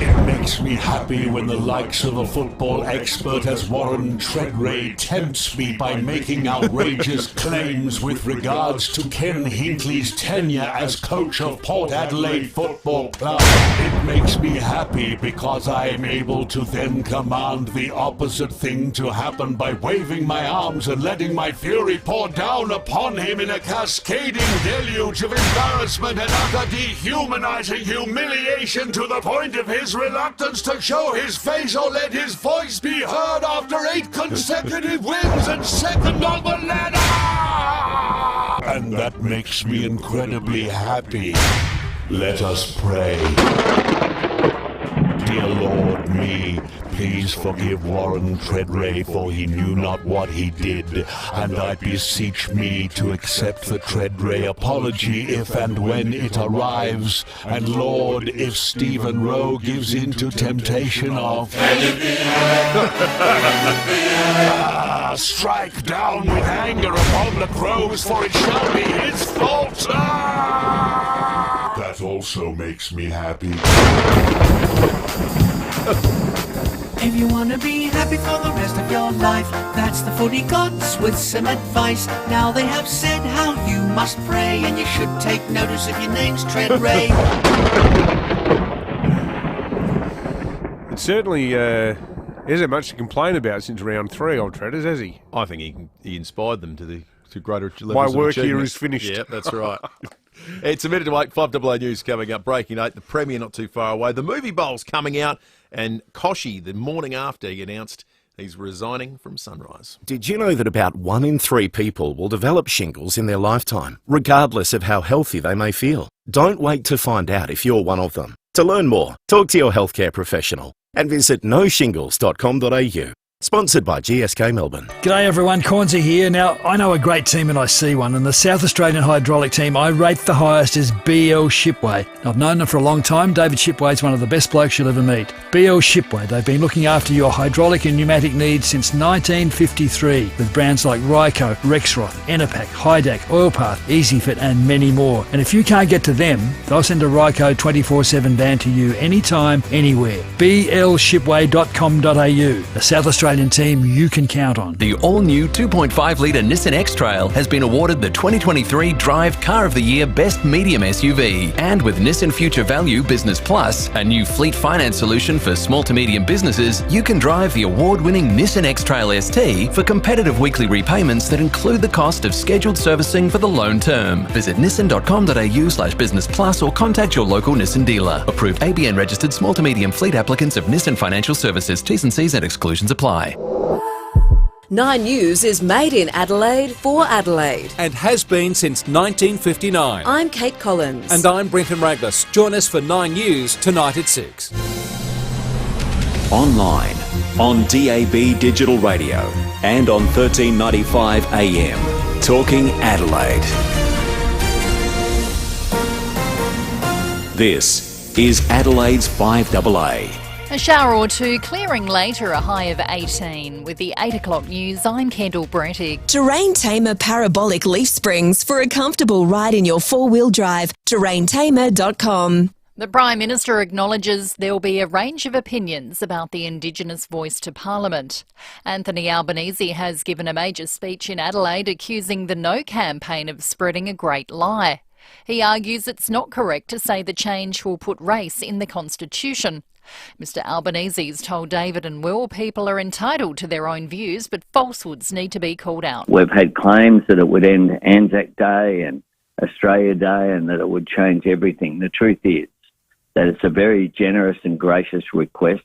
It makes me happy when the likes of a football expert as Warren Treadray tempts me by making outrageous claims with regards to Ken Hinckley's tenure as coach of Port Adelaide Football Club. It makes me happy because I am able to then command the opposite thing to happen by waving my arms and letting my fury pour down upon him in a cascading deluge of embarrassment and utter dehumanizing humiliation to the point of his reluctance to show his face or let his voice be heard after 8 consecutive wins and second on the ladder! And that makes me incredibly happy. Let us pray. Dear Lord, please forgive Warren Treadray, for he knew not what he did, and I beseech me to accept the Treadray apology if and when it arrives. And Lord, if Stephen Rowe gives in to temptation of strike down with anger upon the crows, for it shall be his fault. That also makes me happy. If you want to be happy for the rest of your life, that's the footy gods with some advice. Now they have said how you must pray, and you should take notice if your name's Treadray. It certainly isn't much to complain about since round 3, old Treaders, has he? I think he inspired them to greater levels My of work achievement. here is finished. Yeah, that's right. It's a minute to 8. 5AA News coming up. Breaking 8. The Premier not too far away. The movie bowl's coming out. And Koch, the morning after, he announced he's resigning from Sunrise. Did you know that about 1 in 3 people will develop shingles in their lifetime, regardless of how healthy they may feel? Don't wait to find out if you're one of them. To learn more, talk to your healthcare professional and visit noshingles.com.au. Sponsored by GSK Melbourne. G'day everyone, Cornsey here. Now, I know a great team and I see one, and the South Australian hydraulic team I rate the highest is BL Shipway. I've known them for a long time. David Shipway is one of the best blokes you'll ever meet. BL Shipway, they've been looking after your hydraulic and pneumatic needs since 1953 with brands like Ryco, Rexroth, Enerpac, Hydac, Oilpath, EasyFit and many more. And if you can't get to them, they'll send a Ryco 24/7 van to you anytime, anywhere. blshipway.com.au, the South Australian team you can count on. The all-new 2.5-litre Nissan X-Trail has been awarded the 2023 Drive Car of the Year Best Medium SUV. And with Nissan Future Value Business Plus, a new fleet finance solution for small to medium businesses, you can drive the award-winning Nissan X-Trail ST for competitive weekly repayments that include the cost of scheduled servicing for the loan term. Visit nissan.com.au/business plus or contact your local Nissan dealer. Approved ABN registered small to medium fleet applicants of Nissan Financial Services. T's and C's and exclusions apply. 9 News is made in Adelaide for Adelaide. And has been since 1959. I'm Kate Collins. And I'm Brenton Raglas. Join us for 9 News tonight at 6. Online, on DAB Digital Radio and on 1395 AM. Talking Adelaide. This is Adelaide's 5AA. A shower or two, clearing later, a high of 18. With the 8 o'clock news, I'm Kendall Brettig. Terrain Tamer Parabolic Leaf Springs for a comfortable ride in your four-wheel drive. terraintamer.com. The Prime Minister acknowledges there'll be a range of opinions about the Indigenous voice to Parliament. Anthony Albanese has given a major speech in Adelaide accusing the No campaign of spreading a great lie. He argues it's not correct to say the change will put race in the Constitution. Mr Albanese's told David and Will people are entitled to their own views, but falsehoods need to be called out. We've had claims that it would end Anzac Day and Australia Day and that it would change everything. The truth is that it's a very generous and gracious request.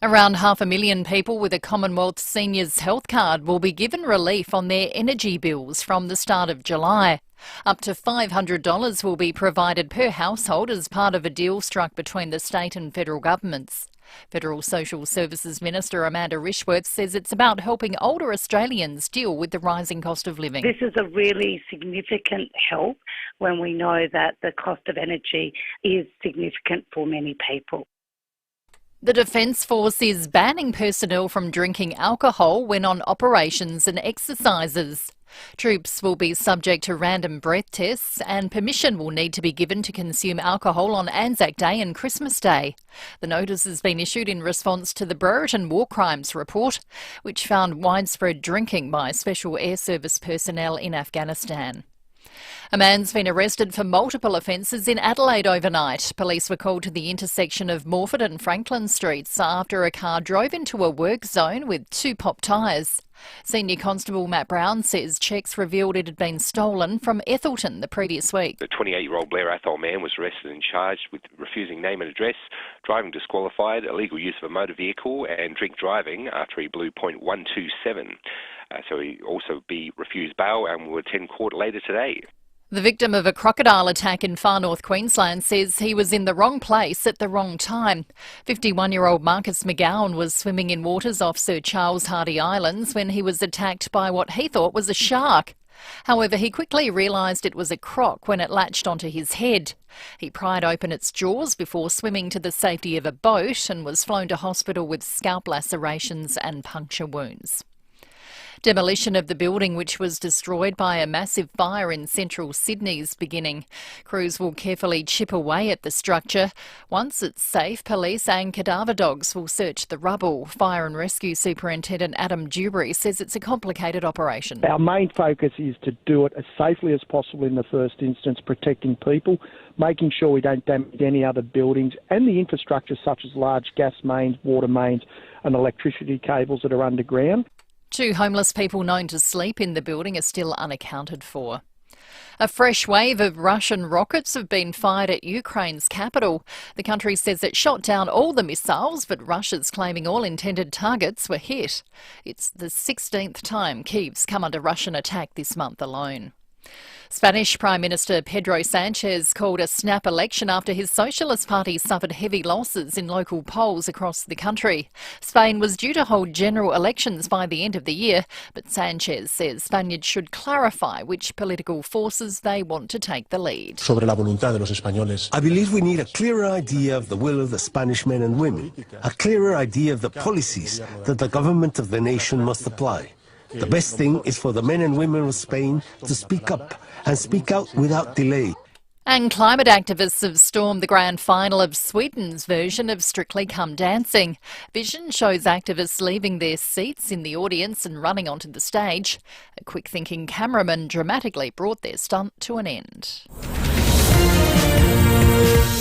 Around 500,000 people with a Commonwealth Seniors Health Card will be given relief on their energy bills from the start of July. Up to $500 will be provided per household as part of a deal struck between the state and federal governments. Federal Social Services Minister Amanda Rishworth says it's about helping older Australians deal with the rising cost of living. This is a really significant help when we know that the cost of energy is significant for many people. The Defence Force is banning personnel from drinking alcohol when on operations and exercises. Troops will be subject to random breath tests and permission will need to be given to consume alcohol on Anzac Day and Christmas Day. The notice has been issued in response to the Brereton War Crimes report, which found widespread drinking by Special Air Service personnel in Afghanistan. A man's been arrested for multiple offences in Adelaide overnight. Police were called to the intersection of Morford and Franklin Streets after a car drove into a work zone with 2 pop tyres. Senior Constable Matt Brown says checks revealed it had been stolen from Ethelton the previous week. The 28-year-old Blair Athol man was arrested and charged with refusing name and address, driving disqualified, illegal use of a motor vehicle and drink driving after he blew .127. So he also be refused bail and will attend court later today. The victim of a crocodile attack in far north Queensland says he was in the wrong place at the wrong time. 51-year-old Marcus McGowan was swimming in waters off Sir Charles Hardy Islands when he was attacked by what he thought was a shark. However, he quickly realised it was a croc when it latched onto his head. He pried open its jaws before swimming to the safety of a boat and was flown to hospital with scalp lacerations and puncture wounds. Demolition of the building, which was destroyed by a massive fire in central Sydney, is beginning. Crews will carefully chip away at the structure. Once it's safe, police and cadaver dogs will search the rubble. Fire and Rescue Superintendent Adam Dewberry says it's a complicated operation. Our main focus is to do it as safely as possible in the first instance, protecting people, making sure we don't damage any other buildings and the infrastructure such as large gas mains, water mains and electricity cables that are underground. 2 homeless people known to sleep in the building are still unaccounted for. A fresh wave of Russian rockets have been fired at Ukraine's capital. The country says it shot down all the missiles, but Russia's claiming all intended targets were hit. It's the 16th time Kyiv's come under Russian attack this month alone. Spanish Prime Minister Pedro Sanchez called a snap election after his Socialist Party suffered heavy losses in local polls across the country. Spain was due to hold general elections by the end of the year, but Sanchez says Spaniards should clarify which political forces they want to take the lead. Sobre la voluntad de los españoles. I believe we need a clearer idea of the will of the Spanish men and women, a clearer idea of the policies that the government of the nation must apply. The best thing is for the men and women of Spain to speak up and speak out without delay. And climate activists have stormed the grand final of Sweden's version of Strictly Come Dancing. Vision shows activists leaving their seats in the audience and running onto the stage. A quick-thinking cameraman dramatically brought their stunt to an end.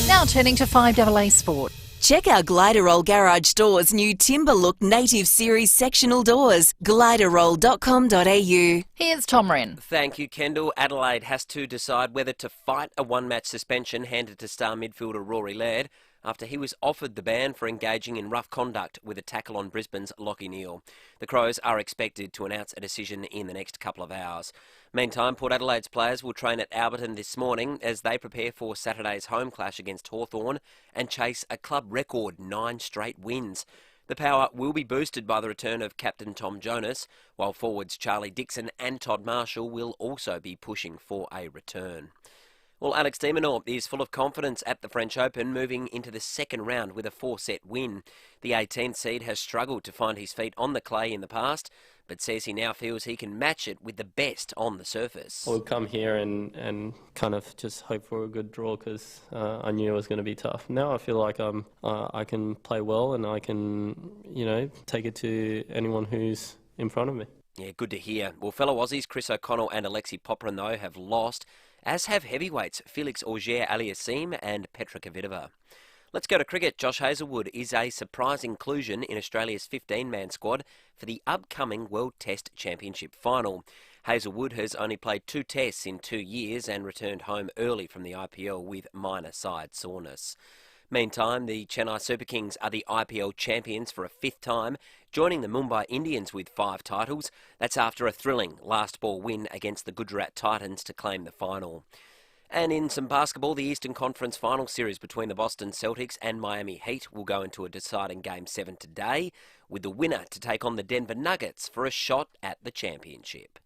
Now turning to 5AA Sport. Check out Gliderroll Garage Doors' new Timber Look Native Series sectional doors. Gliderroll.com.au. Here's Tom Wren. Thank you, Kendall. Adelaide has to decide whether to fight a one-match suspension handed to star midfielder Rory Laird after he was offered the ban for engaging in rough conduct with a tackle on Brisbane's Lachie Neale. The Crows are expected to announce a decision in the next couple of hours. Meantime, Port Adelaide's players will train at Alberton this morning as they prepare for Saturday's home clash against Hawthorn and chase a club record 9 straight wins. The power will be boosted by the return of captain Tom Jonas, while forwards Charlie Dixon and Todd Marshall will also be pushing for a return. Well, Alex de Minaur is full of confidence at the French Open, moving into the second round with a 4-set win. The 18th seed has struggled to find his feet on the clay in the past, but says he now feels he can match it with the best on the surface. We'll come here and kind of just hope for a good draw because I knew it was going to be tough. Now I feel like I can play well and I can, take it to anyone who's in front of me. Yeah, good to hear. Well, fellow Aussies Chris O'Connell and Alexi Popran, though, have lost, as have heavyweights Felix Auger-Aliassime and Petra Kvitova. Let's go to cricket. Josh Hazlewood is a surprise inclusion in Australia's 15-man squad for the upcoming World Test Championship final. Hazlewood has only played 2 tests in 2 years and returned home early from the IPL with minor side soreness. Meantime, the Chennai Super Kings are the IPL champions for a 5th time, joining the Mumbai Indians with 5 titles. That's after a thrilling last ball win against the Gujarat Titans to claim the final. And in some basketball, the Eastern Conference Final Series between the Boston Celtics and Miami Heat will go into a deciding Game 7 today, with the winner to take on the Denver Nuggets for a shot at the championship.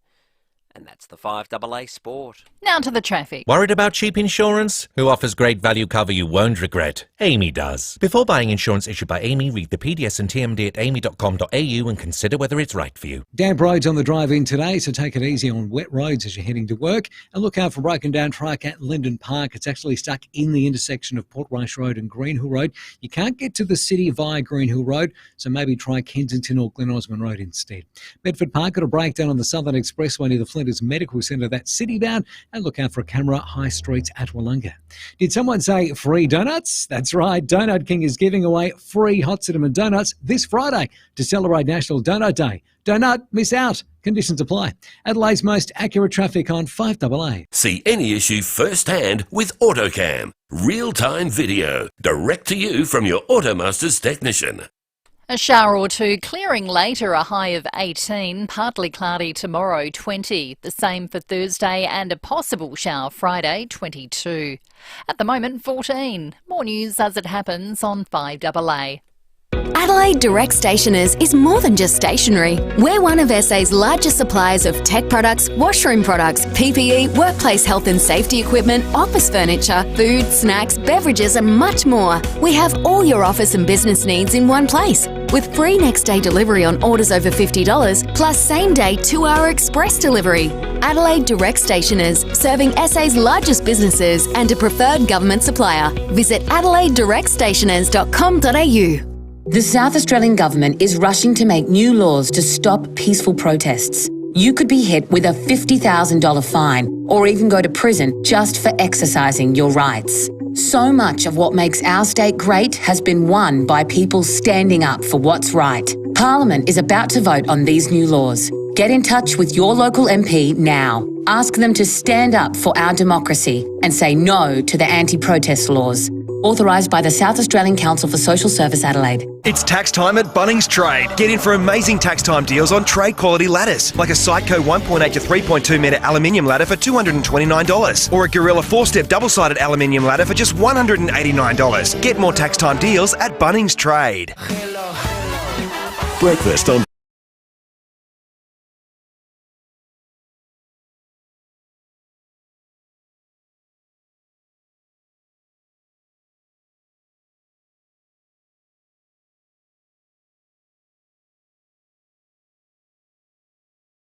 And that's the 5AA Sport. Now to the traffic. Worried about cheap insurance? Who offers great value cover you won't regret? Amy does. Before buying insurance issued by Amy, read the PDS and TMD at amy.com.au and consider whether it's right for you. Damp roads on the drive-in today, so take it easy on wet roads as you're heading to work. And look out for broken down track at Linden Park. It's actually stuck in the intersection of Portrush Road and Greenhill Road. You can't get to the city via Greenhill Road, so maybe try Kensington or Glen Osmond Road instead. Bedford Park got a breakdown on the Southern Expressway near the Flinders Medical Centre. That's city bound. And look out for a camera high streets at Wollonga. Did someone say free donuts? That's right. Donut King is giving away free hot cinnamon donuts this Friday to celebrate National Donut Day. Donut, miss out. Conditions apply. Adelaide's most accurate traffic on 5AA. See any issue firsthand with AutoCam. Real-time video, direct to you from your Automasters technician. A shower or two, clearing later, a high of 18, partly cloudy tomorrow, 20. The same for Thursday and a possible shower Friday, 22. At the moment, 14. More news as it happens on 5AA. Adelaide Direct Stationers is more than just stationery. We're one of SA's largest suppliers of tech products, washroom products, PPE, workplace health and safety equipment, office furniture, food, snacks, beverages and much more. We have all your office and business needs in one place, with free next day delivery on orders over $50, plus same day 2-hour express delivery. Adelaide Direct Stationers, serving SA's largest businesses and a preferred government supplier. Visit adelaidedirect.stationers.com.au. The South Australian Government is rushing to make new laws to stop peaceful protests. You could be hit with a $50,000 fine or even go to prison just for exercising your rights. So much of what makes our state great has been won by people standing up for what's right. Parliament is about to vote on these new laws. Get in touch with your local MP now. Ask them to stand up for our democracy and say no to the anti-protest laws. Authorised by the South Australian Council for Social Service Adelaide. It's tax time at Bunnings Trade. Get in for amazing tax time deals on trade quality ladders, like a Psycho 1.8 to 3.2 metre aluminium ladder for $229, or a Gorilla 4-step double-sided aluminium ladder for just $189. Get more tax time deals at Bunnings Trade. Breakfast on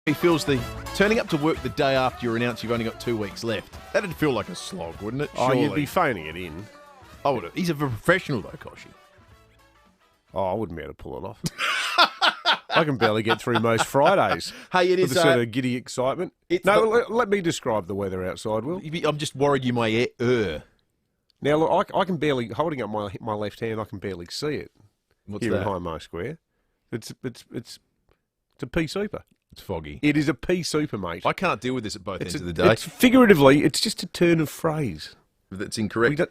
He feels the turning up to work the day after you announce you've only got 2 weeks left. That'd feel like a slog, wouldn't it? Oh, you'd Surely. be phoning it in. I would. He's a professional though, Koch. Oh, I wouldn't be able to pull it off. I can barely get through most Fridays. Hey, it with is a sort of giddy excitement. Let me describe the weather outside, Will. I'm just worried you may err. Now, look, I can barely, holding up my left hand, I can barely see it. What's here that? in High Square. It's a pea super. It's foggy. It is a pea super, mate. I can't deal with this at both ends of the day. It's figuratively, it's just a turn of phrase. That's incorrect.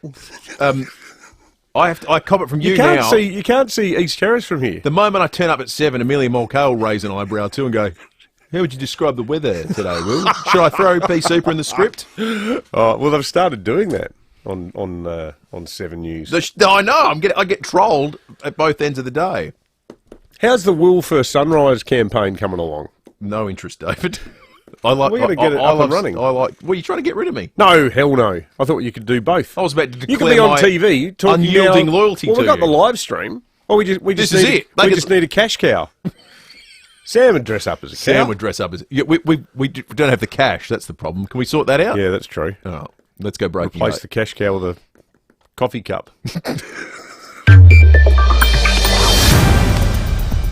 I cop it from you can't now. You can't see East Terrace from here. The moment I turn up at 7, Amelia Mulcahy will raise an eyebrow too and go, "How would you describe the weather today, Will? Should I throw pea super in the script?" Oh, well, they've started doing that on 7 News. I know. I get trolled at both ends of the day. How's the Will for Sunrise campaign coming along? No interest, David. We're going to get it up and running. Well, you trying to get rid of me? No, hell no. I thought you could do both. I was about to declare you could be on TV talking unyielding loyalty to you. Well, we've got the live stream. Well, we just This need, is it. We just need a cash cow. Sam would dress up as a cow. Sam would dress up as... Yeah, we don't have the cash. That's the problem. Can we sort that out? Yeah, that's true. Oh, let's go breaking. Replace the cash cow with a coffee cup.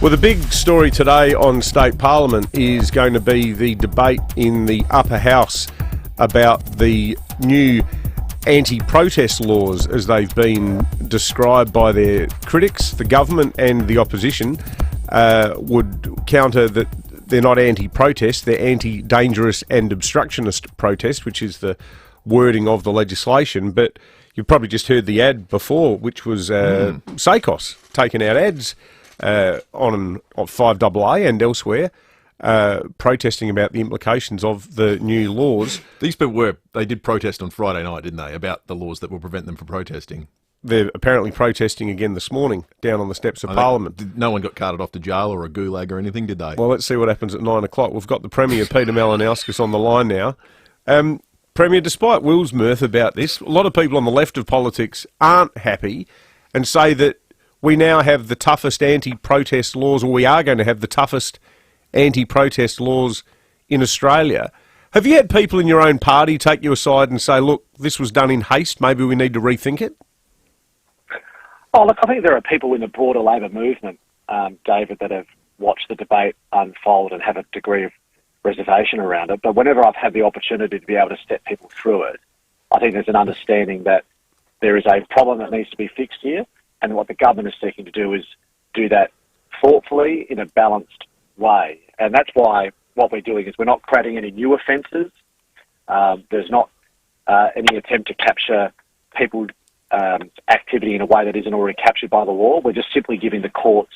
Well, the big story today on State Parliament is going to be the debate in the upper house about the new anti-protest laws as they've been described by their critics. The government and the opposition would counter that they're not anti-protest, they're anti-dangerous and obstructionist protest, which is the wording of the legislation. But you've probably just heard the ad before, which was SACOS taking out ads on FIVEAA and elsewhere, protesting about the implications of the new laws. These people they did protest on Friday night, didn't they, about the laws that will prevent them from protesting? They're apparently protesting again this morning down on the steps of Parliament. No one got carted off to jail or a gulag or anything, did they? Well, let's see what happens at 9 o'clock. We've got the Premier, Peter Malinauskas, on the line now. Premier, despite Will's mirth about this, a lot of people on the left of politics aren't happy and say that we now have the toughest anti-protest laws, or we are going to have the toughest anti-protest laws in Australia. Have you had people in your own party take you aside and say, look, this was done in haste, maybe we need to rethink it? Oh, look, I think there are people in the broader Labor movement, David, that have watched the debate unfold and have a degree of reservation around it. But whenever I've had the opportunity to be able to step people through it, I think there's an understanding that there is a problem that needs to be fixed here. And what the government is seeking to do is do that thoughtfully in a balanced way. And that's why what we're doing is we're not creating any new offences. There's not any attempt to capture people's activity in a way that isn't already captured by the law. We're just simply giving the courts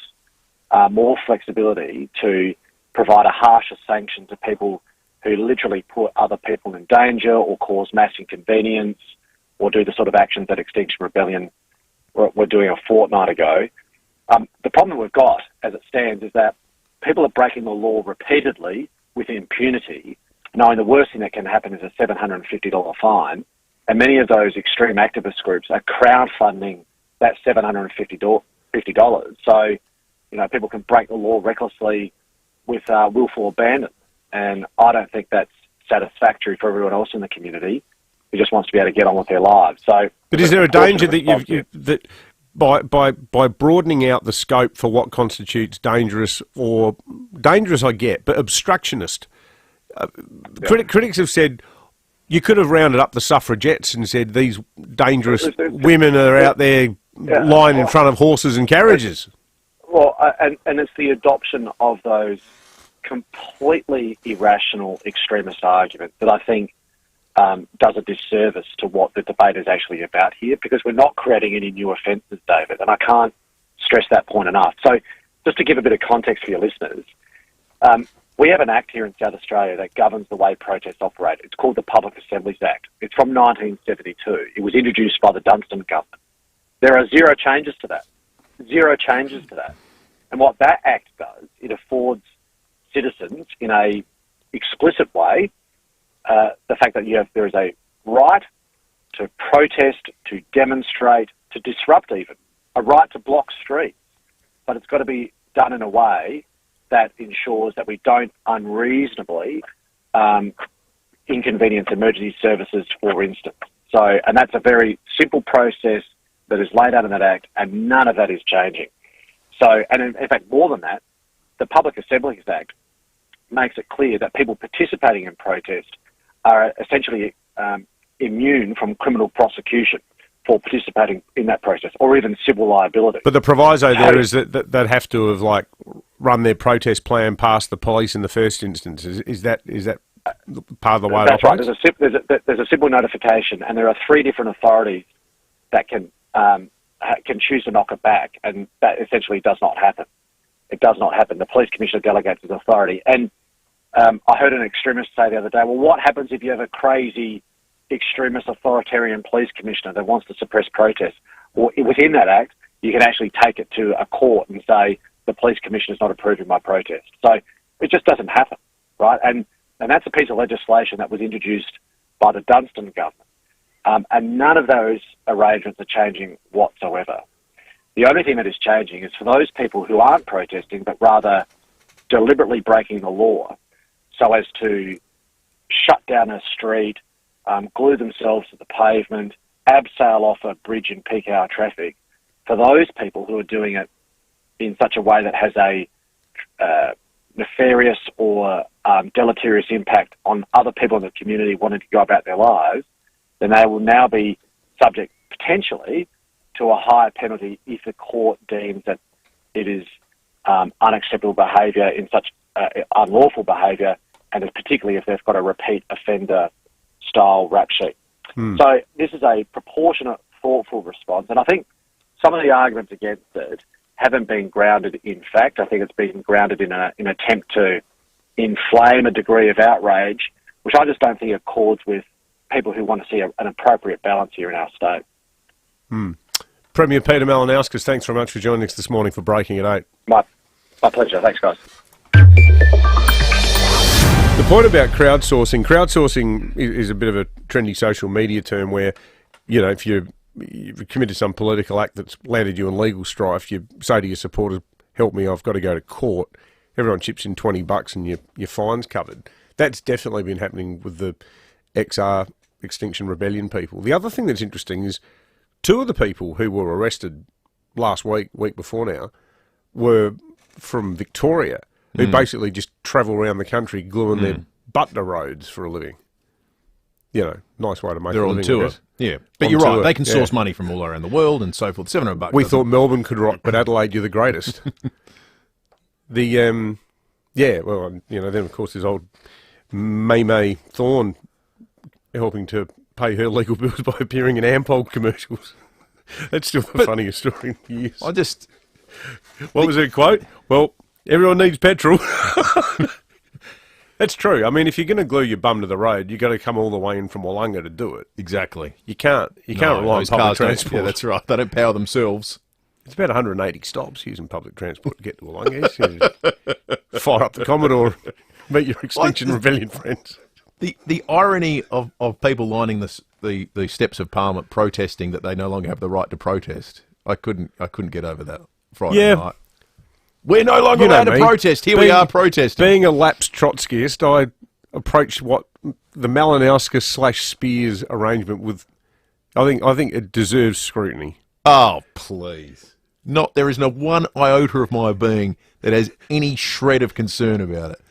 more flexibility to provide a harsher sanction to people who literally put other people in danger or cause mass inconvenience or do the sort of actions that Extinction Rebellion were doing a fortnight ago. The problem we've got, as it stands, is that people are breaking the law repeatedly with impunity, knowing the worst thing that can happen is a $750 fine, and many of those extreme activist groups are crowdfunding that $750. So, people can break the law recklessly with willful abandon, and I don't think that's satisfactory for everyone else in the community who just wants to be able to get on with their lives. So, but is there a danger that by broadening out the scope for what constitutes dangerous, or dangerous I get, but obstructionist? Critics have said you could have rounded up the suffragettes and said these dangerous women are out there lying in front of horses and carriages. Well, and it's the adoption of those completely irrational extremist argument that I think does a disservice to what the debate is actually about here, because we're not creating any new offences, David, and I can't stress that point enough. So just to give a bit of context for your listeners, we have an act here in South Australia that governs the way protests operate. It's called the Public Assemblies Act. It's from 1972. It was introduced by the Dunstan government. There are zero changes to that. Zero changes to that. And what that act does, it affords citizens in a explicit way the fact that there is a right to protest, to demonstrate, to disrupt even, a right to block streets. But it's got to be done in a way that ensures that we don't unreasonably inconvenience emergency services, for instance. So, and that's a very simple process that is laid out in that Act, and none of that is changing. So, and in fact, more than that, the Public Assemblies Act makes it clear that people participating in protest are essentially immune from criminal prosecution for participating in that process, or even civil liability. But the proviso there is that they'd have to have run their protest plan past the police in the first instance. Is that part of the way it operates? Right. There's a simple notification, and there are 3 different authorities that can choose to knock it back, and that essentially does not happen. It does not happen. The police commissioner delegates his authority, and I heard an extremist say the other day, well, what happens if you have a crazy extremist authoritarian police commissioner that wants to suppress protests? Well, within that act, you can actually take it to a court and say the police commissioner is not approving my protest. So it just doesn't happen, right? And that's a piece of legislation that was introduced by the Dunstan government. And none of those arrangements are changing whatsoever. The only thing that is changing is for those people who aren't protesting, but rather deliberately breaking the law so as to shut down a street, glue themselves to the pavement, abseil off a bridge in peak hour traffic. For those people who are doing it in such a way that has a nefarious or deleterious impact on other people in the community wanting to go about their lives, then they will now be subject potentially to a higher penalty if the court deems that it is unacceptable behaviour in such unlawful behaviour, and particularly if they've got a repeat offender style rap sheet. So this is a proportionate, thoughtful response, and I think some of the arguments against it haven't been grounded in fact. I think it's been grounded in an attempt to inflame a degree of outrage, which I just don't think accords with people who want to see an appropriate balance here in our state. Premier Peter Malinauskas, thanks very much for joining us this morning for Breaking at 8. My pleasure. Thanks, guys. The point about crowdsourcing is a bit of a trendy social media term where, if you've committed some political act that's landed you in legal strife, you say to your supporters, help me, I've got to go to court. Everyone chips in $20 and your fine's covered. That's definitely been happening with the XR Extinction Rebellion people. The other thing that's interesting is 2 of the people who were arrested last week before now, were from Victoria, who basically just travel around the country gluing their butt to roads for a living. Nice way to make a living. They're on tour. Yeah, but you're right. They can source money from all around the world and so forth. $700. We thought Melbourne could rock, but Adelaide, you're the greatest. Then of course there's old May Thorne helping to pay her legal bills by appearing in Ampol commercials. That's still the funniest story in years. What was her quote? Well, everyone needs petrol. That's true. I mean, if you're going to glue your bum to the road, you've got to come all the way in from Wollonga to do it. Exactly. You can't rely on public transport. Yeah, that's right. They don't power themselves. It's about 180 stops using public transport to get to Wollonga. Fire up the Commodore, meet your Extinction Rebellion friends. The irony of people lining the steps of Parliament protesting that they no longer have the right to protest. I couldn't get over that Friday night. We're no longer allowed to protest. We are protesting. Being a lapsed Trotskyist, I approached what the Malinauskas/Spears arrangement with. I think it deserves scrutiny. Oh, please! There is not one iota of my being that has any shred of concern about it.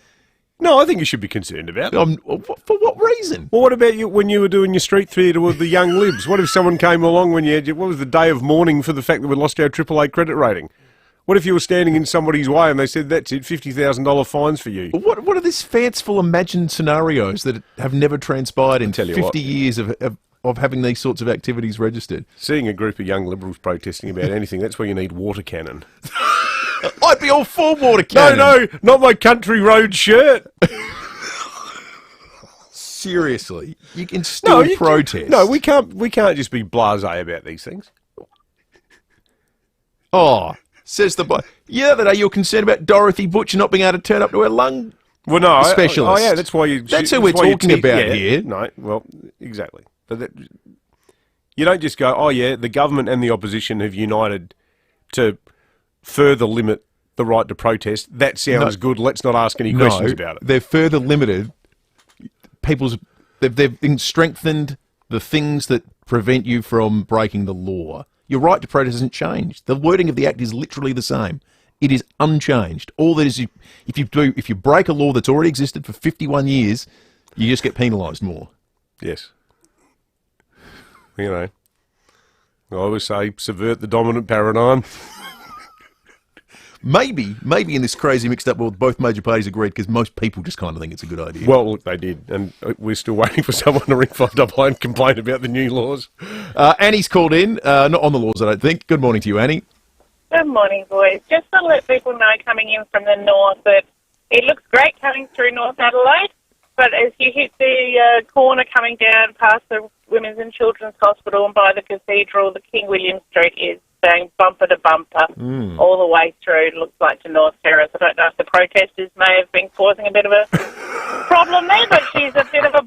No, I think you should be concerned about it. For what reason? Well, what about you when you were doing your street theatre with the Young Libs? What if someone came along when what was the day of mourning for the fact that we lost our AAA credit rating? What if you were standing in somebody's way and they said, that's it, $50,000 fines for you? What are these fanciful imagined scenarios that have never transpired in 50 years of having these sorts of activities registered? Seeing a group of young Liberals protesting about anything, that's where you need water cannon. I'd be all for water cannon. No, not my country road shirt. Seriously, you can still protest. No, we can't just be blasé about these things. Oh, says the boy. Yeah, the other day you were concerned about Dorothy Butcher not being able to turn up to her lung specialist. Oh, yeah, that's why you... That's who we're talking about here. No, well, exactly. But you don't just go, oh, yeah, the government and the opposition have united to further limit the right to protest. That sounds good. Let's not ask any questions about it. They're further limited. They've strengthened the things that prevent you from breaking the law. Your right to protest hasn't changed. The wording of the Act is literally the same. It is unchanged. All that is, if you break a law that's already existed for 51 years, you just get penalised more. Yes. You know, I always say, subvert the dominant paradigm. Maybe in this crazy mixed up world, both major parties agreed because most people just kind of think it's a good idea. Well, look, they did, and we're still waiting for someone to ring 5AA and complain about the new laws. Annie's called in, not on the laws, I don't think. Good morning to you, Annie. Good morning, boys. Just to let people know coming in from the north that it looks great coming through North Adelaide, but as you hit the corner coming down past the Women's and Children's Hospital and by the cathedral, the King William Street is going bumper to bumper all the way through, it looks like, to North Terrace. I don't know if the protesters may have been causing a bit of a problem there, but she's a bit of a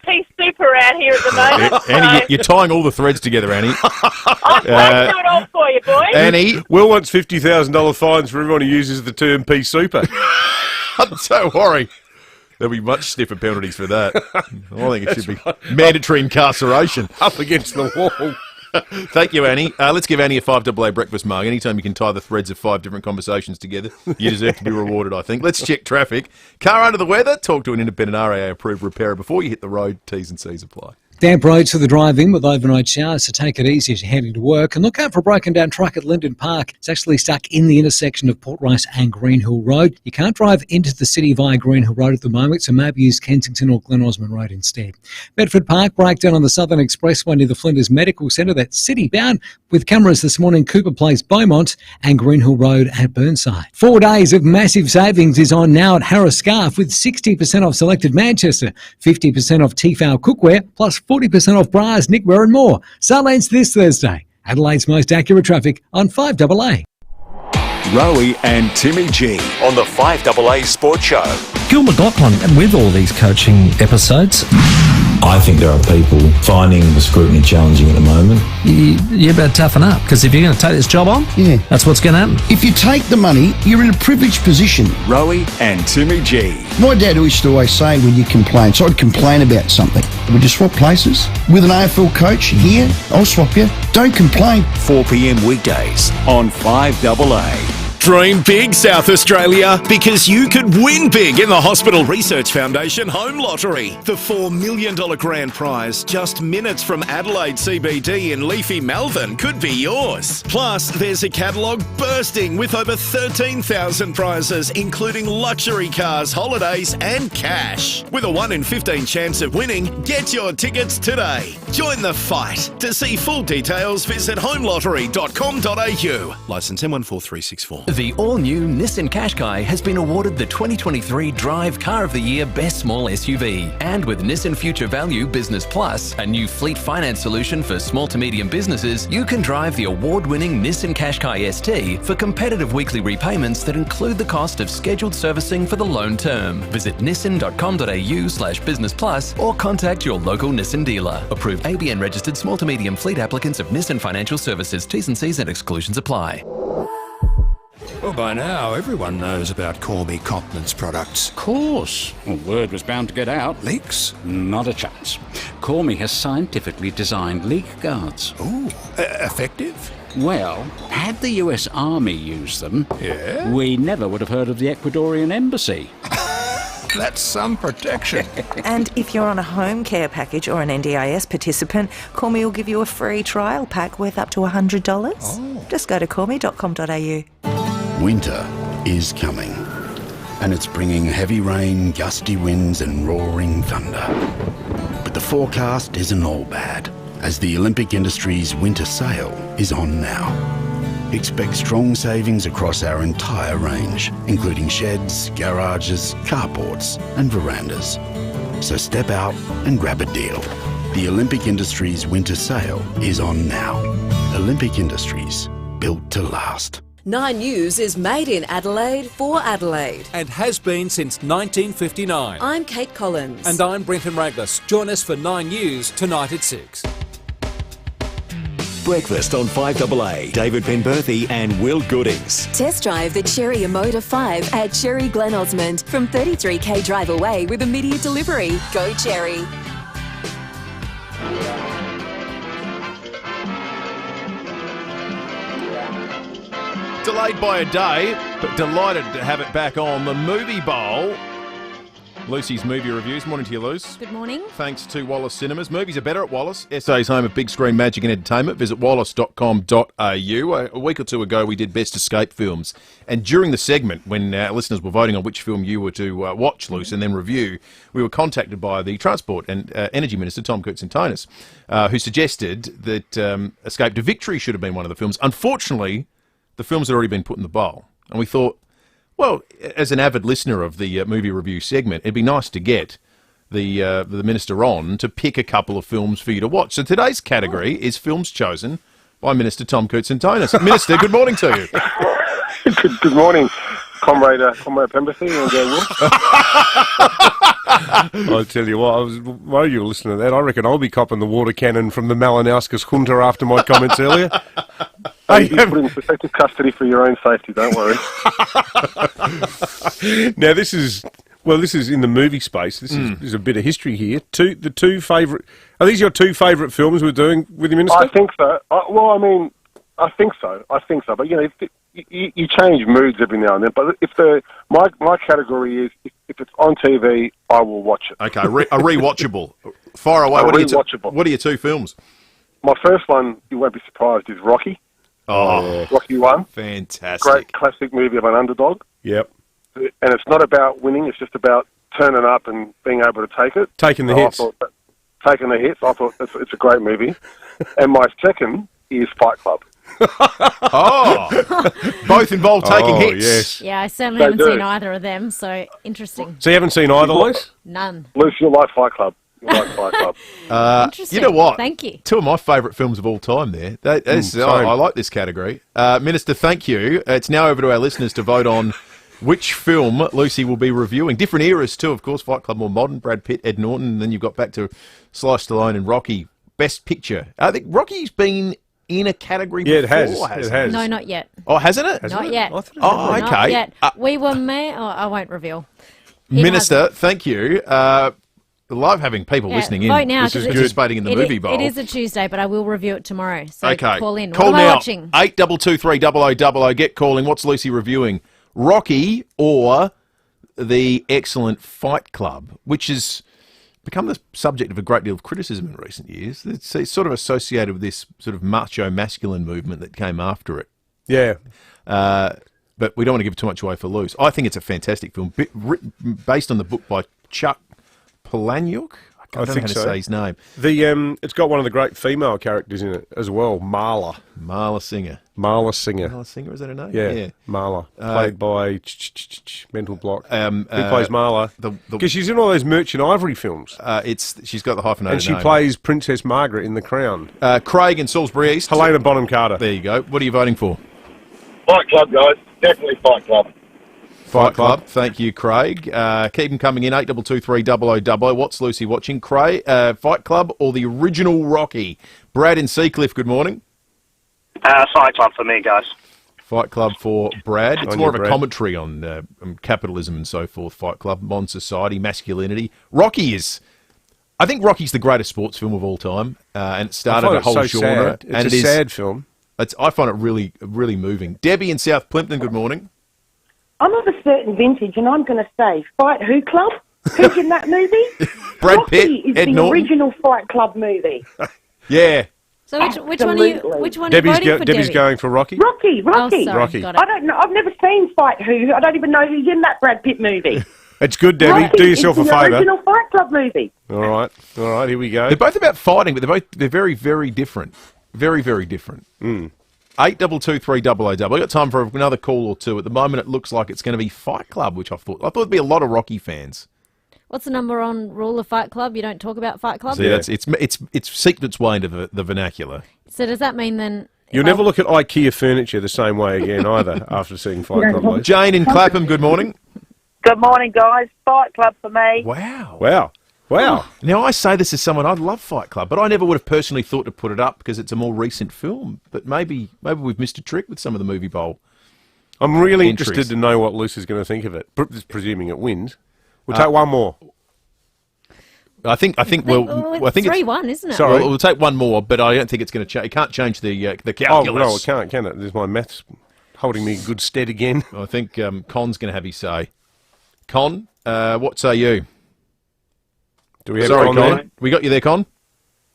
peace super out here at the moment. Annie, you're tying all the threads together, Annie. I'm glad to do it all for you, boys. Annie, Will wants $50,000 fines for everyone who uses the term peace super. Don't worry. There'll be much stiffer penalties for that. I think it should be mandatory incarceration. Up against the wall. Thank you, Annie. Let's give Annie a FIVEAA breakfast mug. Anytime you can tie the threads of 5 different conversations together, you deserve to be rewarded, I think. Let's check traffic. Car under the weather? Talk to an independent RAA-approved repairer before you hit the road. T's and C's apply. Damp roads for the drive-in with overnight showers, so take it easy as you're heading to work. And look out for a broken-down truck at Linden Park. It's actually stuck in the intersection of Port Rice and Greenhill Road. You can't drive into the city via Greenhill Road at the moment, so maybe use Kensington or Glen Osmond Road instead. Bedford Park breakdown on the Southern Expressway near the Flinders Medical Centre. That's city-bound with cameras this morning, Cooper Place, Beaumont and Greenhill Road at Burnside. 4 days of massive savings is on now at Harris Scarf with 60% off selected Manchester, 50% off Tefal cookware, plus 40% off bras, knitwear and more. Starlands this Thursday. Adelaide's most accurate traffic on 5AA. Rowie and Timmy G on the 5AA Sports Show. Gil McLaughlin, and with all these coaching episodes, I think there are people finding the scrutiny challenging at the moment. You better toughen up, because if you're going to take this job on, that's what's going to happen. If you take the money, you're in a privileged position. Rowie and Timmy G. My dad used to always say, when you complain, so I'd complain about something. Would you swap places? With an AFL coach here, I'll swap you. Don't complain. 4 p.m. weekdays on 5AA. Dream big, South Australia, because you could win big in the Hospital Research Foundation Home Lottery. The $4 million grand prize, just minutes from Adelaide CBD in leafy Melbourne, could be yours. Plus, there's a catalogue bursting with over 13,000 prizes, including luxury cars, holidays and cash. With a 1 in 15 chance of winning, get your tickets today. Join the fight. To see full details, visit homelottery.com.au. Licence M14364. The all-new Nissan Qashqai has been awarded the 2023 Drive Car of the Year Best Small SUV. And with Nissan Future Value Business Plus, a new fleet finance solution for small to medium businesses, you can drive the award-winning Nissan Qashqai ST for competitive weekly repayments that include the cost of scheduled servicing for the loan term. Visit nissan.com.au/business plus or contact your local Nissan dealer. Approved ABN registered small to medium fleet applicants of Nissan Financial Services. T's and C's and exclusions apply. Well, by now, everyone knows about Corby Cottman's products. Of course. Well, word was bound to get out. Leaks? Not a chance. Corby has scientifically designed leak guards. Ooh, effective? Well, had the US Army used them, yeah, we never would have heard of the Ecuadorian embassy. That's some protection. And if you're on a home care package or an NDIS participant, Call Me will give you a free trial pack worth up to $100. Oh. Just go to callme.com.au. Winter is coming, and it's bringing heavy rain, gusty winds and roaring thunder. But the forecast isn't all bad, as the Olympic Industries winter sale is on now. Expect strong savings across our entire range, including sheds, garages, carports and verandas. So step out and grab a deal. The Olympic Industries winter sale is on now. Olympic Industries, built to last. 9 News is made in Adelaide for Adelaide. And has been since 1959. I'm Kate Collins. And I'm Brenton Raglas. Join us for 9 News tonight at 6. Breakfast on 5AA. David Penberthy and Will Goodings. Test drive the Cherry Emoda 5 at Cherry Glen Osmond from 33k drive away with immediate delivery. Go Cherry. Delayed by a day, but delighted to have it back on. The Movie Bowl. Lucy's movie reviews. Morning to you, Luce. Good morning. Thanks to Wallace Cinemas. Movies are better at Wallace. SA's home of big screen magic and entertainment. Visit wallace.com.au. A week or two ago, we did Best Escape films. And during the segment, when our listeners were voting on which film you were to watch, Luce, and then review, we were contacted by the Transport and Energy Minister, Tom Koutsantonis, who suggested that Escape to Victory should have been one of the films. Unfortunately, the films had already been put in the bowl. And we thought, well, as an avid listener of the movie review segment, it'd be nice to get the Minister on to pick a couple of films for you to watch. So today's category is films chosen by Minister Tom Koutsantonis. Minister, good morning to you. Good morning, Comrade Pemberton and Will. I'll tell you what, while you were listening to that, I reckon I'll be copping the water cannon from the Malinauskas junta after my comments earlier. Hey, you put in protective custody for your own safety, don't worry. Now, this is in the movie space. This is a bit of history here. Are these your two favourite films we're doing with the Minister? I think so. I think so. But, you know, you change moods every now and then. But if my category is, if it's on TV, I will watch it. Okay, a rewatchable. Far away. What are your two films? My first one, you won't be surprised, is Rocky. Oh, Rocky 1. Fantastic. Great classic movie of an underdog. Yep. And it's not about winning, it's just about turning up and being able to take it. Taking the hits. Taking the hits. I thought it's a great movie. And my second is Fight Club. Both involve taking hits. Yes. Yeah, I certainly haven't seen either of them, so interesting. So you haven't seen either, Luce? None. Luce, you'll like Fight Club. Interesting. You know what? Thank you. Two of my favourite films of all time there. I like this category. Minister, thank you. It's now over to our listeners to vote on which film Lucy will be reviewing. Different eras too, of course. Fight Club more modern, Brad Pitt, Ed Norton, and then you've got back to Sly Stallone and Rocky. Best Picture. I think Rocky's been in a category before. It has. No, not yet. Oh, hasn't it? Not yet. Okay. Not yet. We were I won't reveal. Minister, thank you. Love having people listening in. Vote now, participating in the movie bowl. It is a Tuesday, but I will review it tomorrow. So okay. Call in. Call what am now. I watching? 8223 Get calling. What's Lucy reviewing? Rocky or the excellent Fight Club, which has become the subject of a great deal of criticism in recent years. It's sort of associated with this sort of macho masculine movement that came after it. Yeah. But we don't want to give too much away for Luce. I think it's a fantastic film, based on the book by Chuck Palahniuk. I don't know how to say his name. It's got one of the great female characters in it as well, Marla. Marla Singer. Marla Singer. Marla Singer, is that her name? Yeah. Marla. Played by Mental Block. Who plays Marla? Because she's in all those Merchant Ivory films. She's got the hyphenated name. And she plays Princess Margaret in The Crown. Craig in Salisbury East. Helena Bonham Carter. There you go. What are you voting for? Fight Club, guys. Definitely Fight Club. Fight Club. Thank you, Craig. Keep them coming in, 8223 What's Lucy watching? Craig, Fight Club or the original Rocky? Brad in Seacliff, good morning. Fight Club for me, guys. Fight Club for Brad. It's On more you, of a Brad. commentary on capitalism and so forth, Fight Club, modern society, masculinity. Rocky is... I think Rocky's the greatest sports film of all time, and it started a whole genre. Sad. It's a sad film. I find it really, really moving. Debbie in South Plimpton, good morning. I'm of a certain vintage, and I'm going to say Fight Who Club? Who's in that movie? Brad Rocky Pitt, is Ed the Norton. original Fight Club movie. Yeah. So which one are you? Which one are you voting for, Debbie's Debbie? going for Rocky. Rocky. Oh, sorry. Rocky. Got it. I don't know. I've never seen Fight Who. I don't even know who's in that Brad Pitt movie. It's good, Debbie. Rocky Do yourself a is the favour. original Fight Club movie. All right, here we go. They're both about fighting, but they're very, very different. Very, very different. 822 3 I got time for another call or two. At the moment, it looks like it's going to be Fight Club, which I thought it'd be a lot of Rocky fans. What's the number on rule of Fight Club? You don't talk about Fight Club? See, it's seeped its way into the vernacular. So does that mean then... You'll never look at IKEA furniture the same way again either after seeing Fight Club. Luke. Jane in Clapham, good morning. Good morning, guys. Fight Club for me. Wow. Now, I say this as someone, I love Fight Club, but I never would have personally thought to put it up because it's a more recent film. But maybe we've missed a trick with some of the movie bowl. I'm really entries. interested to know what Lucy's going to think of it, presuming it wins. We'll take one more. I think it's it's 3-1, isn't it? Sorry. We'll take one more, but I don't think it's going to change. It can't change the calculus. Oh, no, it can't, can it? There's my maths holding me in good stead again. I think Con's going to have his say. Con, what say you? Do we have Sorry, Con Con. there? We got you there, Con?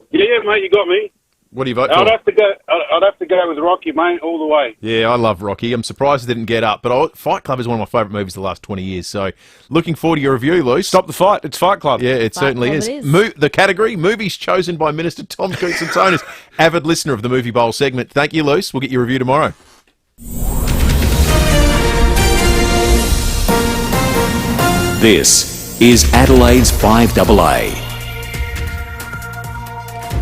Yeah, mate, you got me. What do you vote for? I'd have to go with Rocky, mate, all the way. Yeah, I love Rocky. I'm surprised it didn't get up, but Fight Club is one of my favourite movies of the last 20 years, so looking forward to your review, Luce. Stop the fight. It's Fight Club. Yeah, it certainly is. The category, movies chosen by Minister Tom Koontzatonis, avid listener of the Movie Bowl segment. Thank you, Luce. We'll get your review tomorrow. This is Adelaide's FIVEAA.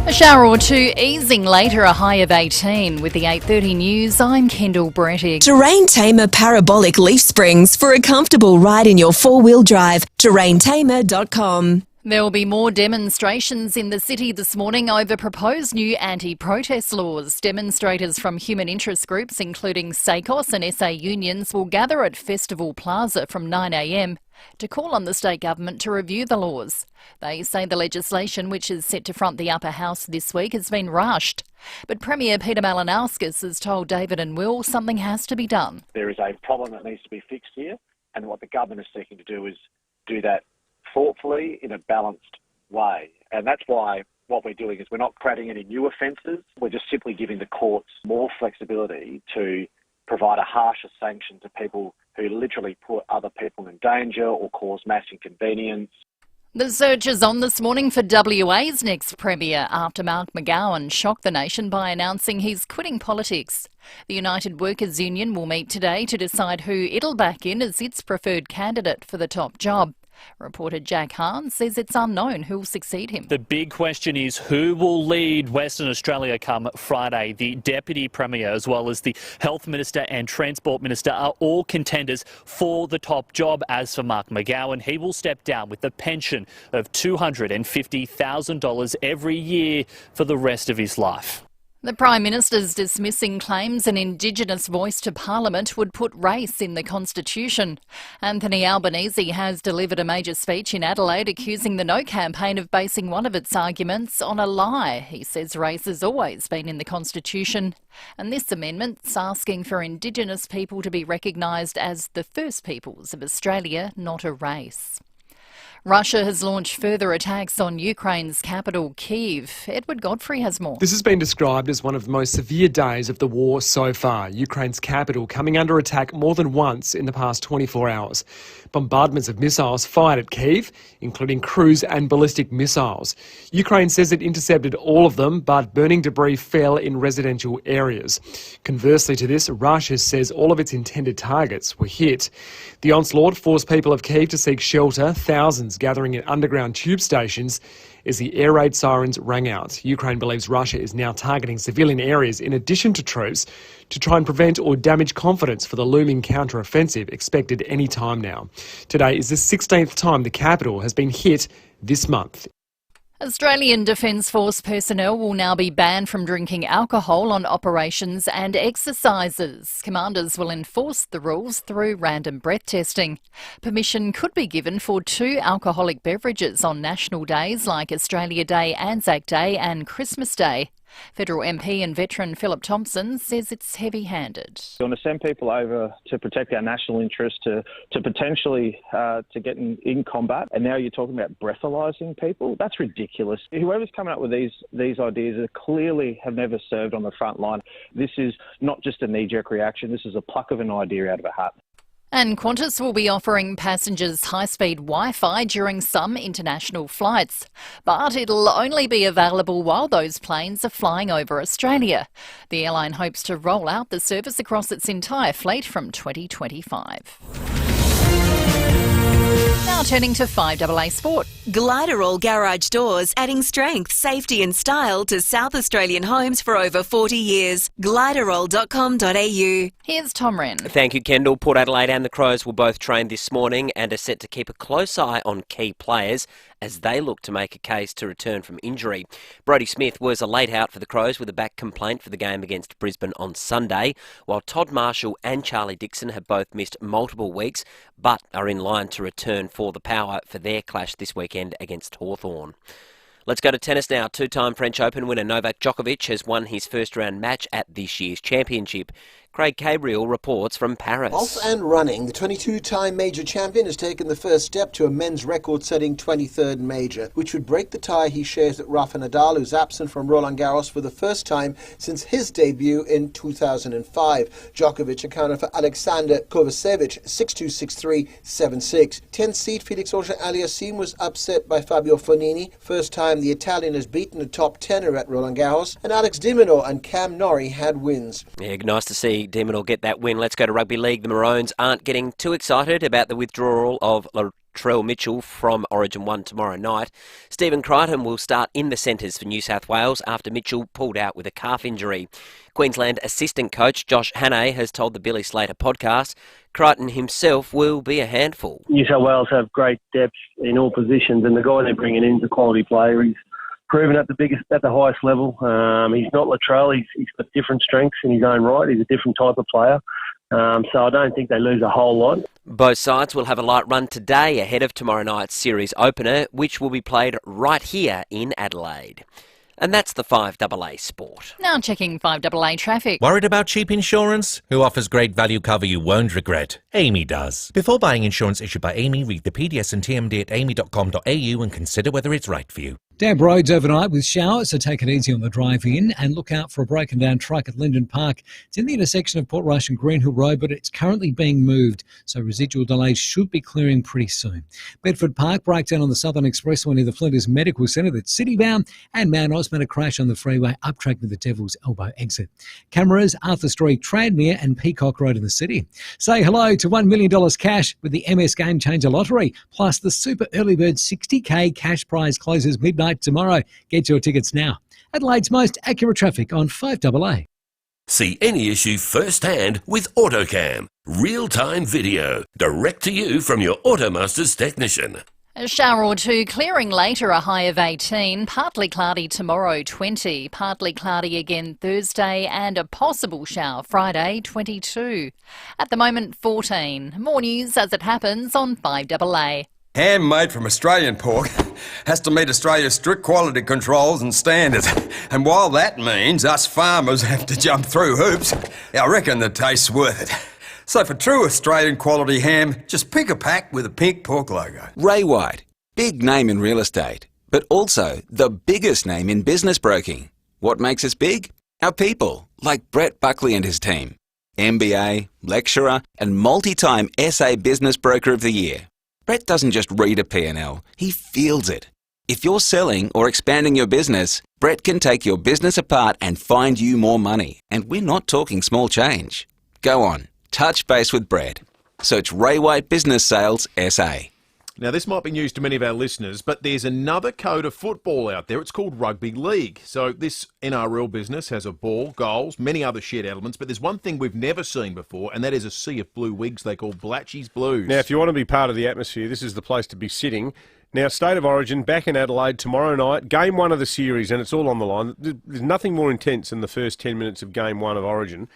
A shower or two easing later, a high of 18. With the 8:30 news, I'm Kendall Brettig. Terrain Tamer Parabolic Leaf Springs for a comfortable ride in your four-wheel drive. terraintamer.com. There will be more demonstrations in the city this morning over proposed new anti-protest laws. Demonstrators from human interest groups, including SACOS and SA unions, will gather at Festival Plaza from 9 a.m. to call on the state government to review the laws. They say the legislation, which is set to front the upper house this week, has been rushed. But Premier Peter Malinauskas has told David and Will something has to be done. There is a problem that needs to be fixed here, and what the government is seeking to do is do that thoughtfully in a balanced way. And that's why what we're doing is we're not creating any new offences. We're just simply giving the courts more flexibility to provide a harsher sanction to people who literally put other people in danger or cause mass inconvenience. The search is on this morning for WA's next Premier after Mark McGowan shocked the nation by announcing he's quitting politics. The United Workers' Union will meet today to decide who it'll back in as its preferred candidate for the top job. Reporter Jack Hahn says it's unknown who'll succeed him. The big question is who will lead Western Australia come Friday. The Deputy Premier as well as the Health Minister and Transport Minister are all contenders for the top job. As for Mark McGowan, he will step down with a pension of $250,000 every year for the rest of his life. The Prime Minister's dismissing claims an Indigenous voice to Parliament would put race in the Constitution. Anthony Albanese has delivered a major speech in Adelaide accusing the No campaign of basing one of its arguments on a lie. He says race has always been in the Constitution, and this amendment's asking for Indigenous people to be recognised as the First Peoples of Australia, not a race. Russia has launched further attacks on Ukraine's capital, Kyiv. Edward Godfrey has more. This has been described as one of the most severe days of the war so far. Ukraine's capital coming under attack more than once in the past 24 hours. Bombardments of missiles fired at Kyiv, including cruise and ballistic missiles. Ukraine says it intercepted all of them, but burning debris fell in residential areas. Conversely to this, Russia says all of its intended targets were hit. The onslaught forced people of Kyiv to seek shelter, thousands gathering at underground tube stations as the air raid sirens rang out. Ukraine believes Russia is now targeting civilian areas in addition to troops to try and prevent or damage confidence for the looming counter-offensive expected any time now. Today is the 16th time the capital has been hit this month. Australian Defence Force personnel will now be banned from drinking alcohol on operations and exercises. Commanders will enforce the rules through random breath testing. Permission could be given for 2 alcoholic beverages on national days like Australia Day, Anzac Day and Christmas Day. Federal MP and veteran Philip Thompson says it's heavy-handed. You want to send people over to protect our national interest, to potentially to get in combat, and now you're talking about breathalyzing people? That's ridiculous. Whoever's coming up with these ideas clearly have never served on the front line. This is not just a knee-jerk reaction. This is a pluck of an idea out of a hat. And Qantas will be offering passengers high-speed Wi-Fi during some international flights. But it'll only be available while those planes are flying over Australia. The airline hopes to roll out the service across its entire fleet from 2025. Now turning to 5AA Sport. Gliderall Garage Doors, adding strength, safety and style to South Australian homes for over 40 years. Gliderall.com.au. Here's Tom Wren. Thank you, Kendall. Port Adelaide and the Crows will both train this morning and are set to keep a close eye on key players as they look to make a case to return from injury. Brodie Smith was a late out for the Crows with a back complaint for the game against Brisbane on Sunday, while Todd Marshall and Charlie Dixon have both missed multiple weeks but are in line to return for the Power for their clash this weekend against Hawthorn. Let's go to tennis now. Two-time French Open winner Novak Djokovic has won his first-round match at this year's championship. Craig Cabriel reports from Paris. Golf and running, the 22-time major champion has taken the first step to a men's record-setting 23rd major, which would break the tie he shares with Rafa Nadal, who's absent from Roland Garros for the first time since his debut in 2005. Djokovic accounted for Alexander Kovacevic, 6-2, 6-3, 7-6. 10th seed Felix Auger-Aliassime was upset by Fabio Fognini. First time the Italian has beaten a top tenor at Roland Garros, and Alex de Minaur and Cam Norrie had wins. Yeah, nice to see de Minaur get that win. Let's go to rugby league. The Maroons aren't getting too excited about the withdrawal of Latrell Mitchell from Origin 1 tomorrow night. Stephen Crichton will start in the centres for New South Wales after Mitchell pulled out with a calf injury. Queensland assistant coach Josh Hannay has told the Billy Slater podcast Crichton himself will be a handful. New South Wales have great depth in all positions, and the guy they're bringing in is a quality player. He's proven at the highest level. He's not Latrell. He's got different strengths in his own right. He's a different type of player. So I don't think they lose a whole lot. Both sides will have a light run today ahead of tomorrow night's series opener, which will be played right here in Adelaide. And that's the 5AA Sport. Now checking 5AA traffic. Worried about cheap insurance? Who offers great value cover you won't regret? Amy does. Before buying insurance issued by Amy, read the PDS and TMD at amy.com.au and consider whether it's right for you. Damp roads overnight with showers, so take it easy on the drive in and look out for a broken down truck at Linden Park. It's in the intersection of Portrush and Greenhill Road, but it's currently being moved, so residual delays should be clearing pretty soon. Bedford Park breakdown on the Southern Expressway near the Flinders Medical Centre that's city-bound, and Mount Osman a crash on the freeway up track with the Devil's Elbow exit. Cameras, Arthur Street, Tranmere and Peacock Road in the city. Say hello to $1 million cash with the MS Game Changer Lottery, plus the Super Early Bird 60k cash prize closes midnight tomorrow. Get your tickets now. Adelaide's most accurate traffic on 5AA. See any issue firsthand with AutoCam. Real-time video, direct to you from your Automasters technician. A shower or two clearing later, a high of 18. Partly cloudy tomorrow, 20. Partly cloudy again Thursday and a possible shower Friday, 22. At the moment, 14. More news as it happens on 5AA. Ham made from Australian pork has to meet Australia's strict quality controls and standards. And while that means us farmers have to jump through hoops, I reckon the taste's worth it. So for true Australian quality ham, just pick a pack with a pink pork logo. Ray White, big name in real estate, but also the biggest name in business broking. What makes us big? Our people, like Brett Buckley and his team. MBA, lecturer, and multi-time SA Business Broker of the Year. Brett doesn't just read a P&L, he feels it. If you're selling or expanding your business, Brett can take your business apart and find you more money. And we're not talking small change. Go on, touch base with Brett. Search Ray White Business Sales SA. Now, this might be news to many of our listeners, but there's another code of football out there. It's called rugby league. So this NRL business has a ball, goals, many other shared elements, but there's one thing we've never seen before, and that is a sea of blue wigs they call Blatchy's Blues. Now, if you want to be part of the atmosphere, this is the place to be sitting. Now, State of Origin back in Adelaide tomorrow night, Game 1 of the series, and it's all on the line. There's nothing more intense than the first 10 minutes of Game 1 of Origin.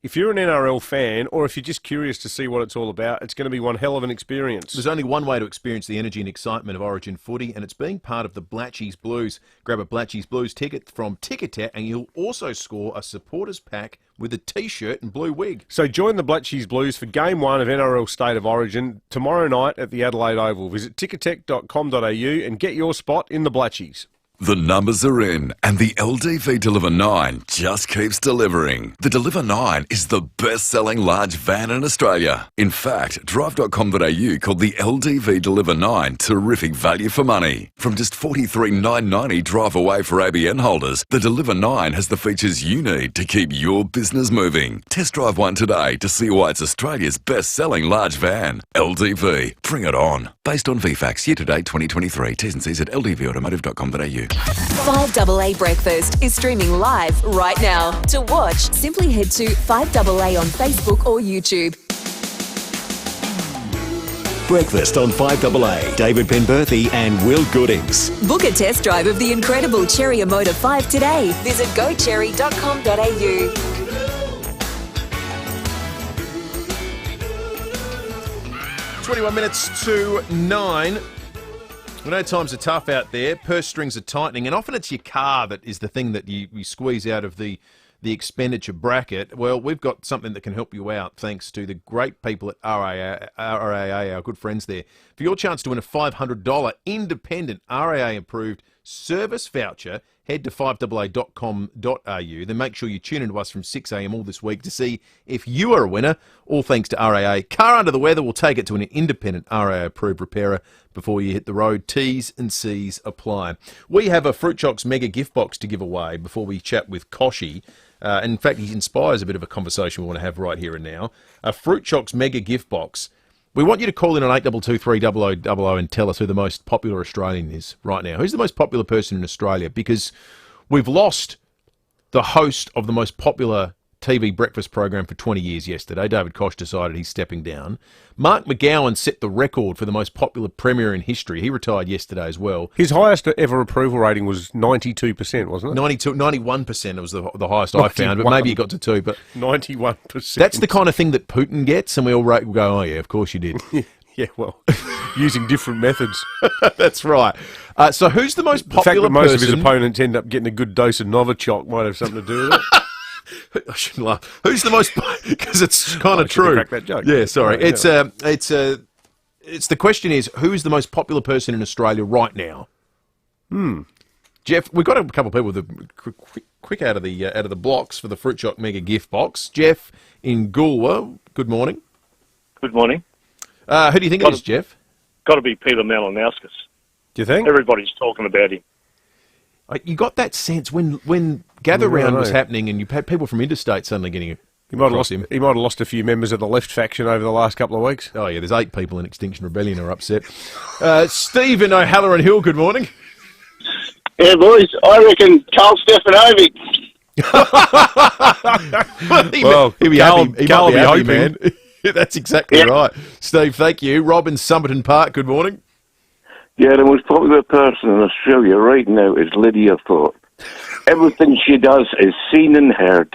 if you're an NRL fan or if you're just curious to see what it's all about, it's going to be one hell of an experience. There's only one way to experience the energy and excitement of Origin footy, and it's being part of the Blatchies Blues. Grab a Blatchies Blues ticket from Ticketat, and you'll also score a supporters pack with a T-shirt and blue wig. So join the Blatchies Blues for Game 1 of NRL State of Origin tomorrow night at the Adelaide Oval. Visit ticketek.com.au and get your spot in the Blatchies. The numbers are in, and the LDV Deliver 9 just keeps delivering. The Deliver 9 is the best-selling large van in Australia. In fact, drive.com.au called the LDV Deliver 9 terrific value for money. From just $43,990 drive away for ABN holders, the Deliver 9 has the features you need to keep your business moving. Test drive one today to see why it's Australia's best-selling large van. LDV, bring it on. Based on VFAX, year-to-date 2023. T's and C's at ldvautomotive.com.au. 5AA Breakfast is streaming live right now. To watch, simply head to 5AA on Facebook or YouTube. Breakfast on 5AA. David Penberthy and Will Goodings. Book a test drive of the incredible Cherry Motor 5 today. Visit gocherry.com.au. 21 minutes to 9. We know times are tough out there, purse strings are tightening, and often it's your car that is the thing that you squeeze out of the expenditure bracket. Well, we've got something that can help you out thanks to the great people at RAA, our good friends there. For your chance to win a $500 independent RAA-approved service voucher, head to 5AA.com.au. Then make sure you tune in to us from 6 a.m. all this week to see if you are a winner, all thanks to RAA. Car under the weather, will take it to an independent RAA-approved repairer before you hit the road. T's and C's apply. We have a Fruit Chocks mega gift box to give away before we chat with Koch. In fact, he inspires a bit of a conversation we want to have right here and now. A Fruit Chocks mega gift box. We want you to call in on 8223 and tell us who the most popular Australian is right now. Who's the most popular person in Australia? Because we've lost the host of the most popular TV breakfast program for 20 years yesterday. David Koch decided he's stepping down. Mark McGowan set the record for the most popular premier in history. He retired yesterday as well. His highest ever approval rating was 92%, wasn't it? 91% was the highest I found, but maybe it got to 2. But 91%. That's the kind of thing that Putin gets, and we all go, oh yeah, of course you did. Yeah, well, using different methods. That's right. So who's the most popular person? The fact that most person? of his opponents end up getting a good dose of Novichok might have something to do with it. I shouldn't laugh. Who's the most? Because it's kind of true. Crack that joke. Yeah, sorry. Right, it's the question is, who's the most popular person in Australia right now? Jeff, we've got a couple of people with a quick out of the blocks for the Fruit Choc mega gift box. Jeff in Goolwa. Good morning. Good morning. Who do you think it is, Jeff? Got to be Peter Malinowskis. Do you think? Everybody's talking about him. You got that sense when Gather Round was happening and you had people from interstate suddenly getting He might have lost a few members of the left faction over the last couple of weeks. Oh, yeah, there's 8 people in Extinction Rebellion who are upset. Steve in O'Halloran Hill, good morning. Yeah, boys, I reckon Carl Stefanovic. He'll be happy. Carl will be happy, hoping. man. That's exactly right. Steve, thank you. Rob in Somerton Park, good morning. Yeah, the most popular person in Australia right now is Lydia Thorpe. Everything she does is seen and heard.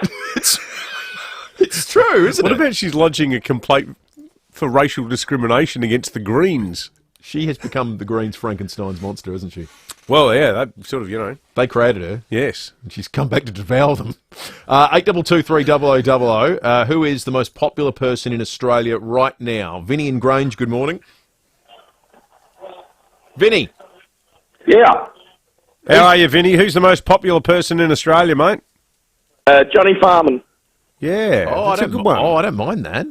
It's true, isn't What it? about she's lodging a complaint for racial discrimination against the Greens? She has become the Greens' Frankenstein's monster, hasn't she? Well, yeah, that sort of, They created her. Yes. And she's come back to devour them. 8223 who is the most popular person in Australia right now? Vinny in Grange, good morning. Vinny. Yeah. How are you, Vinny? Who's the most popular person in Australia, mate? Johnny Farman. Yeah, that's a good one. I don't mind that.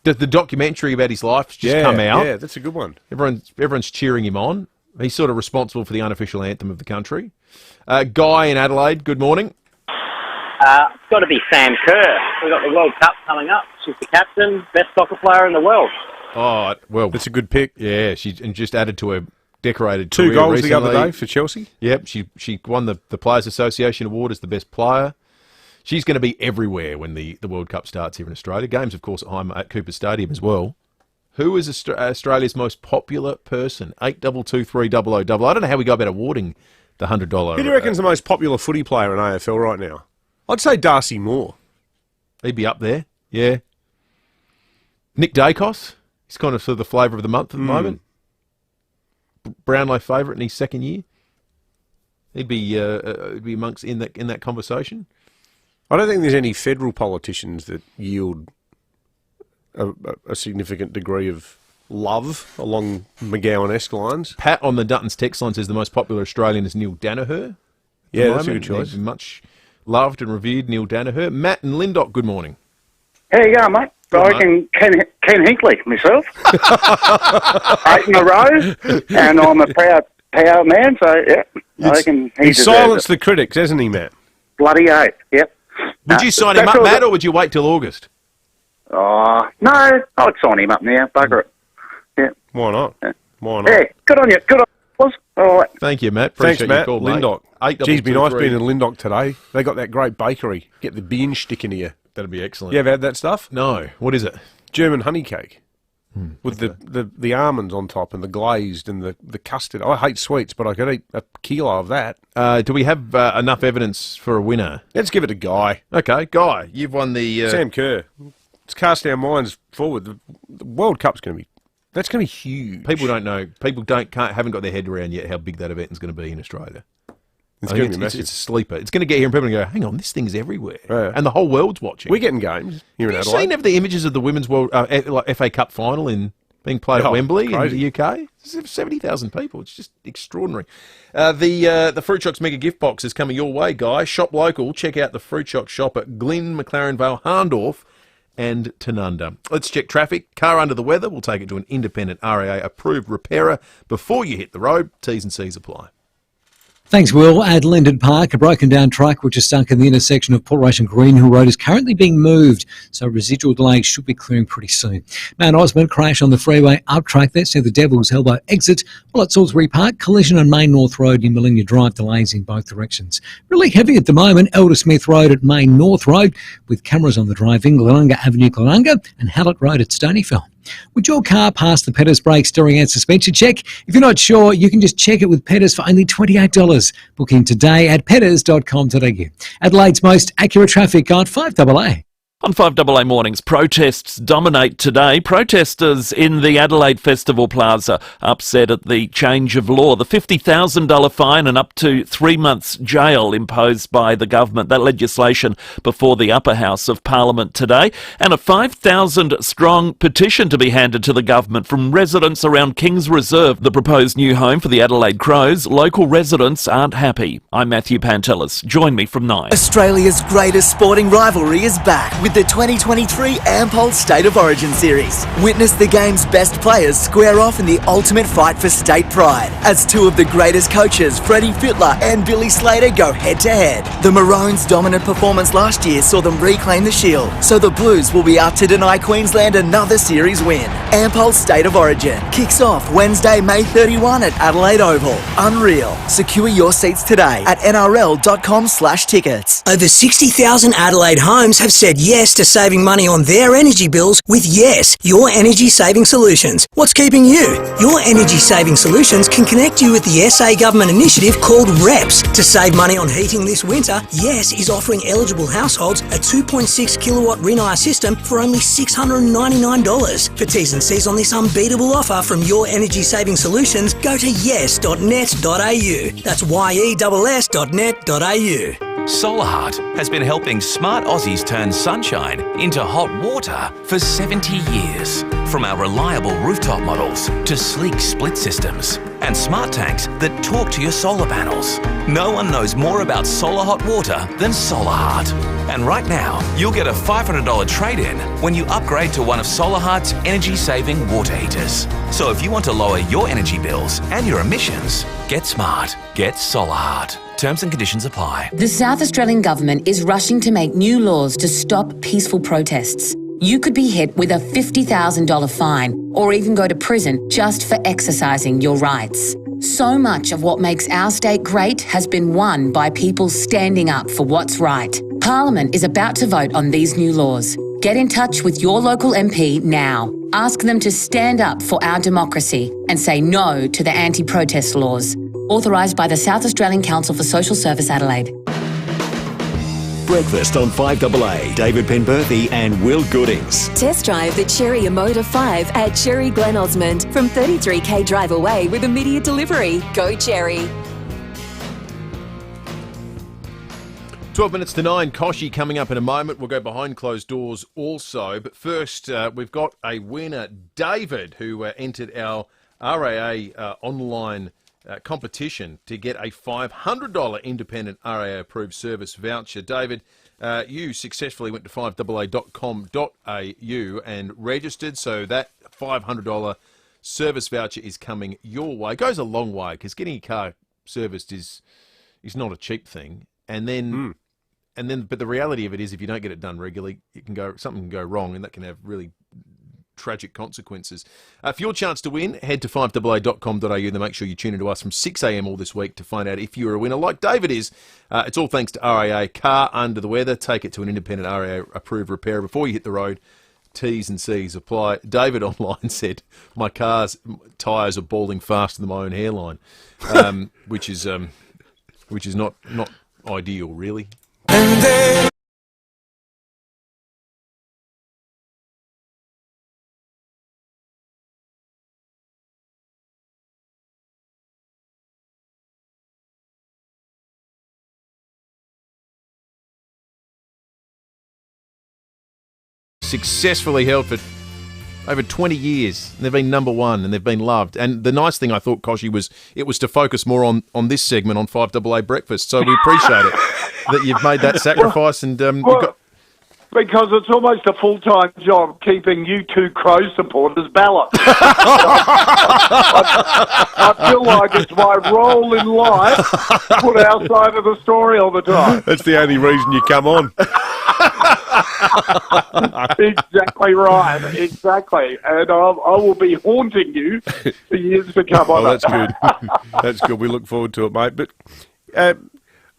The documentary about his life's just come out. Yeah, that's a good one. Everyone's cheering him on. He's sort of responsible for the unofficial anthem of the country. Guy in Adelaide, good morning. It's got to be Sam Kerr. We've got the World Cup coming up. She's the captain, best soccer player in the world. Oh, well. That's a good pick. Yeah, she just added to her decorated 2 career goals recently. the other day for Chelsea. Yep, she won the Players Association Award as the best player. She's going to be everywhere when the World Cup starts here in Australia. Games, of course, at home at Cooper Stadium as well. Who is Australia's most popular person? 8223 I don't know how we go about awarding the $100. Who do you reckon's the most popular footy player in AFL right now? I'd say Darcy Moore. He'd be up there. Yeah. Nick Dacos, he's kind of sort of the flavour of the month at the moment. Brownlow favourite in his second year. He'd be amongst in that conversation. I don't think there's any federal politicians that yield a significant degree of love along McGowan-esque lines. Pat on the Dutton's text line says the most popular Australian is Neil Danaher. Yeah, that's a good choice. Much loved and revered Neil Danaher. Matt and Lindok, good morning. How you going, mate? I reckon Ken Hinkley, myself. 8 in a row, and I'm a proud man, so yeah. I reckon he's silenced the critics, hasn't he, Matt? Bloody oath, yep. Would you sign him up, Matt, or would you wait till August? Oh, no, I'd sign him up now, bugger it. Yeah. Why not? Why not? Yeah, good on you, All right. Thank you, Matt. Thanks, Appreciate Matt. your call, Lindok. Mate. Geez, be nice being in Lindok today. They got that great bakery. Get the bean stick in here. That'd be excellent. You ever had that stuff? No. What is it? German honey cake. With the almonds on top and the glazed and the custard. I hate sweets, but I could eat a kilo of that. Do we have enough evidence for a winner? Let's give it to Guy. Okay, Guy, you've won the... Sam Kerr. Let's cast our minds forward. The World Cup's going to be... That's going to be huge. People don't know. People haven't got their head around yet how big that event is going to be in Australia. It's going to be massive. It's a sleeper. It's going to get here and people are going to go, hang on, this thing's everywhere. Yeah. And the whole world's watching. We're getting games here in Adelaide. Have you seen the images of the Women's World FA Cup final being played at Wembley in the UK? 70,000 people. It's just extraordinary. The Fruit Shock's Mega Gift Box is coming your way, guys. Shop local. Check out the Fruit Shock shop at Glyn, McLaren Vale, Harndorf and Tanunda. Let's check traffic. Car under the weather. We'll take it to an independent RAA approved repairer before you hit the road. T's and C's apply. Thanks, Will. At Linden Park, a broken down truck which is stuck in the intersection of Port Russian Greenhill Road is currently being moved, so residual delays should be clearing pretty soon. Mount Osmond crash on the freeway up track. That's near the Devil's Elbow exit. While at Salisbury Park, collision on Main North Road near Millennia Drive, delays in both directions. Really heavy at the moment, Elder Smith Road at Main North Road, with cameras on the drive-in, Glenunga Avenue, Glenunga, and Hallett Road at Stonyfell. Would your car pass the Pettis brake, steering and suspension check? If you're not sure, you can just check it with Pettis for only $28. Book in today at pettis.com.au. Adelaide's most accurate traffic on 5AA. On 5AA Mornings, protests dominate today. Protesters in the Adelaide Festival Plaza upset at the change of law. The $50,000 fine and up to 3 months jail imposed by the government. That legislation before the upper house of Parliament today. And a 5,000-strong petition to be handed to the government from residents around Kings Reserve, the proposed new home for the Adelaide Crows. Local residents aren't happy. I'm Matthew Pantelis. Join me from 9. Australia's greatest sporting rivalry is back with the 2023 Ampol State of Origin Series. Witness the game's best players square off in the ultimate fight for state pride as two of the greatest coaches, Freddie Fittler and Billy Slater, go head-to-head. The Maroons' dominant performance last year saw them reclaim the shield, so the Blues will be out to deny Queensland another series win. Ampol State of Origin kicks off Wednesday, May 31 at Adelaide Oval. Unreal. Secure your seats today at nrl.com/tickets. Over 60,000 Adelaide homes have said yes to saving money on their energy bills with Yes, Your Energy Saving Solutions. What's keeping you? Your Energy Saving Solutions can connect you with the SA government initiative called REPS. To save money on heating this winter, Yes is offering eligible households a 2.6 kilowatt Rinnai system for only $699. For T's and C's on this unbeatable offer from Your Energy Saving Solutions, go to yes.net.au. That's yes.net.au. Solar Heart has been helping smart Aussies turn sunshine into hot water for 70 years. From our reliable rooftop models to sleek split systems and smart tanks that talk to your solar panels. No one knows more about solar hot water than Solar Heart. And right now, you'll get a $500 trade-in when you upgrade to one of Solar Heart's energy-saving water heaters. So if you want to lower your energy bills and your emissions, get smart. Get Solar Heart. Terms and conditions apply. The South Australian Government is rushing to make new laws to stop peaceful protests. You could be hit with a $50,000 fine or even go to prison just for exercising your rights. So much of what makes our state great has been won by people standing up for what's right. Parliament is about to vote on these new laws. Get in touch with your local MP now. Ask them to stand up for our democracy and say no to the anti-protest laws. Authorised by the South Australian Council for Social Service, Adelaide. Breakfast on 5AA. David Penberthy and Will Goodings. Test drive the Cherry Emoda 5 at Cherry Glen Osmond from 33k drive away with immediate delivery. Go Cherry. 12 minutes to 9, Koch coming up in a moment. We'll go behind closed doors also. But first, we've got a winner, David, who entered our RAA online competition to get a $500 independent RAA-approved service voucher. David, you successfully went to 5AA.com.au and registered, so that $500 service voucher is coming your way. It goes a long way, because getting your car serviced is not a cheap thing. And then... but the reality of it is, if you don't get it done regularly, something can go wrong, and that can have really tragic consequences. For your chance to win, head to 5AA.com.au and make sure you tune into us from 6 a.m. all this week to find out if you're a winner, like David is. It's all thanks to RAA. Car under the weather, take it to an independent RAA-approved repairer before you hit the road. T's and C's apply. David online said, my car's tyres are balding faster than my own hairline, which is not ideal, really. Successfully held for over 20 years. They've been number one and they've been loved. And the nice thing, I thought, Kochie, was it was to focus more on this segment on 5AA Breakfast. So we appreciate it that you've made that sacrifice. And because it's almost a full-time job keeping you two Crow supporters balanced. I feel like it's my role in life to put our side of the story all the time. That's the only reason you come on. Exactly right. Exactly. And I will be haunting you for years to come on. That's good. That's good. We look forward to it, mate. But a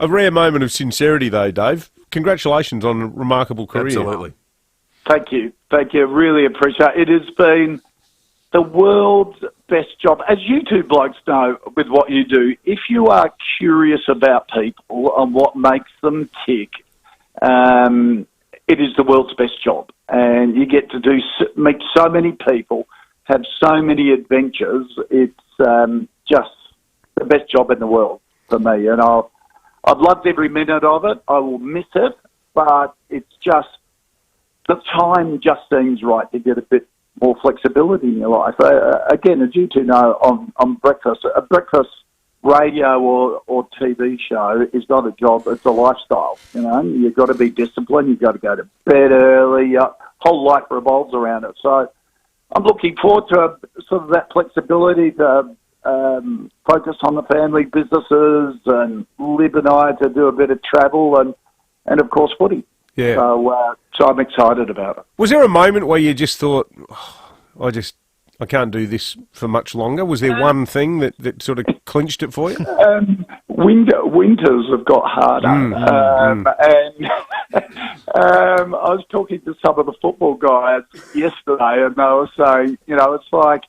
rare moment of sincerity, though, Dave. Congratulations on a remarkable career. Absolutely. Thank you. Thank you. Really appreciate it. It has been the world's best job. As you two blokes know with what you do, if you are curious about people and what makes them tick, it is the world's best job. And you get to meet so many people, have so many adventures. It's just the best job in the world for me. And I've loved every minute of it. I will miss it, but it's just the time just seems right to get a bit more flexibility in your life. Again, as you two know, on breakfast, a breakfast radio or TV show is not a job; it's a lifestyle. You know, you've got to be disciplined. You've got to go to bed early. Whole life revolves around it. So, I'm looking forward to sort of that flexibility to focus on the family businesses, and Lib and I to do a bit of travel and of course footy. Yeah. So I'm excited about it. Was there a moment where you just thought, I can't do this for much longer? Was there one thing that sort of clinched it for you? Winters have got harder. And I was talking to some of the football guys yesterday, and they were saying, it's like,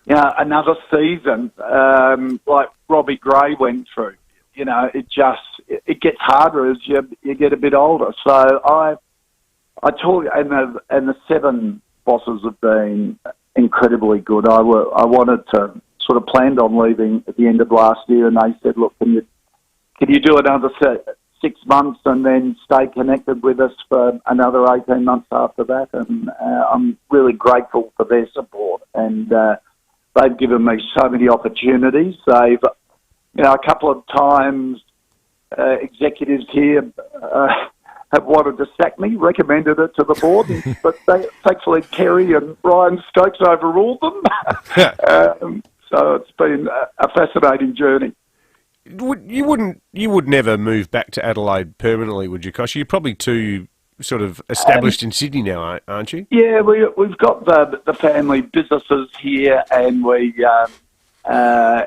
another season, like Robbie Gray went through. It gets harder as you get a bit older. So I told you, and the 7 bosses have been incredibly good. I wanted to sort of planned on leaving at the end of last year, and they said, "Look, can you do another 6 months and then stay connected with us for another 18 months after that?" And I'm really grateful for their support, and they've given me so many opportunities. They've, a couple of times, executives here have wanted to sack me, recommended it to the board, but thankfully Kerry and Brian Stokes overruled them. So it's been a fascinating journey. You would never move back to Adelaide permanently, would you, Koch? You're probably too sort of established in Sydney now, aren't you? Yeah, we've got the family businesses here, and we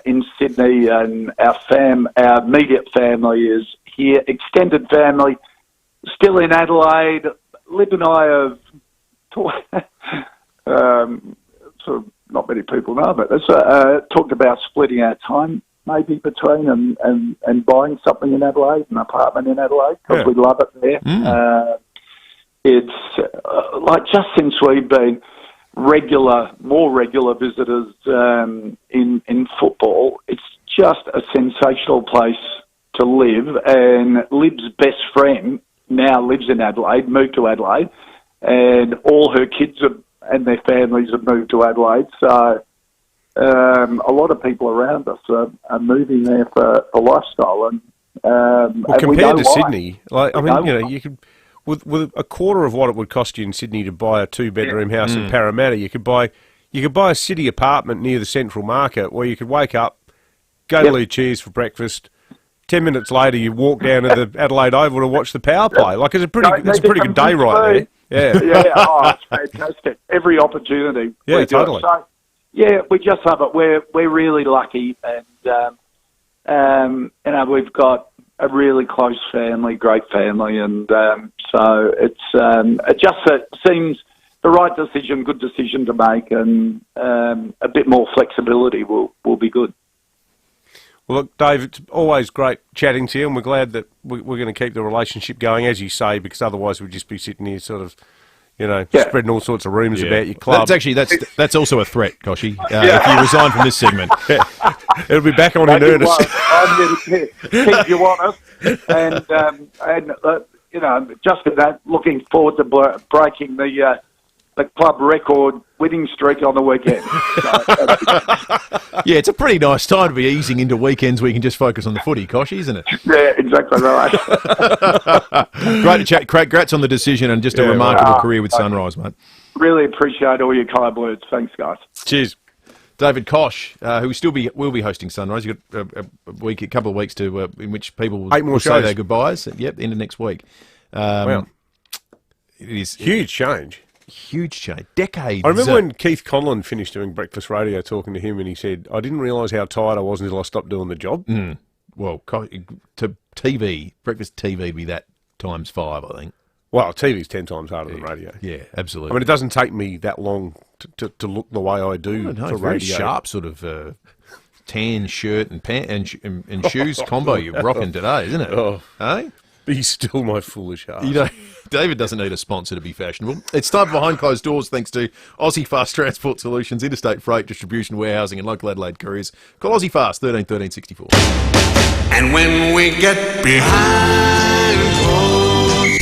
in Sydney, and our immediate family is here. Extended family still in Adelaide. Lib and I have sort of, not many people know, but talked about splitting our time maybe between and buying something in Adelaide, an apartment in Adelaide, because we love it there. It's like just since we've been more regular visitors in football, it's just a sensational place to live. And Lib's best friend now lives in Adelaide, moved to Adelaide, and all her kids and their families have moved to Adelaide. So a lot of people around us are moving there for lifestyle. And well, and compared to why. Sydney, you could with a quarter of what it would cost you in Sydney to buy a 2-bedroom house in Parramatta, you could buy a city apartment near the Central Market where you could wake up, go to Lucia's for breakfast. 10 minutes later, you walk down to the Adelaide Oval to watch the power play. Like it's a pretty good day right there. Yeah, yeah. Oh, it's fantastic. Every opportunity. Yeah, totally. So, yeah, we just love it. We're really lucky, and we've got a really close family, great family, and so it seems the right decision, good decision to make, and a bit more flexibility will be good. Well, look, Dave, it's always great chatting to you, and we're glad that we're going to keep the relationship going, as you say, because otherwise we'd just be sitting here sort of, spreading all sorts of rumours about your club. That's also a threat, Kochie, if you resign from this segment. It'll be back on in earnest. I'm going to keep you honest, and just for that, looking forward to breaking the club record winning streak on the weekend. Yeah, it's a pretty nice time to be easing into weekends where you can just focus on the footy, Kochie, isn't it? Yeah, exactly right. Great to chat. Congrats on the decision and just a remarkable career with Sunrise, mate. Really appreciate all your kind words. Thanks, guys. Cheers. David Koch, who will be hosting Sunrise. You've got a couple of weeks to in which people will say their goodbyes. Yep, end of next week. Wow. It is huge change. Huge change. Decades. I remember when Keith Conlon finished doing breakfast radio, talking to him, and he said, I didn't realise how tired I was until I stopped doing the job. Well, to TV, breakfast TV would be that times 5, I think. Well, TV's 10 times harder than radio. Yeah, absolutely. I mean, it doesn't take me that long to look the way I do for very radio. Sharp sort of tan shirt and pant and shoes combo you're rocking today, isn't it? Oh, hey? Be still my foolish heart. David doesn't need a sponsor to be fashionable. It's time for Behind Closed Doors, thanks to Aussie Fast Transport Solutions, interstate freight, distribution, warehousing and local Adelaide couriers. Call Aussie Fast, 13 13 64. And when we get behind closed...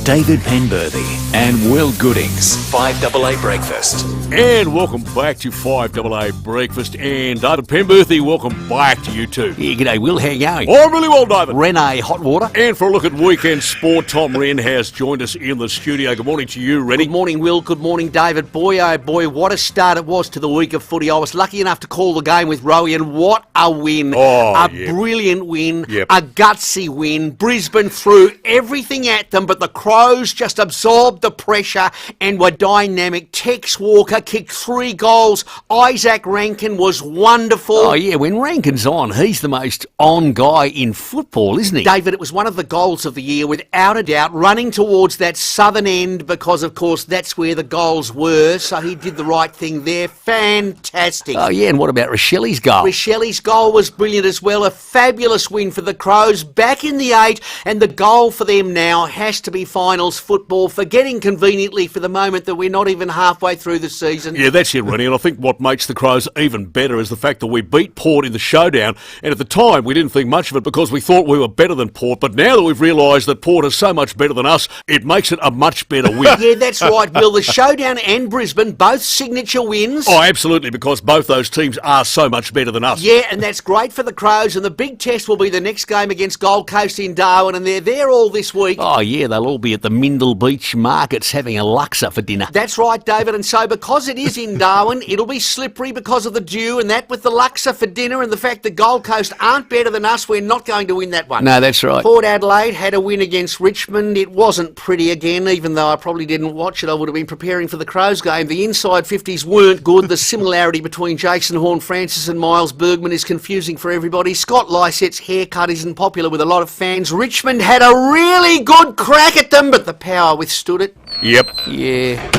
David Penberthy and Will Goodings, 5AA Breakfast. And welcome back to 5AA Breakfast. And David Penberthy, welcome back to you too. Yeah, g'day Will, how you going? I'm really well, David. Renee, hot water. And for a look at weekend sport, Tom Wren has joined us in the studio. Good morning to you, Rennie. Good morning, Will. Good morning, David. Boy, oh boy, what a start it was to the week of footy. I was lucky enough to call the game with Rowie, and what a win. Brilliant win. A gutsy win. Brisbane threw everything at them, but the Crows just absorbed the pressure and were dynamic. Tex Walker kicked 3 goals. Isaac Rankin was wonderful. Oh, yeah, when Rankin's on, he's the most on guy in football, isn't he? David, it was one of the goals of the year, without a doubt, running towards that southern end because, of course, that's where the goals were, so he did the right thing there. Fantastic. Oh, yeah, and what about Rochelle's goal? Rochelle's goal was brilliant as well. A fabulous win for the Crows, back in the 8, and the goal for them now has to be finals football, forgetting conveniently for the moment that we're not even halfway through the season. Yeah, that's it, Rennie, and I think what makes the Crows even better is the fact that we beat Port in the showdown, and at the time we didn't think much of it because we thought we were better than Port, but now that we've realised that Port is so much better than us, it makes it a much better win. Yeah, that's right, Will. The showdown and Brisbane, both signature wins. Oh, absolutely, because both those teams are so much better than us. Yeah, and that's great for the Crows, and the big test will be the next game against Gold Coast in Darwin, and they're there all this week. Oh, yeah, they'll all be at the Mindle Beach markets having a laksa for dinner. That's right, David, and so because it is in Darwin, it'll be slippery because of the dew, and that with the laksa for dinner and the fact that Gold Coast aren't better than us, we're not going to win that one. No, that's right. Port Adelaide had a win against Richmond. It wasn't pretty again, even though I probably didn't watch it. I would have been preparing for the Crows game. The inside 50s weren't good. The similarity between Jason Horne-Francis and Miles Bergman is confusing for everybody. Scott Lycett's haircut isn't popular with a lot of fans. Richmond had a really good crack at them, but the power withstood it. Yep. Yeah.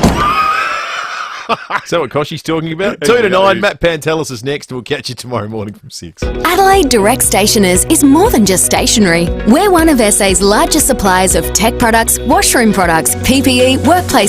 Is that what Koshy's talking about? 2 to 9, Matt Pantelis is next. We'll catch you tomorrow morning from 6. Adelaide Direct Stationers is more than just stationery. We're one of SA's largest suppliers of tech products, washroom products, PPE, workplace